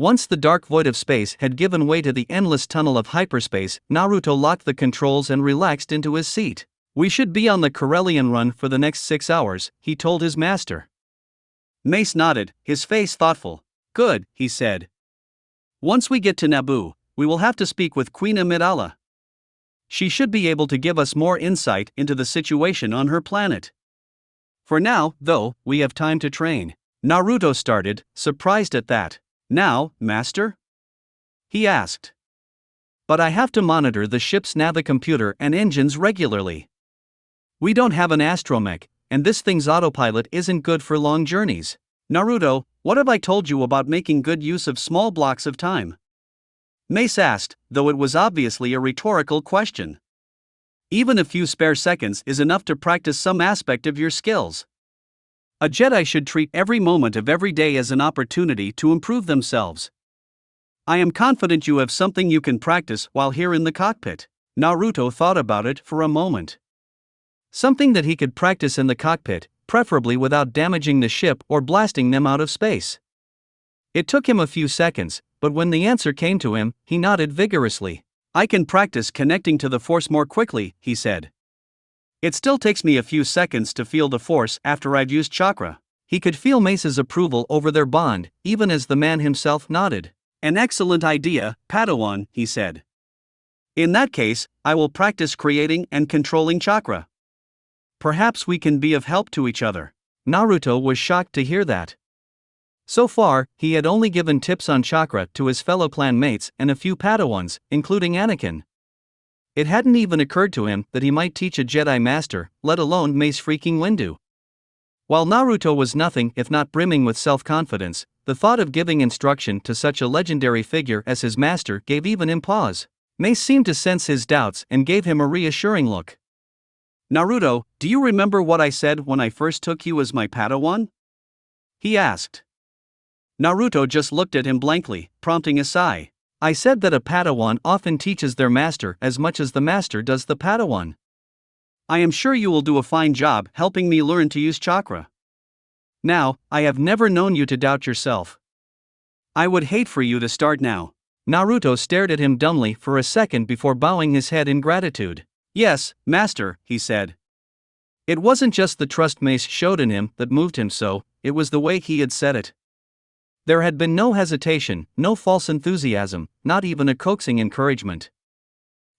A: Once the dark void of space had given way to the endless tunnel of hyperspace, Naruto locked the controls and relaxed into his seat. "We should be on the Corellian run for the next 6 hours," he told his master. Mace nodded, his face thoughtful. "Good," he said. "Once we get to Naboo, we will have to speak with Queen Amidala. She should be able to give us more insight into the situation on her planet. For now, though, we have time to train." Naruto started, surprised at that. "Now, master?" he asked. "But I have to monitor the ship's navicomputer and engines regularly. We don't have an astromech, and this thing's autopilot isn't good for long journeys." "Naruto, what have I told you about making good use of small blocks of time?" Mace asked, though it was obviously a rhetorical question. "Even a few spare seconds is enough to practice some aspect of your skills. A Jedi should treat every moment of every day as an opportunity to improve themselves. I am confident you have something you can practice while here in the cockpit." Naruto thought about it for a moment. Something that he could practice in the cockpit, preferably without damaging the ship or blasting them out of space. It took him a few seconds, but when the answer came to him, he nodded vigorously. "I can practice connecting to the Force more quickly," he said. "It still takes me a few seconds to feel the Force after I've used chakra." He could feel Mace's approval over their bond, even as the man himself nodded. "An excellent idea, Padawan," he said. "In that case, I will practice creating and controlling chakra. Perhaps we can be of help to each other." Naruto was shocked to hear that. So far, he had only given tips on chakra to his fellow clanmates and a few Padawans, including Anakin. It hadn't even occurred to him that he might teach a Jedi Master, let alone Mace freaking Windu. While Naruto was nothing if not brimming with self-confidence, the thought of giving instruction to such a legendary figure as his master gave even him pause. Mace seemed to sense his doubts and gave him a reassuring look. "Naruto, do you remember what I said when I first took you as my Padawan?" he asked. Naruto just looked at him blankly, prompting a sigh. "I said that a Padawan often teaches their master as much as the master does the Padawan. I am sure you will do a fine job helping me learn to use chakra. Now, I have never known you to doubt yourself. I would hate for you to start now." Naruto stared at him dumbly for a second before bowing his head in gratitude. "Yes, master," he said. It wasn't just the trust Mace showed in him that moved him so, it was the way he had said it. There had been no hesitation, no false enthusiasm, not even a coaxing encouragement.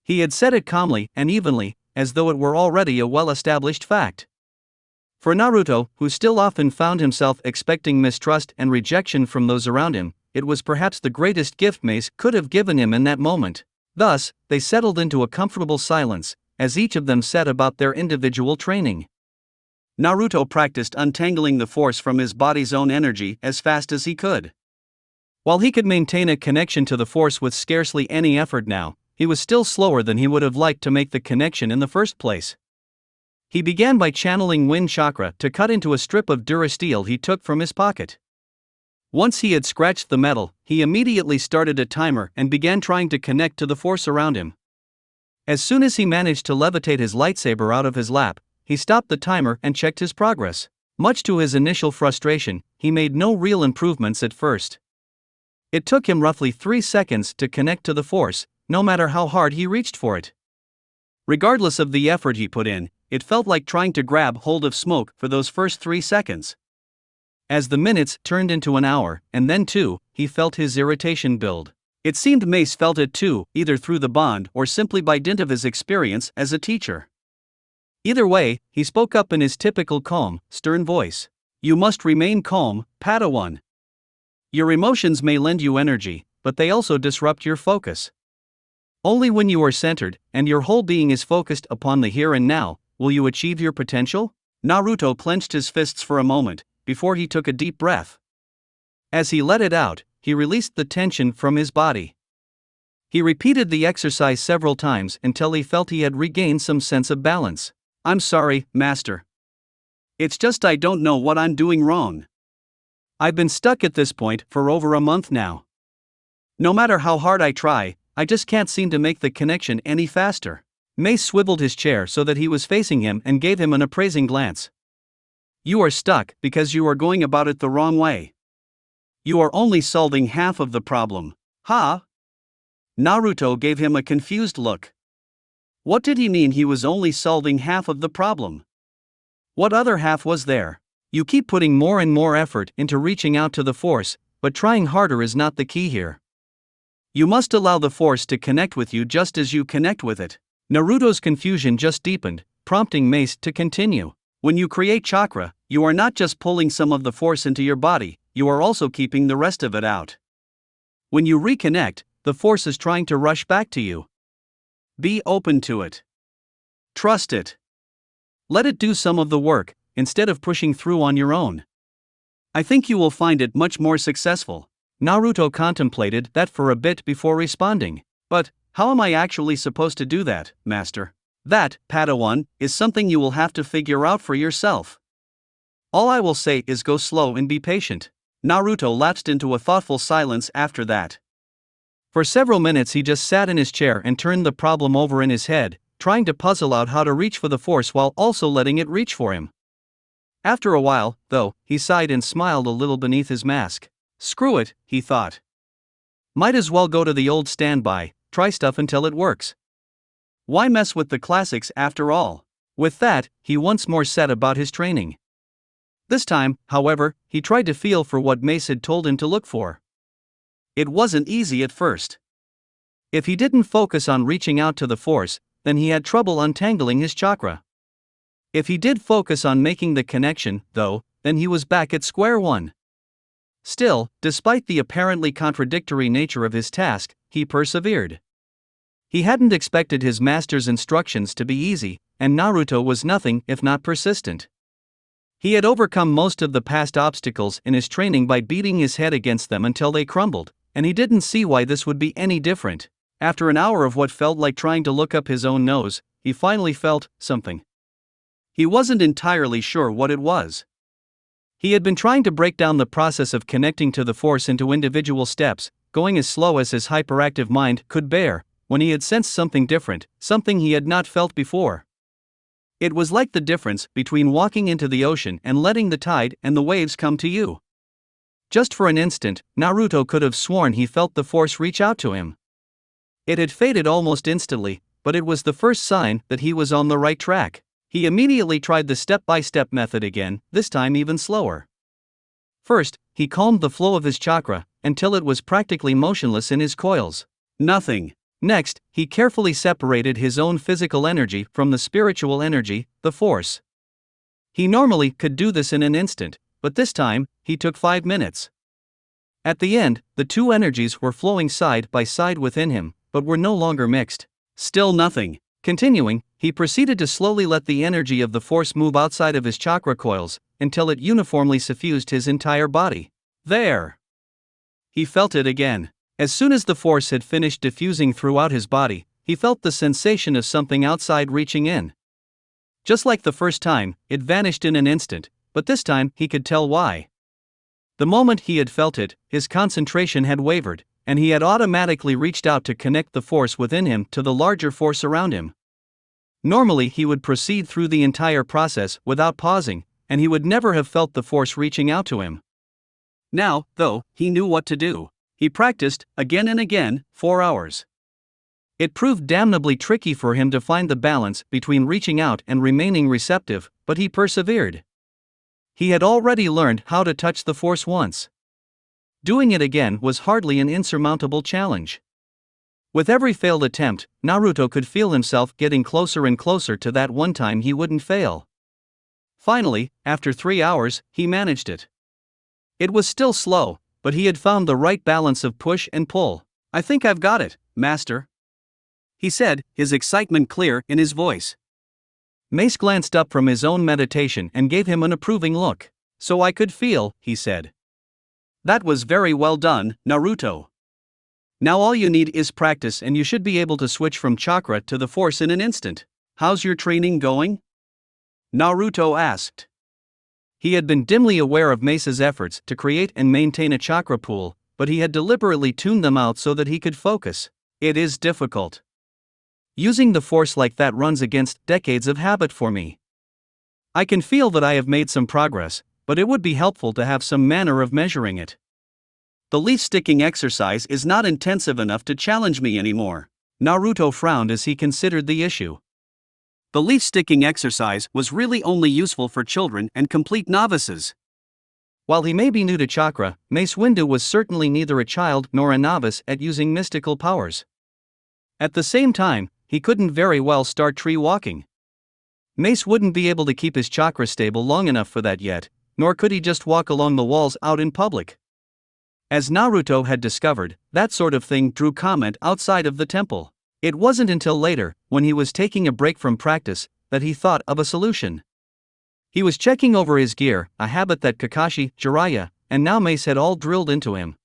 A: He had said it calmly and evenly, as though it were already a well-established fact. For Naruto, who still often found himself expecting mistrust and rejection from those around him, it was perhaps the greatest gift Mace could have given him in that moment. Thus, they settled into a comfortable silence, as each of them set about their individual training. Naruto practiced untangling the Force from his body's own energy as fast as he could. While he could maintain a connection to the Force with scarcely any effort now, he was still slower than he would have liked to make the connection in the first place. He began by channeling wind chakra to cut into a strip of durasteel he took from his pocket. Once he had scratched the metal, he immediately started a timer and began trying to connect to the Force around him. As soon as he managed to levitate his lightsaber out of his lap, he stopped the timer and checked his progress. Much to his initial frustration, he made no real improvements at first. It took him roughly 3 seconds to connect to the Force, no matter how hard he reached for it. Regardless of the effort he put in, it felt like trying to grab hold of smoke for those first 3 seconds. As the minutes turned into an hour, and then 2, he felt his irritation build. It seemed Mace felt it too, either through the bond or simply by dint of his experience as a teacher. Either way, he spoke up in his typical calm, stern voice. "You must remain calm, Padawan. Your emotions may lend you energy, but they also disrupt your focus. Only when you are centered, and your whole being is focused upon the here and now, will you achieve your potential." Naruto clenched his fists for a moment, before he took a deep breath. As he let it out, he released the tension from his body. He repeated the exercise several times until he felt he had regained some sense of balance. "I'm sorry, master. It's just I don't know what I'm doing wrong. I've been stuck at this point for over a month now. No matter how hard I try, I just can't seem to make the connection any faster." Mace swiveled his chair so that he was facing him and gave him an appraising glance. "You are stuck because you are going about it the wrong way. You are only solving half of the problem. Huh? Naruto gave him a confused look. What did he mean he was only solving half of the problem? What other half was there? You keep putting more and more effort into reaching out to the Force, but trying harder is not the key here. You must allow the Force to connect with you just as you connect with it. Naruto's confusion just deepened, prompting Mace to continue. When you create chakra, you are not just pulling some of the Force into your body, you are also keeping the rest of it out. When you reconnect, the Force is trying to rush back to you. Be open to it. Trust it. Let it do some of the work, instead of pushing through on your own. I think you will find it much more successful. Naruto contemplated that for a bit before responding. But, how am I actually supposed to do that, Master? That, Padawan, is something you will have to figure out for yourself. All I will say is go slow and be patient. Naruto lapsed into a thoughtful silence after that. For several minutes he just sat in his chair and turned the problem over in his head, trying to puzzle out how to reach for the Force while also letting it reach for him. After a while, though, he sighed and smiled a little beneath his mask. Screw it, he thought. Might as well go to the old standby, try stuff until it works. Why mess with the classics after all? With that, he once more set about his training. This time, however, he tried to feel for what Mace had told him to look for. It wasn't easy at first. If he didn't focus on reaching out to the Force, then he had trouble untangling his chakra. If he did focus on making the connection, though, then he was back at square one. Still, despite the apparently contradictory nature of his task, he persevered. He hadn't expected his master's instructions to be easy, and Naruto was nothing if not persistent. He had overcome most of the past obstacles in his training by beating his head against them until they crumbled, and he didn't see why this would be any different. After an hour of what felt like trying to look up his own nose, he finally felt something. He wasn't entirely sure what it was. He had been trying to break down the process of connecting to the Force into individual steps, going as slow as his hyperactive mind could bear, when he had sensed something different, something he had not felt before. It was like the difference between walking into the ocean and letting the tide and the waves come to you. Just for an instant, Naruto could have sworn he felt the Force reach out to him. It had faded almost instantly, but it was the first sign that he was on the right track. He immediately tried the step-by-step method again, this time even slower. First, he calmed the flow of his chakra, until it was practically motionless in his coils. Nothing. Next, he carefully separated his own physical energy from the spiritual energy, the Force. He normally could do this in an instant, but this time, he took 5 minutes. At the end, the two energies were flowing side by side within him, but were no longer mixed. Still nothing. Continuing, he proceeded to slowly let the energy of the Force move outside of his chakra coils, until it uniformly suffused his entire body. There! He felt it again. As soon as the Force had finished diffusing throughout his body, he felt the sensation of something outside reaching in. Just like the first time, it vanished in an instant, but this time he could tell why. The moment he had felt it, his concentration had wavered, and he had automatically reached out to connect the Force within him to the larger force around him. Normally he would proceed through the entire process without pausing, and he would never have felt the Force reaching out to him. Now, though, he knew what to do. He practiced, again and again, 4 hours. It proved damnably tricky for him to find the balance between reaching out and remaining receptive, but he persevered. He had already learned how to touch the Force once. Doing it again was hardly an insurmountable challenge. With every failed attempt, Naruto could feel himself getting closer and closer to that one time he wouldn't fail. Finally, after 3 hours, he managed it. It was still slow, but he had found the right balance of push and pull. "I think I've got it, Master," he said, his excitement clear in his voice. Mace glanced up from his own meditation and gave him an approving look. "So I could feel," he said. "That was very well done, Naruto. Now all you need is practice and you should be able to switch from chakra to the Force in an instant. How's your training going?" Naruto asked. He had been dimly aware of Mace's efforts to create and maintain a chakra pool, but he had deliberately tuned them out so that he could focus. "It is difficult. Using the Force like that runs against decades of habit for me. I can feel that I have made some progress, but it would be helpful to have some manner of measuring it." The leaf-sticking exercise is not intensive enough to challenge me anymore. Naruto frowned as he considered the issue. The leaf-sticking exercise was really only useful for children and complete novices. While he may be new to chakra, Mace Windu was certainly neither a child nor a novice at using mystical powers. At the same time, he couldn't very well start tree walking. Mace wouldn't be able to keep his chakra stable long enough for that yet, nor could he just walk along the walls out in public. As Naruto had discovered, that sort of thing drew comment outside of the temple. It wasn't until later, when he was taking a break from practice, that he thought of a solution. He was checking over his gear, a habit that Kakashi, Jiraiya, and now Mace had all drilled into him.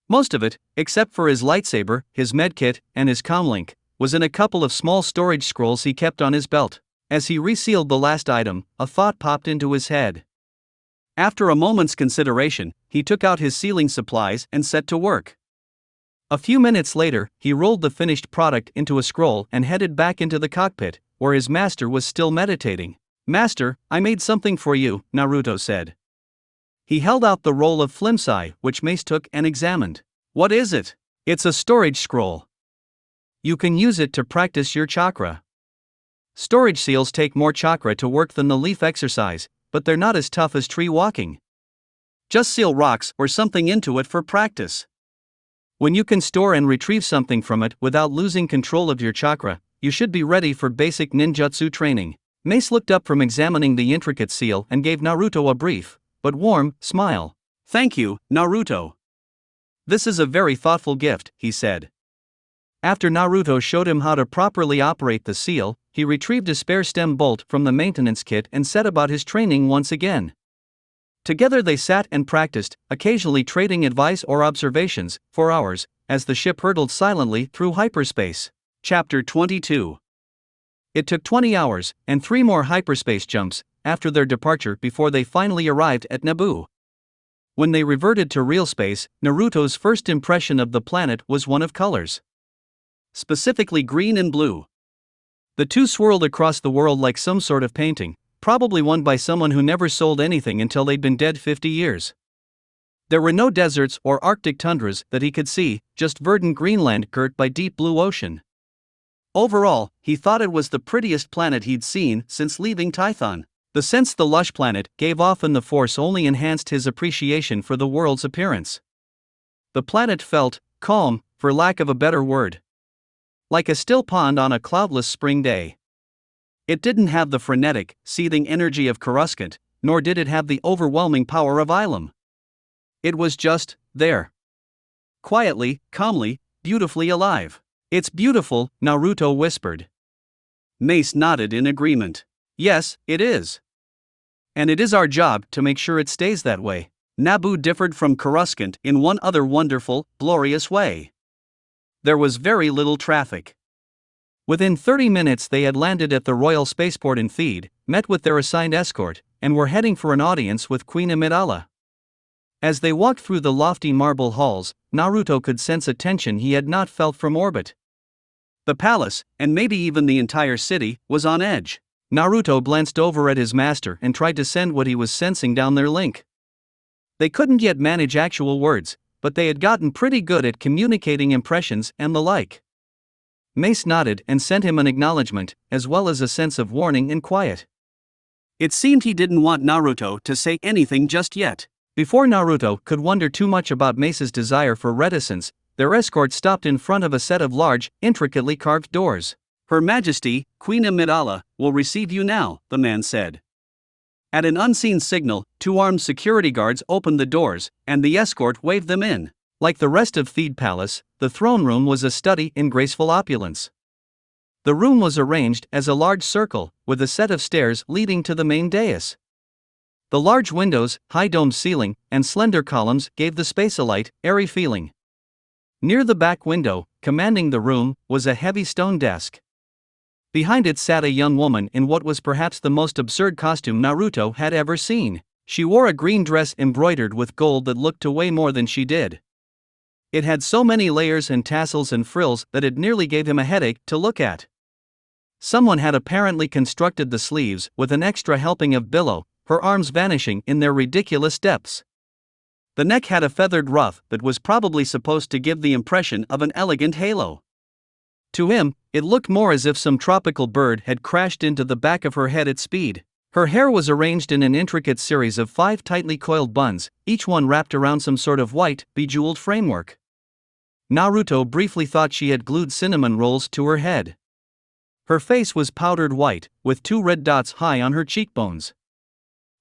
A: Most of it, except for his lightsaber, his medkit, and his comlink, was in a couple of small storage scrolls he kept on his belt. As he resealed the last item, a thought popped into his head. After a moment's consideration, he took out his sealing supplies and set to work. A few minutes later, he rolled the finished product into a scroll and headed back into the cockpit, where his master was still meditating. "Master, I made something for you," Naruto said. He held out the roll of flimsai, which Mace took and examined. "What is it?" "It's a storage scroll. You can use it to practice your chakra. Storage seals take more chakra to work than the leaf exercise, but they're not as tough as tree walking. Just seal rocks or something into it for practice. When you can store and retrieve something from it without losing control of your chakra, you should be ready for basic ninjutsu training." Mace looked up from examining the intricate seal and gave Naruto a brief, but warm, smile. "Thank you, Naruto. This is a very thoughtful gift," he said. After Naruto showed him how to properly operate the seal, he retrieved a spare stem bolt from the maintenance kit and set about his training once again. Together they sat and practiced, occasionally trading advice or observations, for hours, as the ship hurtled silently through hyperspace. Chapter 22. It took 20 hours, and 3 more hyperspace jumps, after their departure before they finally arrived at Naboo. When they reverted to real space, Naruto's first impression of the planet was one of colors. Specifically green and blue. The two swirled across the world like some sort of painting, probably one by someone who never sold anything until they'd been dead 50 years. There were no deserts or Arctic tundras that he could see, just verdant Greenland girt by deep blue ocean. Overall, he thought it was the prettiest planet he'd seen since leaving Tython. The sense the lush planet gave off in the Force only enhanced his appreciation for the world's appearance. The planet felt calm, for lack of a better word. Like a still pond on a cloudless spring day. It didn't have the frenetic, seething energy of Coruscant, nor did it have the overwhelming power of Ilum. It was just there. Quietly, calmly, beautifully alive. "It's beautiful," Naruto whispered. Mace nodded in agreement. "Yes, it is. And it is our job to make sure it stays that way." Naboo differed from Coruscant in one other wonderful, glorious way. There was very little traffic. Within 30 minutes they had landed at the Royal Spaceport in Theed, met with their assigned escort, and were heading for an audience with Queen Amidala. As they walked through the lofty marble halls, Naruto could sense a tension he had not felt from orbit. The palace, and maybe even the entire city, was on edge. Naruto glanced over at his master and tried to send what he was sensing down their link. They couldn't yet manage actual words, but they had gotten pretty good at communicating impressions and the like. Mace nodded and sent him an acknowledgement, as well as a sense of warning and quiet. It seemed he didn't want Naruto to say anything just yet. Before Naruto could wonder too much about Mace's desire for reticence, their escort stopped in front of a set of large, intricately carved doors. "Her Majesty, Queen Amidala, will receive you now," the man said. At an unseen signal, 2 armed security guards opened the doors, and the escort waved them in. Like the rest of Theed Palace, the throne room was a study in graceful opulence. The room was arranged as a large circle, with a set of stairs leading to the main dais. The large windows, high domed ceiling, and slender columns gave the space a light, airy feeling. Near the back window, commanding the room, was a heavy stone desk. Behind it sat a young woman in what was perhaps the most absurd costume Naruto had ever seen. She wore a green dress embroidered with gold that looked to weigh more than she did. It had so many layers and tassels and frills that it nearly gave him a headache to look at. Someone had apparently constructed the sleeves with an extra helping of billow, her arms vanishing in their ridiculous depths. The neck had a feathered ruff that was probably supposed to give the impression of an elegant halo. To him, it looked more as if some tropical bird had crashed into the back of her head at speed. Her hair was arranged in an intricate series of 5 tightly coiled buns, each one wrapped around some sort of white, bejeweled framework. Naruto briefly thought she had glued cinnamon rolls to her head. Her face was powdered white, with 2 red dots high on her cheekbones.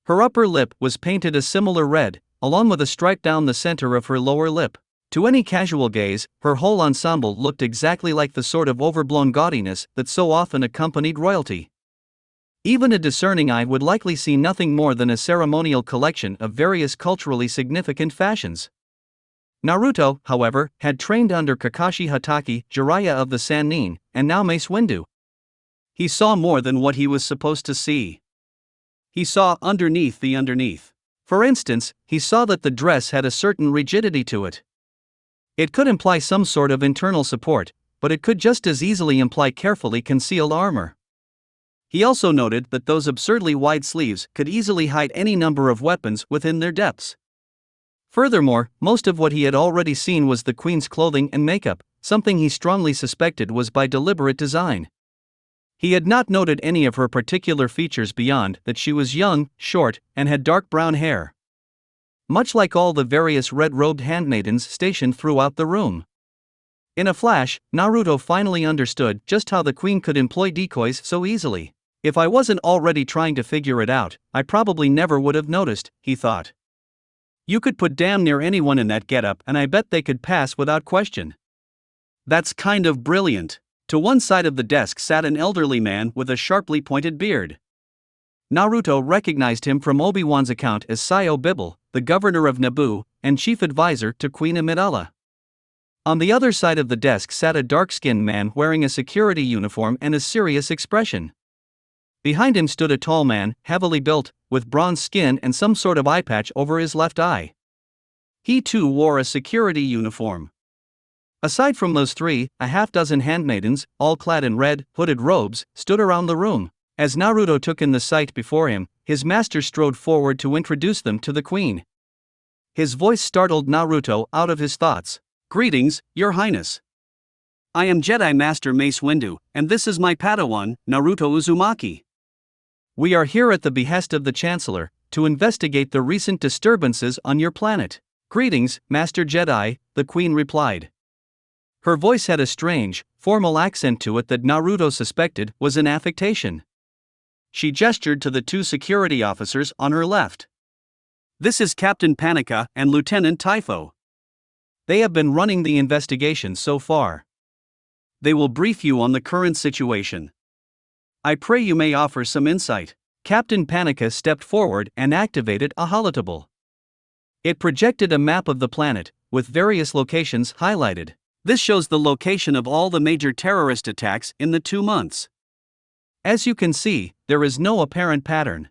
A: Her upper lip was painted a similar red, along with a stripe down the center of her lower lip. To any casual gaze, her whole ensemble looked exactly like the sort of overblown gaudiness that so often accompanied royalty. Even a discerning eye would likely see nothing more than a ceremonial collection of various culturally significant fashions. Naruto, however, had trained under Kakashi Hatake, Jiraiya of the Sannin, and now Mace Windu. He saw more than what he was supposed to see. He saw underneath the underneath. For instance, he saw that the dress had a certain rigidity to it. It could imply some sort of internal support, but it could just as easily imply carefully concealed armor. He also noted that those absurdly wide sleeves could easily hide any number of weapons within their depths. Furthermore, most of what he had already seen was the queen's clothing and makeup, something he strongly suspected was by deliberate design. He had not noted any of her particular features beyond that she was young, short, and had dark brown hair. Much like all the various red-robed handmaidens stationed throughout the room. In a flash, Naruto finally understood just how the queen could employ decoys so easily. If I wasn't already trying to figure it out, I probably never would have noticed, he thought. You could put damn near anyone in that getup and I bet they could pass without question. That's kind of brilliant. To one side of the desk sat an elderly man with a sharply pointed beard. Naruto recognized him from Obi-Wan's account as Sayo Bibble, the governor of Naboo, and chief advisor to Queen Amidala. On the other side of the desk sat a dark-skinned man wearing a security uniform and a serious expression. Behind him stood a tall man, heavily built, with bronze skin and some sort of eye patch over his left eye. He too wore a security uniform. Aside from those 3, a half-dozen handmaidens, all clad in red, hooded robes, stood around the room. As Naruto took in the sight before him, his master strode forward to introduce them to the queen. His voice startled Naruto out of his thoughts. Greetings, Your Highness. I am Jedi Master Mace Windu, and this is my Padawan, Naruto Uzumaki. We are here at the behest of the Chancellor, to investigate the recent disturbances on your planet. Greetings, Master Jedi, the queen replied. Her voice had a strange, formal accent to it that Naruto suspected was an affectation. She gestured to the 2 security officers on her left. This is Captain Panika and Lieutenant Typho. They have been running the investigation so far. They will brief you on the current situation. I pray you may offer some insight. Captain Panika stepped forward and activated a holotable. It projected a map of the planet, with various locations highlighted. This shows the location of all the major terrorist attacks in the 2 months. As you can see, there is no apparent pattern.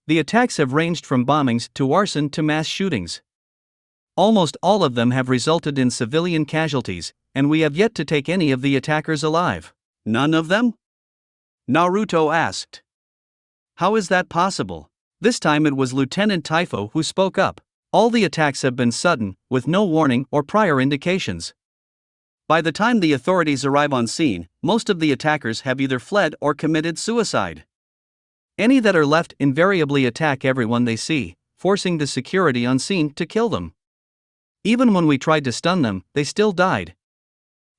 A: The attacks have ranged from bombings to arson to mass shootings. Almost all of them have resulted in civilian casualties, and we have yet to take any of the attackers alive. None of them? Naruto asked. How is that possible? This time it was Lieutenant Typho who spoke up. All the attacks have been sudden, with no warning or prior indications. By the time the authorities arrive on scene, most of the attackers have either fled or committed suicide. Any that are left invariably attack everyone they see, forcing the security on scene to kill them. Even when we tried to stun them, they still died.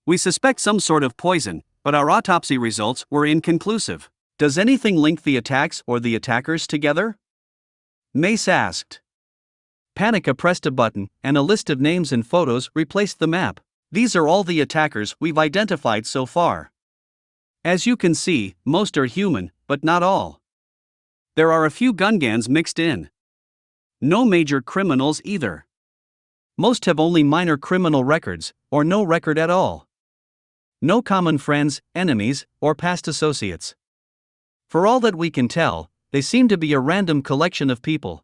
A: We suspect some sort of poison, but our autopsy results were inconclusive. Does anything link the attacks or the attackers together? Mace asked. Panika pressed a button, and a list of names and photos replaced the map. These are all the attackers we've identified so far. As you can see, most are human, but not all. There are a few Gungans mixed in. No major criminals either. Most have only minor criminal records, or no record at all. No common friends, enemies, or past associates. For all that we can tell, they seem to be a random collection of people.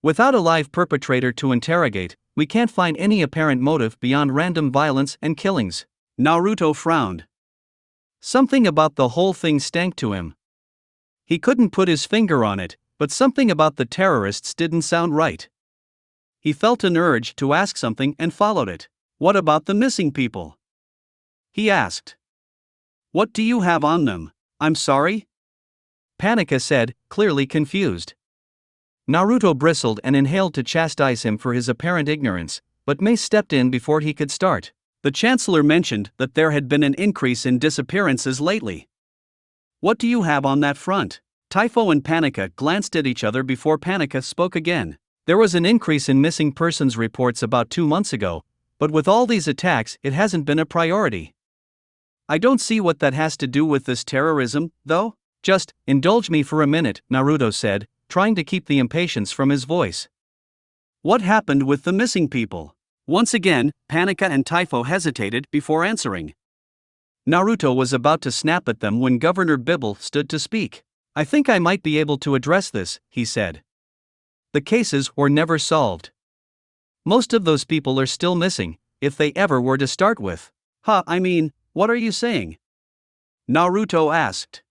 A: Without a live perpetrator to interrogate, we can't find any apparent motive beyond random violence and killings. Naruto frowned. Something about the whole thing stank to him. He couldn't put his finger on it, but something about the terrorists didn't sound right. He felt an urge to ask something and followed it. What about the missing people? He asked. What do you have on them? I'm sorry? Panika said, clearly confused. Naruto bristled and inhaled to chastise him for his apparent ignorance, but Mace stepped in before he could start. The Chancellor mentioned that there had been an increase in disappearances lately. What do you have on that front? Typho and Panika glanced at each other before Panika spoke again. There was an increase in missing persons reports about 2 months ago, but with all these attacks it hasn't been a priority. I don't see what that has to do with this terrorism, though. Just indulge me for a minute, Naruto said, trying to keep the impatience from his voice. What happened with the missing people? Once again, Panika and Typho hesitated before answering. Naruto was about to snap at them when Governor Bibble stood to speak. I think I might be able to address this, he said. The cases were never solved. Most of those people are still missing, if they ever were to start with. I mean, what are you saying? Naruto asked.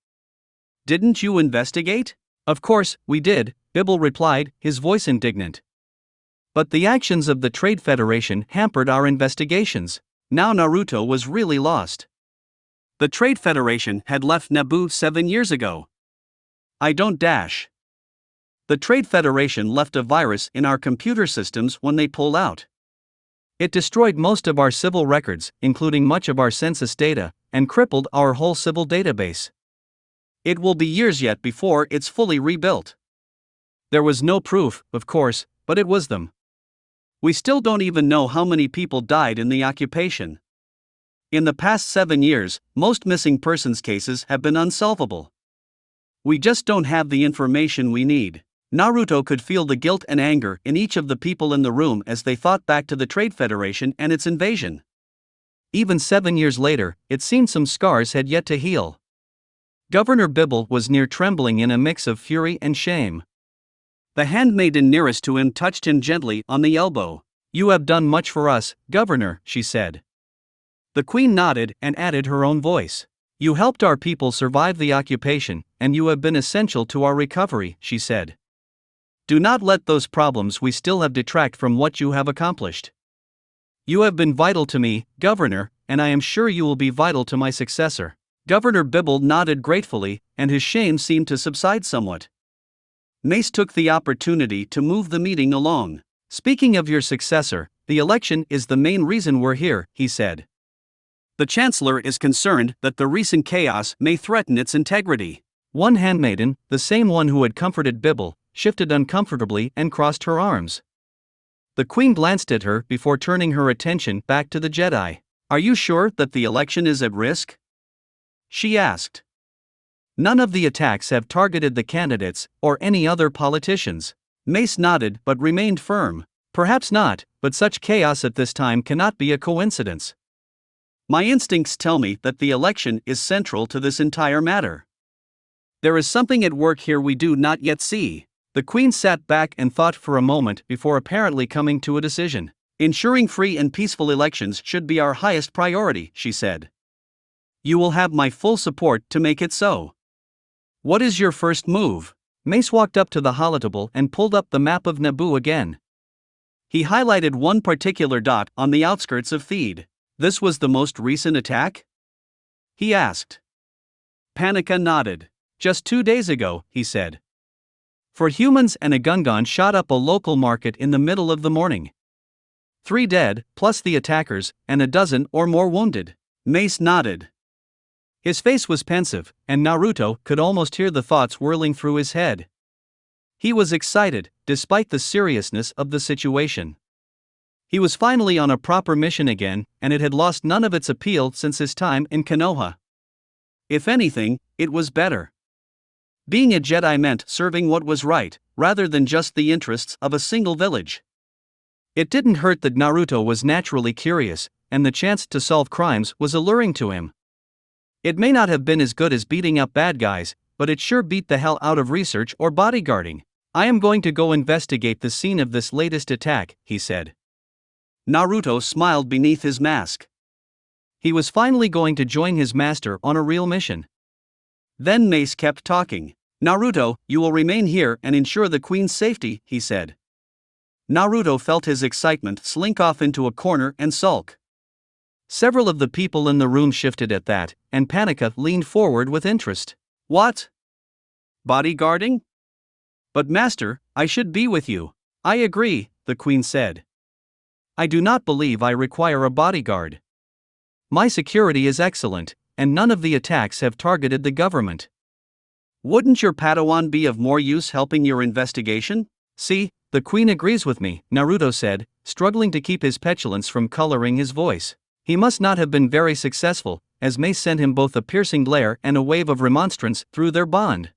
A: Didn't you investigate? Of course, we did, Bibble replied, his voice indignant. But the actions of the Trade Federation hampered our investigations. Now Naruto was really lost. The Trade Federation had left Naboo 7 years ago. I don't dash. The Trade Federation left a virus in our computer systems when they pulled out. It destroyed most of our civil records, including much of our census data, and crippled our whole civil database. It will be years yet before it's fully rebuilt. There was no proof, of course, but it was them. We still don't even know how many people died in the occupation. In the past 7 years, most missing persons cases have been unsolvable. We just don't have the information we need. Naruto could feel the guilt and anger in each of the people in the room as they thought back to the Trade Federation and its invasion. Even 7 years later, it seemed some scars had yet to heal. Governor Bibble was near trembling in a mix of fury and shame. The handmaiden nearest to him touched him gently on the elbow. You have done much for us, Governor, she said. The Queen nodded and added her own voice. You helped our people survive the occupation, and you have been essential to our recovery, she said. Do not let those problems we still have detract from what you have accomplished. You have been vital to me, Governor, and I am sure you will be vital to my successor. Governor Bibble nodded gratefully, and his shame seemed to subside somewhat. Mace took the opportunity to move the meeting along. Speaking of your successor, the election is the main reason we're here, he said. The Chancellor is concerned that the recent chaos may threaten its integrity. One handmaiden, the same one who had comforted Bibble, shifted uncomfortably and crossed her arms. The Queen glanced at her before turning her attention back to the Jedi. Are you sure that the election is at risk? She asked. None of the attacks have targeted the candidates or any other politicians. Mace nodded but remained firm. Perhaps not, but such chaos at this time cannot be a coincidence. My instincts tell me that the election is central to this entire matter. There is something at work here we do not yet see. The Queen sat back and thought for a moment before apparently coming to a decision. Ensuring free and peaceful elections should be our highest priority, she said. You will have my full support to make it so. What is your first move? Mace walked up to the holotable and pulled up the map of Naboo again. He highlighted one particular dot on the outskirts of Theed. This was the most recent attack? He asked. Panika nodded. Just 2 days ago, he said. 4 humans and a Gungan shot up a local market in the middle of the morning. 3 dead, plus the attackers, and a dozen or more wounded. Mace nodded. His face was pensive, and Naruto could almost hear the thoughts whirling through his head. He was excited, despite the seriousness of the situation. He was finally on a proper mission again, and it had lost none of its appeal since his time in Konoha. If anything, it was better. Being a Jedi meant serving what was right, rather than just the interests of a single village. It didn't hurt that Naruto was naturally curious, and the chance to solve crimes was alluring to him. It may not have been as good as beating up bad guys, but it sure beat the hell out of research or bodyguarding. I am going to go investigate the scene of this latest attack, he said. Naruto smiled beneath his mask. He was finally going to join his master on a real mission. Then Mace kept talking. Naruto, you will remain here and ensure the Queen's safety, he said. Naruto felt his excitement slink off into a corner and sulk. Several of the people in the room shifted at that, and Panika leaned forward with interest. What? Bodyguarding? But master, I should be with you. I agree, the queen said. I do not believe I require a bodyguard. My security is excellent, and none of the attacks have targeted the government. Wouldn't your Padawan be of more use helping your investigation? See, the queen agrees with me, Naruto said, struggling to keep his petulance from coloring his voice. He must not have been very successful, as Mace sent him both a piercing glare and a wave of remonstrance through their bond.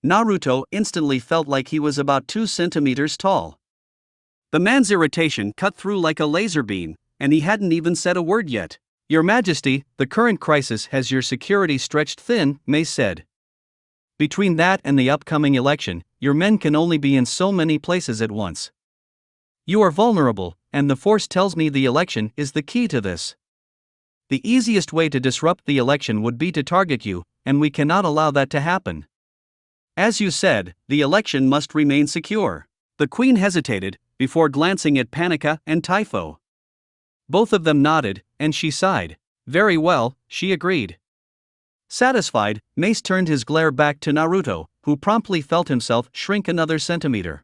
A: Naruto instantly felt like he was about 2 centimeters tall. The man's irritation cut through like a laser beam, and he hadn't even said a word yet. Your Majesty, the current crisis has your security stretched thin, Mace said. Between that and the upcoming election, your men can only be in so many places at once. You are vulnerable, and the Force tells me the election is the key to this. The easiest way to disrupt the election would be to target you, and we cannot allow that to happen. As you said, the election must remain secure. The queen hesitated, before glancing at Panika and Typho. Both of them nodded, and she sighed. Very well, she agreed. Satisfied, Mace turned his glare back to Naruto, who promptly felt himself shrink another centimeter.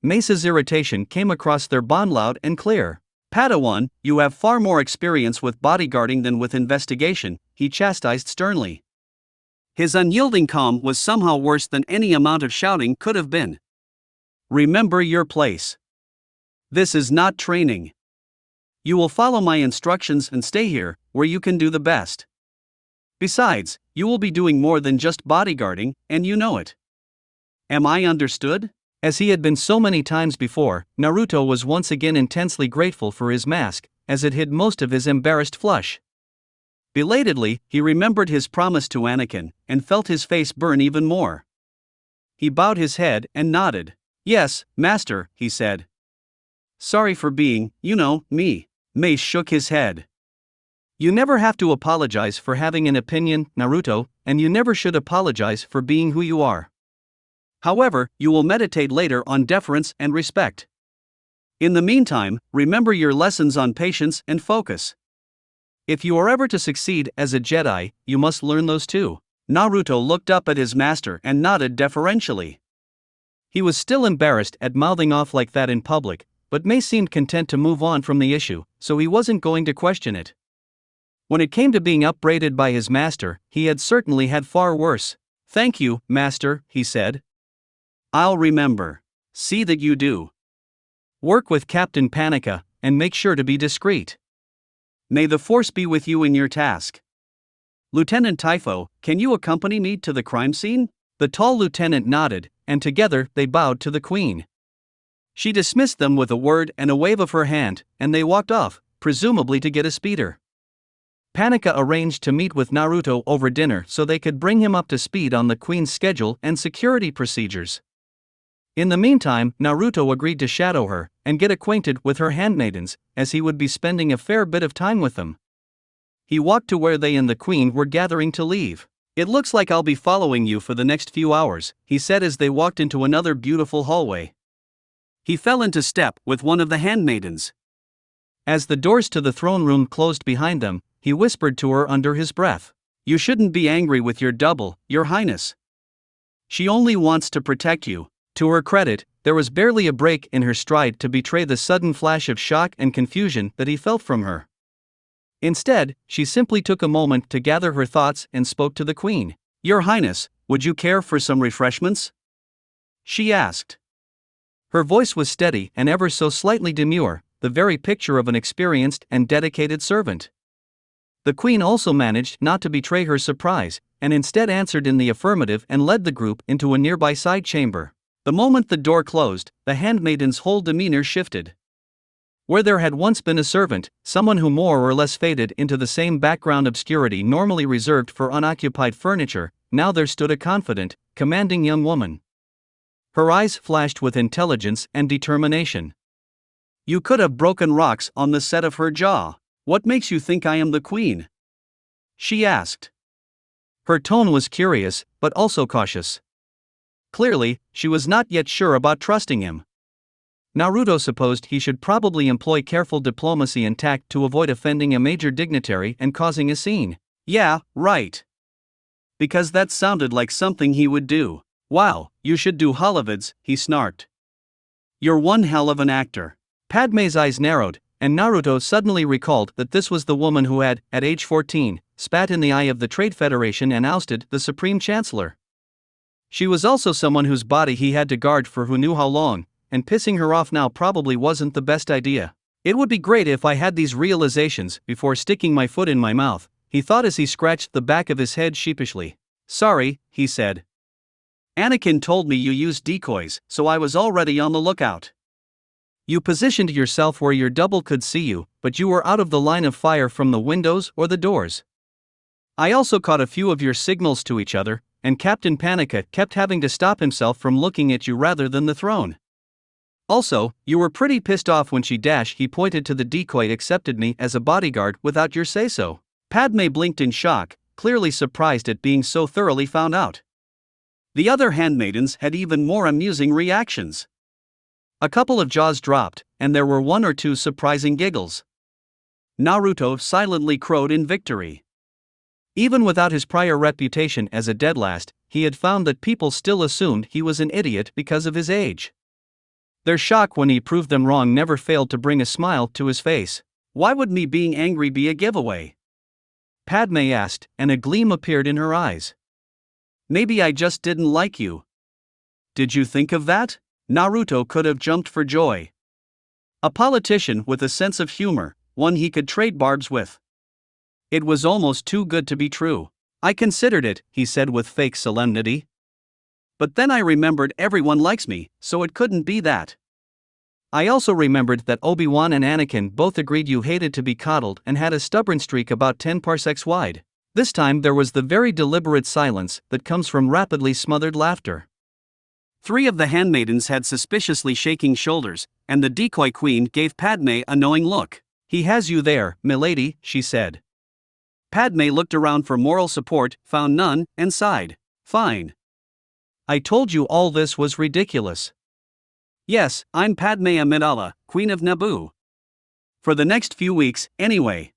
A: Mace's irritation came across their bond loud and clear. Padawan, you have far more experience with bodyguarding than with investigation, he chastised sternly. His unyielding calm was somehow worse than any amount of shouting could have been. Remember your place. This is not training. You will follow my instructions and stay here, where you can do the best. Besides, you will be doing more than just bodyguarding, and you know it. Am I understood? As he had been so many times before, Naruto was once again intensely grateful for his mask, as it hid most of his embarrassed flush. Belatedly, he remembered his promise to Anakin, and felt his face burn even more. He bowed his head and nodded. Yes, master, he said. Sorry for being, me. Mace shook his head. You never have to apologize for having an opinion, Naruto, and you never should apologize for being who you are. However, you will meditate later on deference and respect. In the meantime, remember your lessons on patience and focus. If you are ever to succeed as a Jedi, you must learn those too. Naruto looked up at his master and nodded deferentially. He was still embarrassed at mouthing off like that in public, but Mace seemed content to move on from the issue, so he wasn't going to question it. When it came to being upbraided by his master, he had certainly had far worse. Thank you, master, he said. I'll remember. See that you do. Work with Captain Panika, and make sure to be discreet. May the Force be with you in your task. Lieutenant Typho, can you accompany me to the crime scene? The tall lieutenant nodded, and together they bowed to the queen. She dismissed them with a word and a wave of her hand, and they walked off, presumably to get a speeder. Panika arranged to meet with Naruto over dinner so they could bring him up to speed on the queen's schedule and security procedures. In the meantime, Naruto agreed to shadow her and get acquainted with her handmaidens, as he would be spending a fair bit of time with them. He walked to where they and the queen were gathering to leave. It looks like I'll be following you for the next few hours, he said as they walked into another beautiful hallway. He fell into step with one of the handmaidens. As the doors to the throne room closed behind them, he whispered to her under his breath. You shouldn't be angry with your double, your highness. She only wants to protect you. To her credit, there was barely a break in her stride to betray the sudden flash of shock and confusion that he felt from her. Instead, she simply took a moment to gather her thoughts and spoke to the queen. Your highness, would you care for some refreshments? She asked. Her voice was steady and ever so slightly demure, the very picture of an experienced and dedicated servant. The queen also managed not to betray her surprise, and instead answered in the affirmative and led the group into a nearby side chamber. The moment the door closed, the handmaiden's whole demeanor shifted. Where there had once been a servant, someone who more or less faded into the same background obscurity normally reserved for unoccupied furniture, now there stood a confident, commanding young woman. Her eyes flashed with intelligence and determination. You could have broken rocks on the set of her jaw. What makes you think I am the queen? She asked. Her tone was curious, but also cautious. Clearly, she was not yet sure about trusting him. Naruto supposed he should probably employ careful diplomacy and tact to avoid offending a major dignitary and causing a scene. Yeah, right. Because that sounded like something he would do. Wow, you should do Holovids, he snarked. You're one hell of an actor. Padme's eyes narrowed, and Naruto suddenly recalled that this was the woman who had, at age 14, spat in the eye of the Trade Federation and ousted the Supreme Chancellor. She was also someone whose body he had to guard for who knew how long, and pissing her off now probably wasn't the best idea. It would be great if I had these realizations before sticking my foot in my mouth, he thought as he scratched the back of his head sheepishly. Sorry, he said. Anakin told me you used decoys, so I was already on the lookout. You positioned yourself where your double could see you, but you were out of the line of fire from the windows or the doors. I also caught a few of your signals to each other, and Captain Panica kept having to stop himself from looking at you rather than the throne. Also, you were pretty pissed off when he pointed to the decoy accepted me as a bodyguard without your say-so. Padme blinked in shock, clearly surprised at being so thoroughly found out. The other handmaidens had even more amusing reactions. A couple of jaws dropped, and there were one or two surprising giggles. Naruto silently crowed in victory. Even without his prior reputation as a deadlast, he had found that people still assumed he was an idiot because of his age. Their shock when he proved them wrong never failed to bring a smile to his face. Why would me being angry be a giveaway? Padme asked, and a gleam appeared in her eyes. Maybe I just didn't like you. Did you think of that? Naruto could have jumped for joy. A politician with a sense of humor, one he could trade barbs with. It was almost too good to be true. I considered it, he said with fake solemnity. But then I remembered everyone likes me, so it couldn't be that. I also remembered that Obi-Wan and Anakin both agreed you hated to be coddled and had a stubborn streak about 10 parsecs wide. This time there was the very deliberate silence that comes from rapidly smothered laughter. 3 of the handmaidens had suspiciously shaking shoulders, and the decoy queen gave Padme a knowing look. He has you there, milady, she said. Padme looked around for moral support, found none, and sighed. Fine. I told you all this was ridiculous. Yes, I'm Padme Amidala, Queen of Naboo. For the next few weeks, anyway.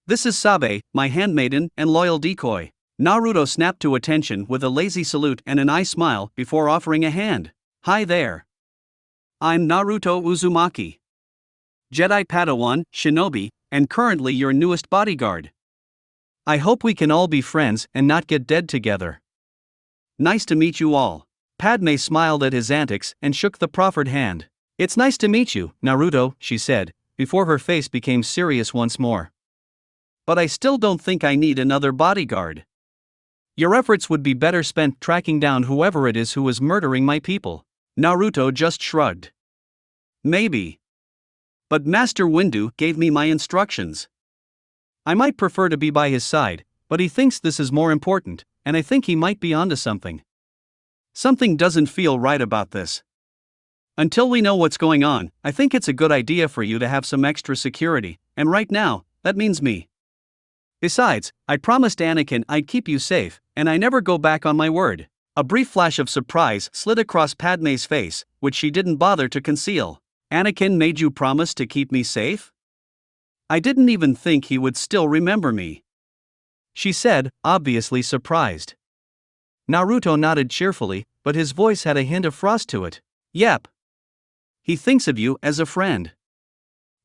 A: This is Sabe, my handmaiden and loyal decoy. Naruto snapped to attention with a lazy salute and an eye smile before offering a hand. Hi there. I'm Naruto Uzumaki. Jedi Padawan, Shinobi, and currently your newest bodyguard. I hope we can all be friends and not get dead together. Nice to meet you all. Padme smiled at his antics and shook the proffered hand. It's nice to meet you, Naruto, she said, before her face became serious once more. But I still don't think I need another bodyguard. Your efforts would be better spent tracking down whoever it is who is murdering my people. Naruto just shrugged. Maybe. But Master Windu gave me my instructions. I might prefer to be by his side, but he thinks this is more important, and I think he might be onto something. Something doesn't feel right about this. Until we know what's going on, I think it's a good idea for you to have some extra security, and right now, that means me. Besides, I promised Anakin I'd keep you safe, and I never go back on my word. A brief flash of surprise slid across Padme's face, which she didn't bother to conceal. Anakin made you promise to keep me safe? I didn't even think he would still remember me. She said, obviously surprised. Naruto nodded cheerfully, but his voice had a hint of frost to it. Yep. He thinks of you as a friend.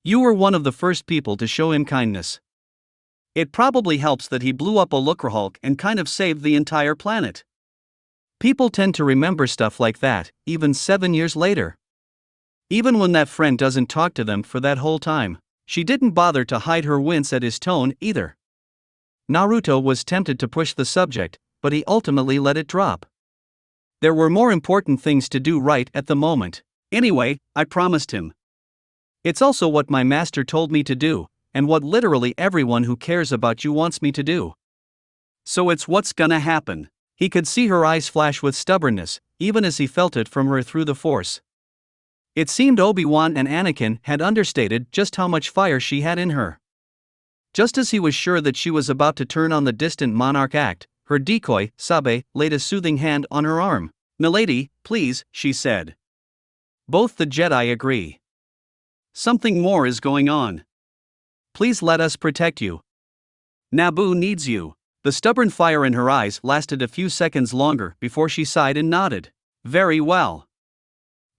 A: You were one of the first people to show him kindness. It probably helps that he blew up a Lucrehulk and kind of saved the entire planet. People tend to remember stuff like that, even 7 years later. Even when that friend doesn't talk to them for that whole time. She didn't bother to hide her wince at his tone either. Naruto was tempted to push the subject, but he ultimately let it drop. There were more important things to do right at the moment. Anyway, I promised him. It's also what my master told me to do, and what literally everyone who cares about you wants me to do. So it's what's gonna happen. He could see her eyes flash with stubbornness, even as he felt it from her through the Force. It seemed Obi-Wan and Anakin had understated just how much fire she had in her. Just as he was sure that she was about to turn on the distant monarch act, her decoy, Sabe, laid a soothing hand on her arm. Milady, please, she said. Both the Jedi agree. Something more is going on. Please let us protect you. Naboo needs you. The stubborn fire in her eyes lasted a few seconds longer before she sighed and nodded. Very well.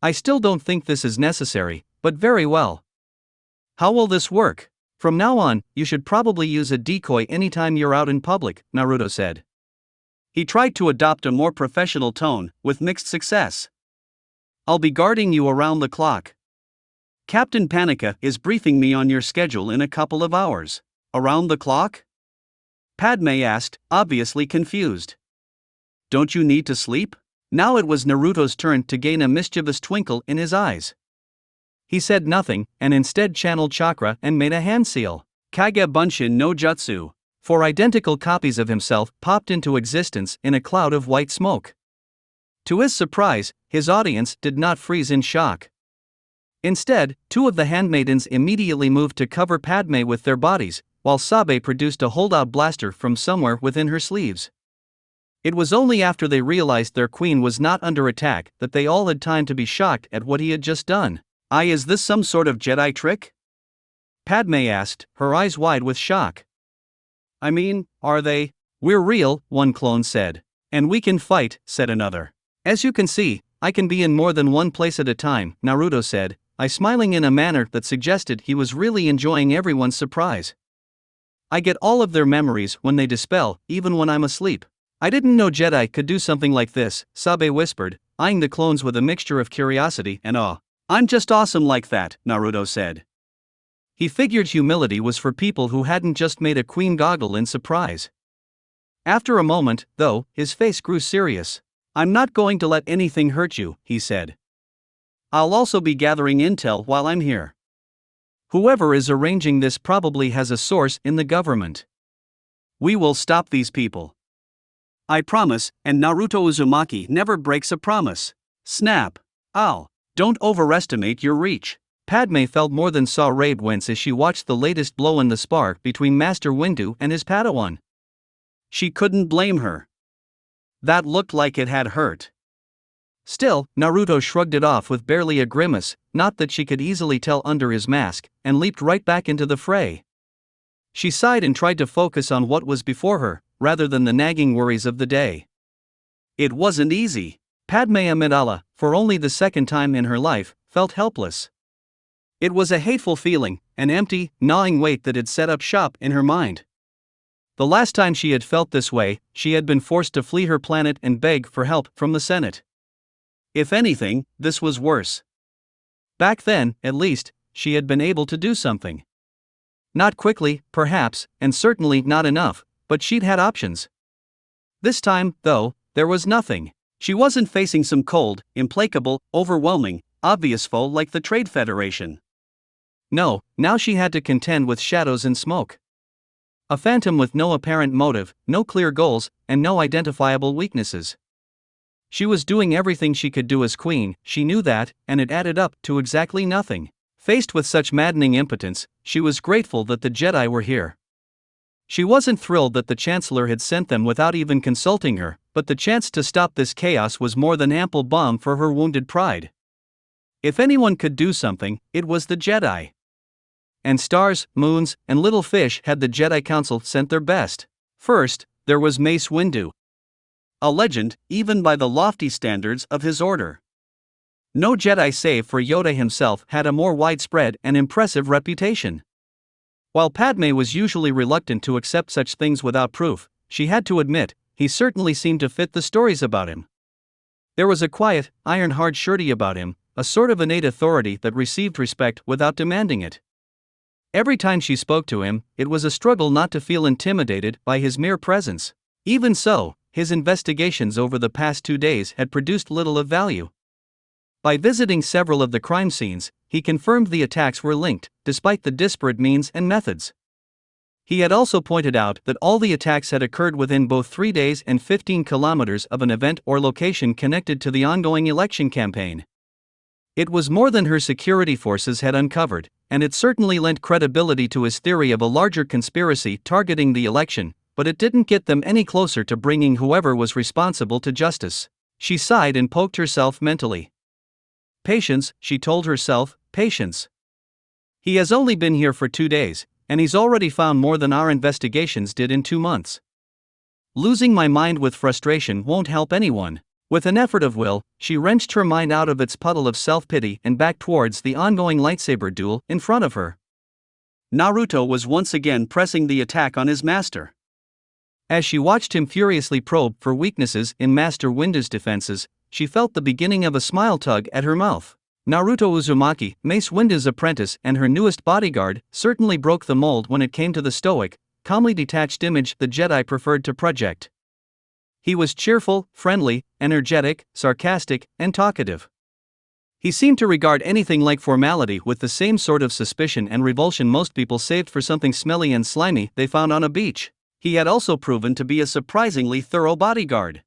A: I still don't think this is necessary, but very well. How will this work? From now on, you should probably use a decoy anytime you're out in public, Naruto said. He tried to adopt a more professional tone, with mixed success. I'll be guarding you around the clock. Captain Panika is briefing me on your schedule in a couple of hours. Around the clock? Padme asked, obviously confused. Don't you need to sleep? Now it was Naruto's turn to gain a mischievous twinkle in his eyes. He said nothing, and instead channeled chakra and made a hand seal. Kage Bunshin no Jutsu. 4 identical copies of himself popped into existence in a cloud of white smoke. To his surprise, his audience did not freeze in shock. Instead, 2 of the handmaidens immediately moved to cover Padme with their bodies, while Sabe produced a holdout blaster from somewhere within her sleeves. It was only after they realized their queen was not under attack that they all had time to be shocked at what he had just done. Is this some sort of Jedi trick? Padme asked, her eyes wide with shock. I mean, are they? We're real, one clone said. And we can fight, said another. As you can see, I can be in more than one place at a time, Naruto said, smiling in a manner that suggested he was really enjoying everyone's surprise. I get all of their memories when they dispel, even when I'm asleep. I didn't know Jedi could do something like this, Sabe whispered, eyeing the clones with a mixture of curiosity and awe. I'm just awesome like that, Naruto said. He figured humility was for people who hadn't just made a queen goggle in surprise. After a moment, though, his face grew serious. I'm not going to let anything hurt you, he said. I'll also be gathering intel while I'm here. Whoever is arranging this probably has a source in the government. We will stop these people. I promise, and Naruto Uzumaki never breaks a promise. Snap. Ow. Don't overestimate your reach. Padme felt more than saw Rabe wince as she watched the latest blow in the spar between Master Windu and his Padawan. She couldn't blame her. That looked like it had hurt. Still, Naruto shrugged it off with barely a grimace, not that she could easily tell under his mask, and leaped right back into the fray. She sighed and tried to focus on what was before her, rather than the nagging worries of the day. It wasn't easy. Padme Amidala, for only the second time in her life, felt helpless. It was a hateful feeling, an empty, gnawing weight that had set up shop in her mind. The last time she had felt this way, she had been forced to flee her planet and beg for help from the Senate. If anything, this was worse. Back then, at least, she had been able to do something. Not quickly, perhaps, and certainly not enough, but she'd had options. This time, though, there was nothing. She wasn't facing some cold, implacable, overwhelming, obvious foe like the Trade Federation. No, now she had to contend with shadows and smoke. A phantom with no apparent motive, no clear goals, and no identifiable weaknesses. She was doing everything she could do as queen, she knew that, and it added up to exactly nothing. Faced with such maddening impotence, she was grateful that the Jedi were here. She wasn't thrilled that the Chancellor had sent them without even consulting her, but the chance to stop this chaos was more than ample balm for her wounded pride. If anyone could do something, it was the Jedi. And stars, moons, and little fish had the Jedi Council sent their best. First, there was Mace Windu. A legend, even by the lofty standards of his order. No Jedi save for Yoda himself had a more widespread and impressive reputation. While Padme was usually reluctant to accept such things without proof, she had to admit, he certainly seemed to fit the stories about him. There was a quiet, iron-hard surety about him, a sort of innate authority that received respect without demanding it. Every time she spoke to him, it was a struggle not to feel intimidated by his mere presence. Even so, his investigations over the past 2 days had produced little of value. By visiting several of the crime scenes, he confirmed the attacks were linked, despite the disparate means and methods. He had also pointed out that all the attacks had occurred within both 3 days and 15 kilometers of an event or location connected to the ongoing election campaign. It was more than her security forces had uncovered, and it certainly lent credibility to his theory of a larger conspiracy targeting the election, but it didn't get them any closer to bringing whoever was responsible to justice. She sighed and poked herself mentally. Patience, she told herself, patience. He has only been here for 2 days, and he's already found more than our investigations did in 2 months. Losing my mind with frustration won't help anyone. With an effort of will, she wrenched her mind out of its puddle of self-pity and back towards the ongoing lightsaber duel in front of her. Naruto was once again pressing the attack on his master. As she watched him furiously probe for weaknesses in Master Windu's defenses, she felt the beginning of a smile tug at her mouth. Naruto Uzumaki, Mace Windu's apprentice and her newest bodyguard, certainly broke the mold when it came to the stoic, calmly detached image the Jedi preferred to project. He was cheerful, friendly, energetic, sarcastic, and talkative. He seemed to regard anything like formality with the same sort of suspicion and revulsion most people saved for something smelly and slimy they found on a beach. He had also proven to be a surprisingly thorough bodyguard.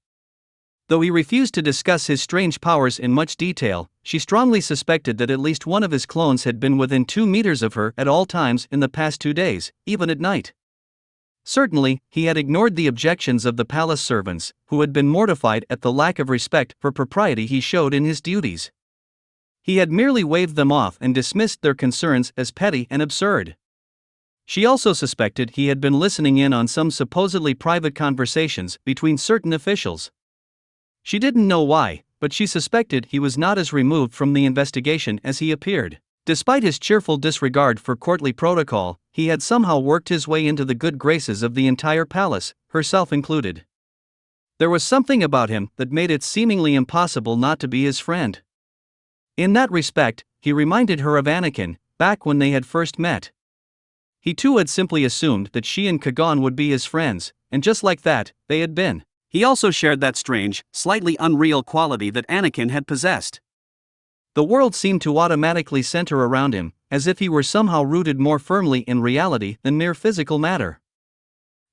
A: Though he refused to discuss his strange powers in much detail, she strongly suspected that at least one of his clones had been within 2 meters of her at all times in the past 2 days, even at night. Certainly, he had ignored the objections of the palace servants, who had been mortified at the lack of respect for propriety he showed in his duties. He had merely waved them off and dismissed their concerns as petty and absurd. She also suspected he had been listening in on some supposedly private conversations between certain officials. She didn't know why, but she suspected he was not as removed from the investigation as he appeared. Despite his cheerful disregard for courtly protocol, he had somehow worked his way into the good graces of the entire palace, herself included. There was something about him that made it seemingly impossible not to be his friend. In that respect, he reminded her of Anakin, back when they had first met. He too had simply assumed that she and Kagan would be his friends, and just like that, they had been. He also shared that strange, slightly unreal quality that Anakin had possessed. The world seemed to automatically center around him, as if he were somehow rooted more firmly in reality than mere physical matter.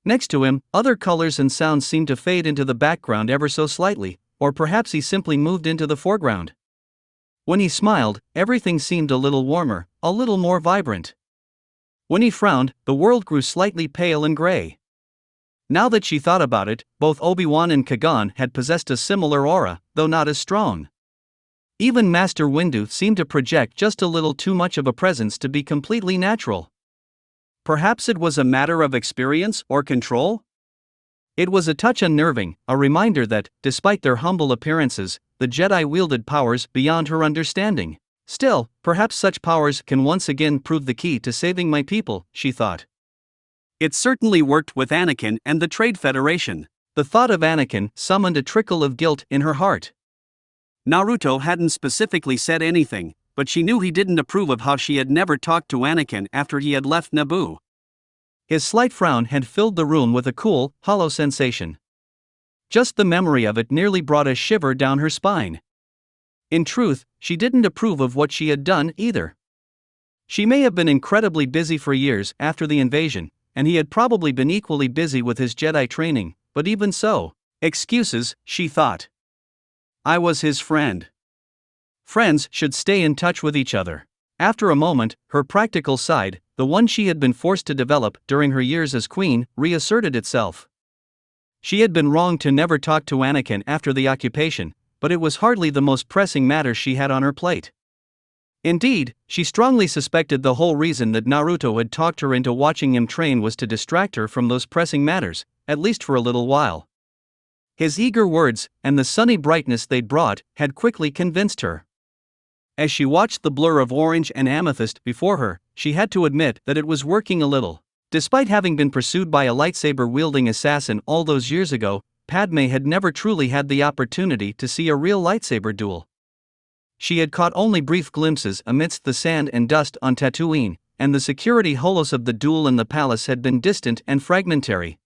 A: Next to him, other colors and sounds seemed to fade into the background ever so slightly, or perhaps he simply moved into the foreground. When he smiled, everything seemed a little warmer, a little more vibrant. When he frowned, the world grew slightly pale and gray. Now that she thought about it, both Obi-Wan and Kagan had possessed a similar aura, though not as strong. Even Master Windu seemed to project just a little too much of a presence to be completely natural. Perhaps it was a matter of experience or control? It was a touch unnerving, a reminder that, despite their humble appearances, the Jedi wielded powers beyond her understanding. Still, perhaps such powers can once again prove the key to saving my people, she thought. It certainly worked with Anakin and the Trade Federation. The thought of Anakin summoned a trickle of guilt in her heart. Naruto hadn't specifically said anything, but she knew he didn't approve of how she had never talked to Anakin after he had left Naboo. His slight frown had filled the room with a cool, hollow sensation. Just the memory of it nearly brought a shiver down her spine. In truth, she didn't approve of what she had done either. She may have been incredibly busy for years after the invasion, and he had probably been equally busy with his Jedi training, but even so, excuses, she thought. I was his friend. Friends should stay in touch with each other. After a moment, her practical side, the one she had been forced to develop during her years as queen, reasserted itself. She had been wrong to never talk to Anakin after the occupation, but it was hardly the most pressing matter she had on her plate. Indeed, she strongly suspected the whole reason that Naruto had talked her into watching him train was to distract her from those pressing matters, at least for a little while. His eager words, and the sunny brightness they'd brought, had quickly convinced her. As she watched the blur of orange and amethyst before her, she had to admit that it was working a little. Despite having been pursued by a lightsaber-wielding assassin all those years ago, Padme had never truly had the opportunity to see a real lightsaber duel. She had caught only brief glimpses amidst the sand and dust on Tatooine, and the security holos of the duel in the palace had been distant and fragmentary.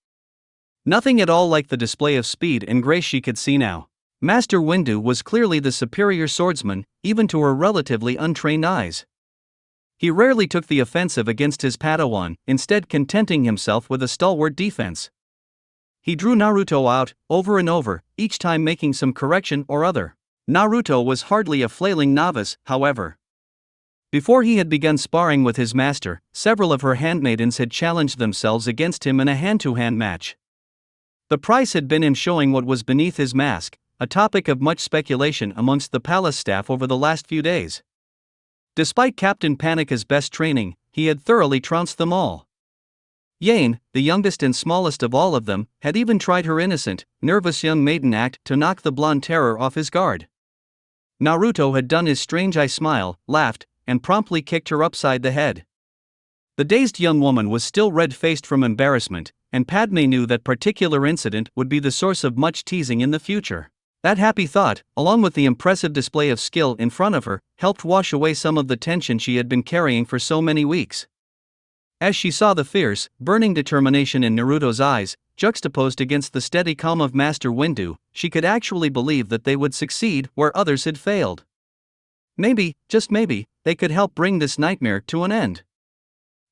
A: Nothing at all like the display of speed and grace she could see now. Master Windu was clearly the superior swordsman, even to her relatively untrained eyes. He rarely took the offensive against his Padawan, instead contenting himself with a stalwart defense. He drew Naruto out, over and over, each time making some correction or other. Naruto was hardly a flailing novice, however. Before he had begun sparring with his master, several of her handmaidens had challenged themselves against him in a hand-to-hand match. The price had been in showing what was beneath his mask, a topic of much speculation amongst the palace staff over the last few days. Despite Captain Panica's best training, he had thoroughly trounced them all. Yane, the youngest and smallest of all of them, had even tried her innocent, nervous young maiden act to knock the blonde terror off his guard. Naruto had done his strange eye smile, laughed, and promptly kicked her upside the head. The dazed young woman was still red-faced from embarrassment, and Padme knew that particular incident would be the source of much teasing in the future. That happy thought, along with the impressive display of skill in front of her, helped wash away some of the tension she had been carrying for so many weeks. As she saw the fierce, burning determination in Naruto's eyes, juxtaposed against the steady calm of Master Windu, she could actually believe that they would succeed where others had failed. Maybe, just maybe, they could help bring this nightmare to an end.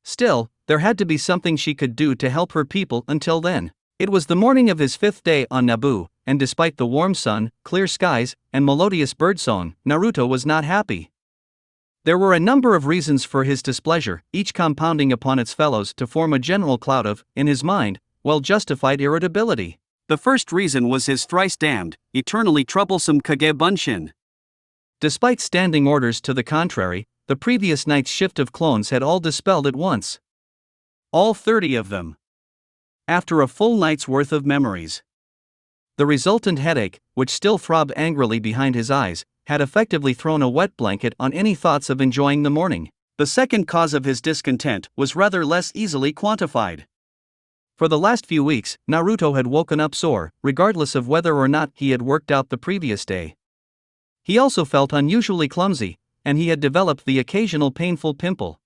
A: Still, there had to be something she could do to help her people until then. It was the morning of his 5th day on Naboo, and despite the warm sun, clear skies, and melodious birdsong, Naruto was not happy. There were a number of reasons for his displeasure, each compounding upon its fellows to form a general cloud of, in his mind, well-justified irritability. The first reason was his thrice-damned, eternally troublesome Kage Bunshin. Despite standing orders to the contrary, the previous night's shift of clones had all dispelled at once. All 30 of them. After a full night's worth of memories. The resultant headache, which still throbbed angrily behind his eyes, had effectively thrown a wet blanket on any thoughts of enjoying the morning. The second cause of his discontent was rather less easily quantified. For the last few weeks, Naruto had woken up sore, regardless of whether or not he had worked out the previous day. He also felt unusually clumsy, and he had developed the occasional painful pimple.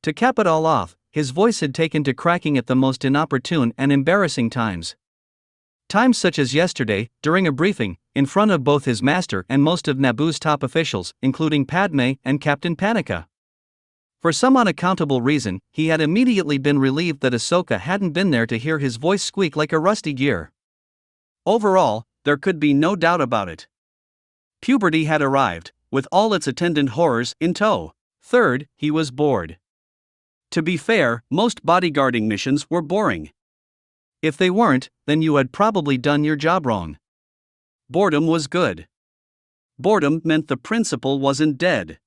A: To cap it all off, his voice had taken to cracking at the most inopportune and embarrassing times. Times such as yesterday, during a briefing, in front of both his master and most of Naboo's top officials, including Padme and Captain Panica. For some unaccountable reason, he had immediately been relieved that Ahsoka hadn't been there to hear his voice squeak like a rusty gear. Overall, there could be no doubt about it. Puberty had arrived, with all its attendant horrors in tow. Third, he was bored. To be fair, most bodyguarding missions were boring. If they weren't, then you had probably done your job wrong. Boredom was good. Boredom meant the principal wasn't dead.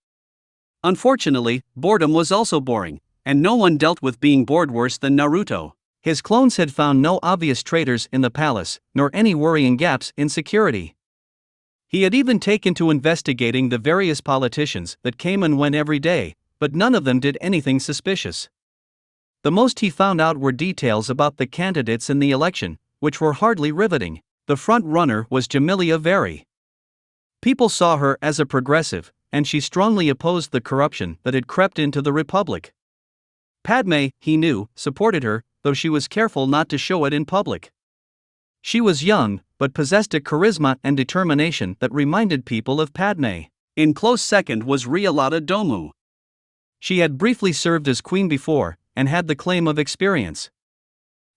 A: Unfortunately, boredom was also boring, and no one dealt with being bored worse than Naruto. His clones had found no obvious traitors in the palace, nor any worrying gaps in security. He had even taken to investigating the various politicians that came and went every day, but none of them did anything suspicious. The most he found out were details about the candidates in the election, which were hardly riveting. The front runner was Jamilia Very. People saw her as a progressive, and she strongly opposed the corruption that had crept into the Republic. Padme, he knew, supported her, though she was careful not to show it in public. She was young, but possessed a charisma and determination that reminded people of Padme. In close second was Rialata Domu. She had briefly served as queen before, and had the claim of experience.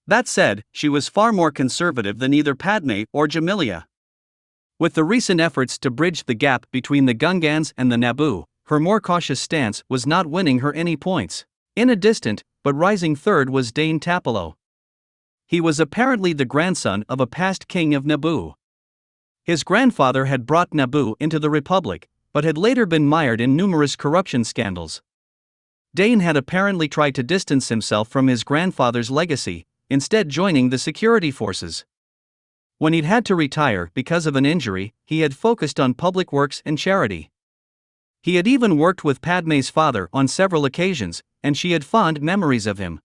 A: That said, she was far more conservative than either Padme or Jamilia. With the recent efforts to bridge the gap between the Gungans and the Naboo, her more cautious stance was not winning her any points. In a distant, but rising third was Dane Tapalo. He was apparently the grandson of a past king of Naboo. His grandfather had brought Naboo into the Republic, but had later been mired in numerous corruption scandals. Dane had apparently tried to distance himself from his grandfather's legacy, instead joining the security forces. When he'd had to retire because of an injury, he had focused on public works and charity. He had even worked with Padme's father on several occasions, and she had fond memories of him.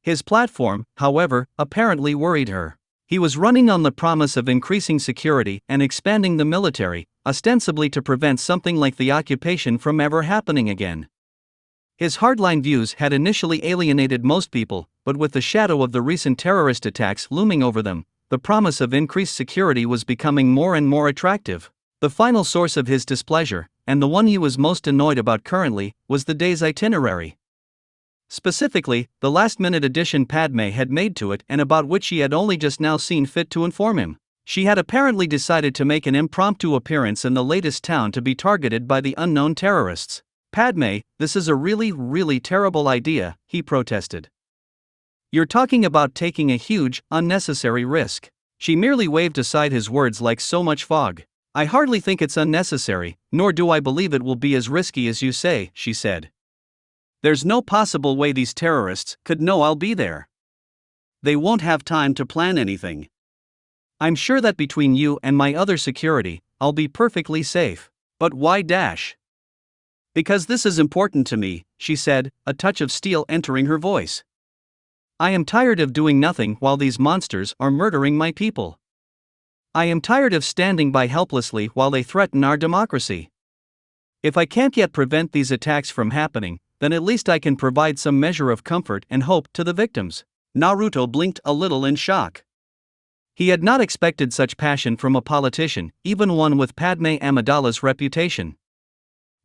A: His platform, however, apparently worried her. He was running on the promise of increasing security and expanding the military, ostensibly to prevent something like the occupation from ever happening again. His hardline views had initially alienated most people, but with the shadow of the recent terrorist attacks looming over them, the promise of increased security was becoming more and more attractive. The final source of his displeasure, and the one he was most annoyed about currently, was the day's itinerary. Specifically, the last-minute addition Padme had made to it and about which she had only just now seen fit to inform him. She had apparently decided to make an impromptu appearance in the latest town to be targeted by the unknown terrorists. "Padme, this is a really, really terrible idea," he protested. "You're talking about taking a huge, unnecessary risk. She merely waved aside his words like so much fog. I hardly think it's unnecessary, nor do I believe it will be as risky as you say, she said. There's no possible way these terrorists could know I'll be there. They won't have time to plan anything. I'm sure that between you and my other security, I'll be perfectly safe. But why dash? Because this is important to me, she said, a touch of steel entering her voice. I am tired of doing nothing while these monsters are murdering my people. I am tired of standing by helplessly while they threaten our democracy. If I can't yet prevent these attacks from happening, then at least I can provide some measure of comfort and hope to the victims. Naruto blinked a little in shock. He had not expected such passion from a politician, even one with Padme Amidala's reputation.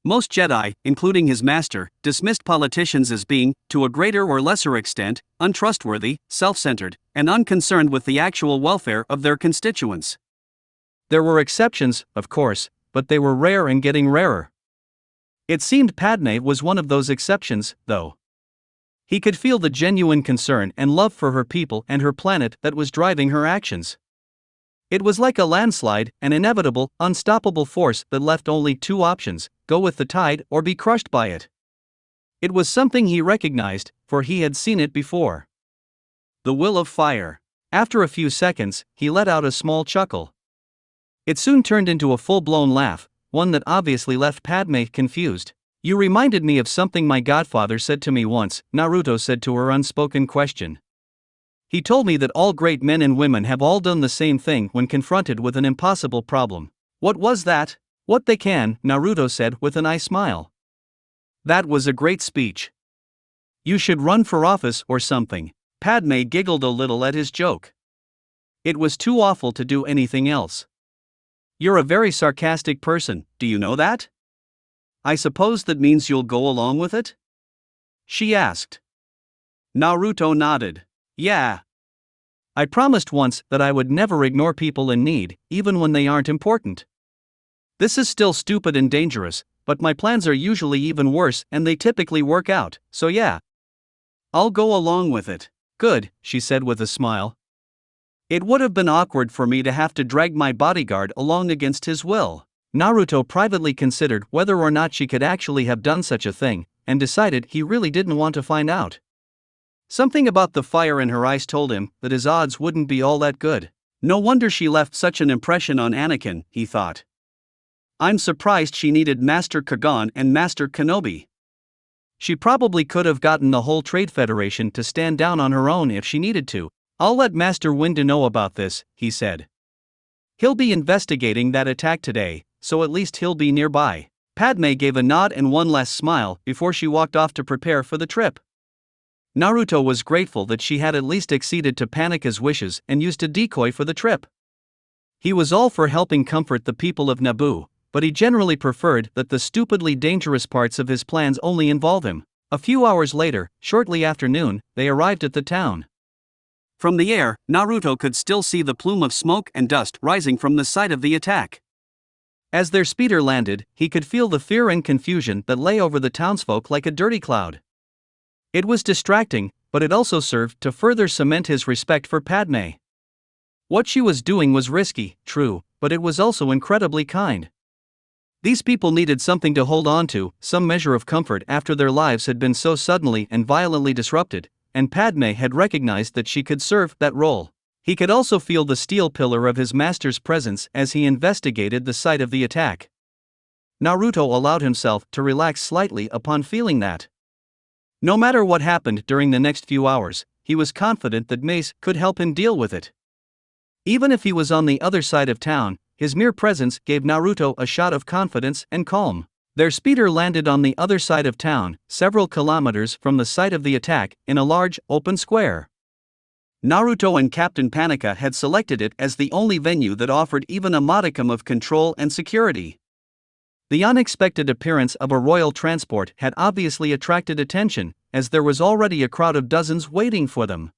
A: Most Jedi, including his master, dismissed politicians as being, to a greater or lesser extent, untrustworthy, self-centered, and unconcerned with the actual welfare of their constituents. There were exceptions, of course, but they were rare and getting rarer. It seemed Padme was one of those exceptions, though. He could feel the genuine concern and love for her people and her planet that was driving her actions. It was like a landslide, an inevitable, unstoppable force that left only two options: go with the tide or be crushed by it. It was something he recognized, for he had seen it before. The will of fire. After a few seconds, he let out a small chuckle. It soon turned into a full-blown laugh, one that obviously left Padme confused. You reminded me of something my godfather said to me once, Naruto said to her unspoken question. He told me that all great men and women have all done the same thing when confronted with an impossible problem. What was that? What they can, Naruto said with an eye smile. That was a great speech. You should run for office or something. Padme giggled a little at his joke. It was too awful to do anything else. You're a very sarcastic person, do you know that? I suppose that means you'll go along with it? She asked. Naruto nodded. Yeah. I promised once that I would never ignore people in need, even when they aren't important. This is still stupid and dangerous, but my plans are usually even worse and they typically work out, so yeah. I'll go along with it. Good, she said with a smile. It would have been awkward for me to have to drag my bodyguard along against his will. Naruto privately considered whether or not she could actually have done such a thing, and decided he really didn't want to find out. Something about the fire in her eyes told him that his odds wouldn't be all that good. No wonder she left such an impression on Anakin, he thought. I'm surprised she needed Master Kagan and Master Kenobi. She probably could have gotten the whole Trade Federation to stand down on her own if she needed to. I'll let Master Windu know about this, he said. He'll be investigating that attack today, so at least he'll be nearby. Padme gave a nod and one last smile before she walked off to prepare for the trip. Naruto was grateful that she had at least acceded to Panika's wishes and used a decoy for the trip. He was all for helping comfort the people of Naboo, but he generally preferred that the stupidly dangerous parts of his plans only involve him. A few hours later, shortly after noon, they arrived at the town. From the air, Naruto could still see the plume of smoke and dust rising from the site of the attack. As their speeder landed, he could feel the fear and confusion that lay over the townsfolk like a dirty cloud. It was distracting, but it also served to further cement his respect for Padme. What she was doing was risky, true, but it was also incredibly kind. These people needed something to hold on to, some measure of comfort after their lives had been so suddenly and violently disrupted, and Padme had recognized that she could serve that role. He could also feel the steel pillar of his master's presence as he investigated the site of the attack. Naruto allowed himself to relax slightly upon feeling that. No matter what happened during the next few hours, he was confident that Mace could help him deal with it. Even if he was on the other side of town, his mere presence gave Naruto a shot of confidence and calm. Their speeder landed on the other side of town, several kilometers from the site of the attack, in a large, open square. Naruto and Captain Panika had selected it as the only venue that offered even a modicum of control and security. The unexpected appearance of a royal transport had obviously attracted attention, as there was already a crowd of dozens waiting for them.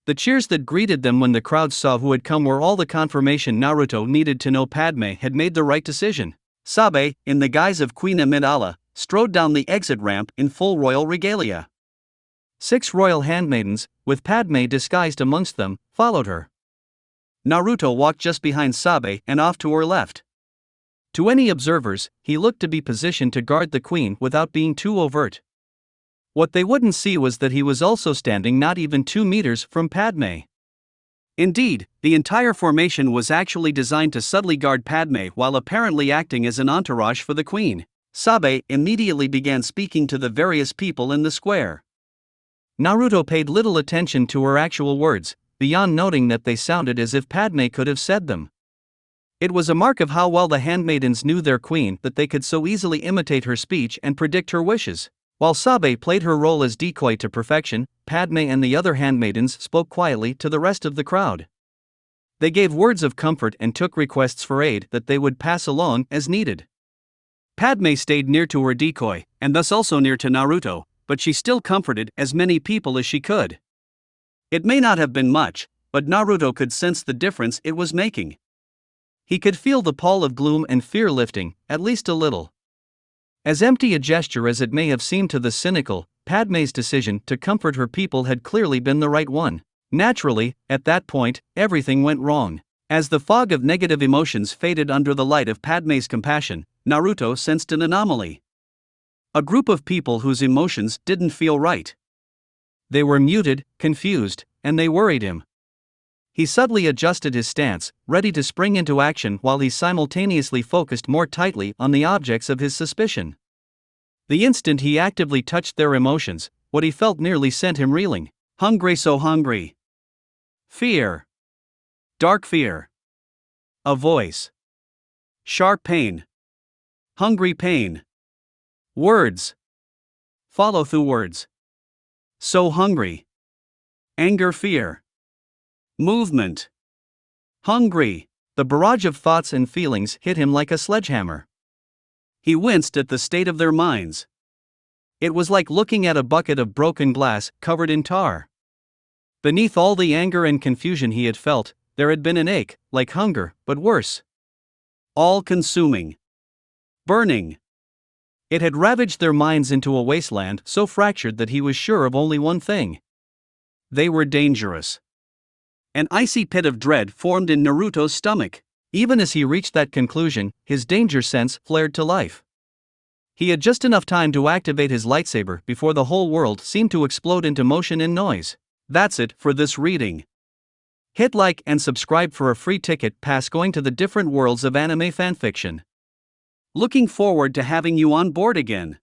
A: The cheers that greeted them when the crowd saw who had come were all the confirmation Naruto needed to know Padme had made the right decision. Sabe, in the guise of Queen Amidala, strode down the exit ramp in full royal regalia. 6 royal handmaidens, with Padme disguised amongst them, followed her. Naruto walked just behind Sabe and off to her left. To any observers, he looked to be positioned to guard the queen without being too overt. What they wouldn't see was that he was also standing not even 2 meters from Padme. Indeed, the entire formation was actually designed to subtly guard Padme while apparently acting as an entourage for the queen. Sabe immediately began speaking to the various people in the square. Naruto paid little attention to her actual words, beyond noting that they sounded as if Padme could have said them. It was a mark of how well the handmaidens knew their queen that they could so easily imitate her speech and predict her wishes. While Sabe played her role as decoy to perfection, Padme and the other handmaidens spoke quietly to the rest of the crowd. They gave words of comfort and took requests for aid that they would pass along as needed. Padme stayed near to her decoy, and thus also near to Naruto, but she still comforted as many people as she could. It may not have been much, but Naruto could sense the difference it was making. He could feel the pall of gloom and fear lifting, at least a little. As empty a gesture as it may have seemed to the cynical, Padme's decision to comfort her people had clearly been the right one. Naturally, at that point, everything went wrong. As the fog of negative emotions faded under the light of Padme's compassion, Naruto sensed an anomaly. A group of people whose emotions didn't feel right. They were muted, confused, and they worried him. He subtly adjusted his stance, ready to spring into action while he simultaneously focused more tightly on the objects of his suspicion. The instant he actively touched their emotions, what he felt nearly sent him reeling. Hungry, so hungry. Fear. Dark fear. A voice. Sharp pain. Hungry pain. Words. Follow through words. So hungry. Anger, fear. Movement. Hungry. The barrage of thoughts and feelings hit him like a sledgehammer. He winced at the state of their minds. It was like looking at a bucket of broken glass covered in tar. Beneath all the anger and confusion he had felt, there had been an ache, like hunger, but worse. All-consuming. Burning. It had ravaged their minds into a wasteland so fractured that he was sure of only one thing. They were dangerous. An icy pit of dread formed in Naruto's stomach. Even as he reached that conclusion, his danger sense flared to life. He had just enough time to activate his lightsaber before the whole world seemed to explode into motion and noise. That's it for this reading. Hit like and subscribe for a free ticket pass going to the different worlds of anime fanfiction. Looking forward to having you on board again.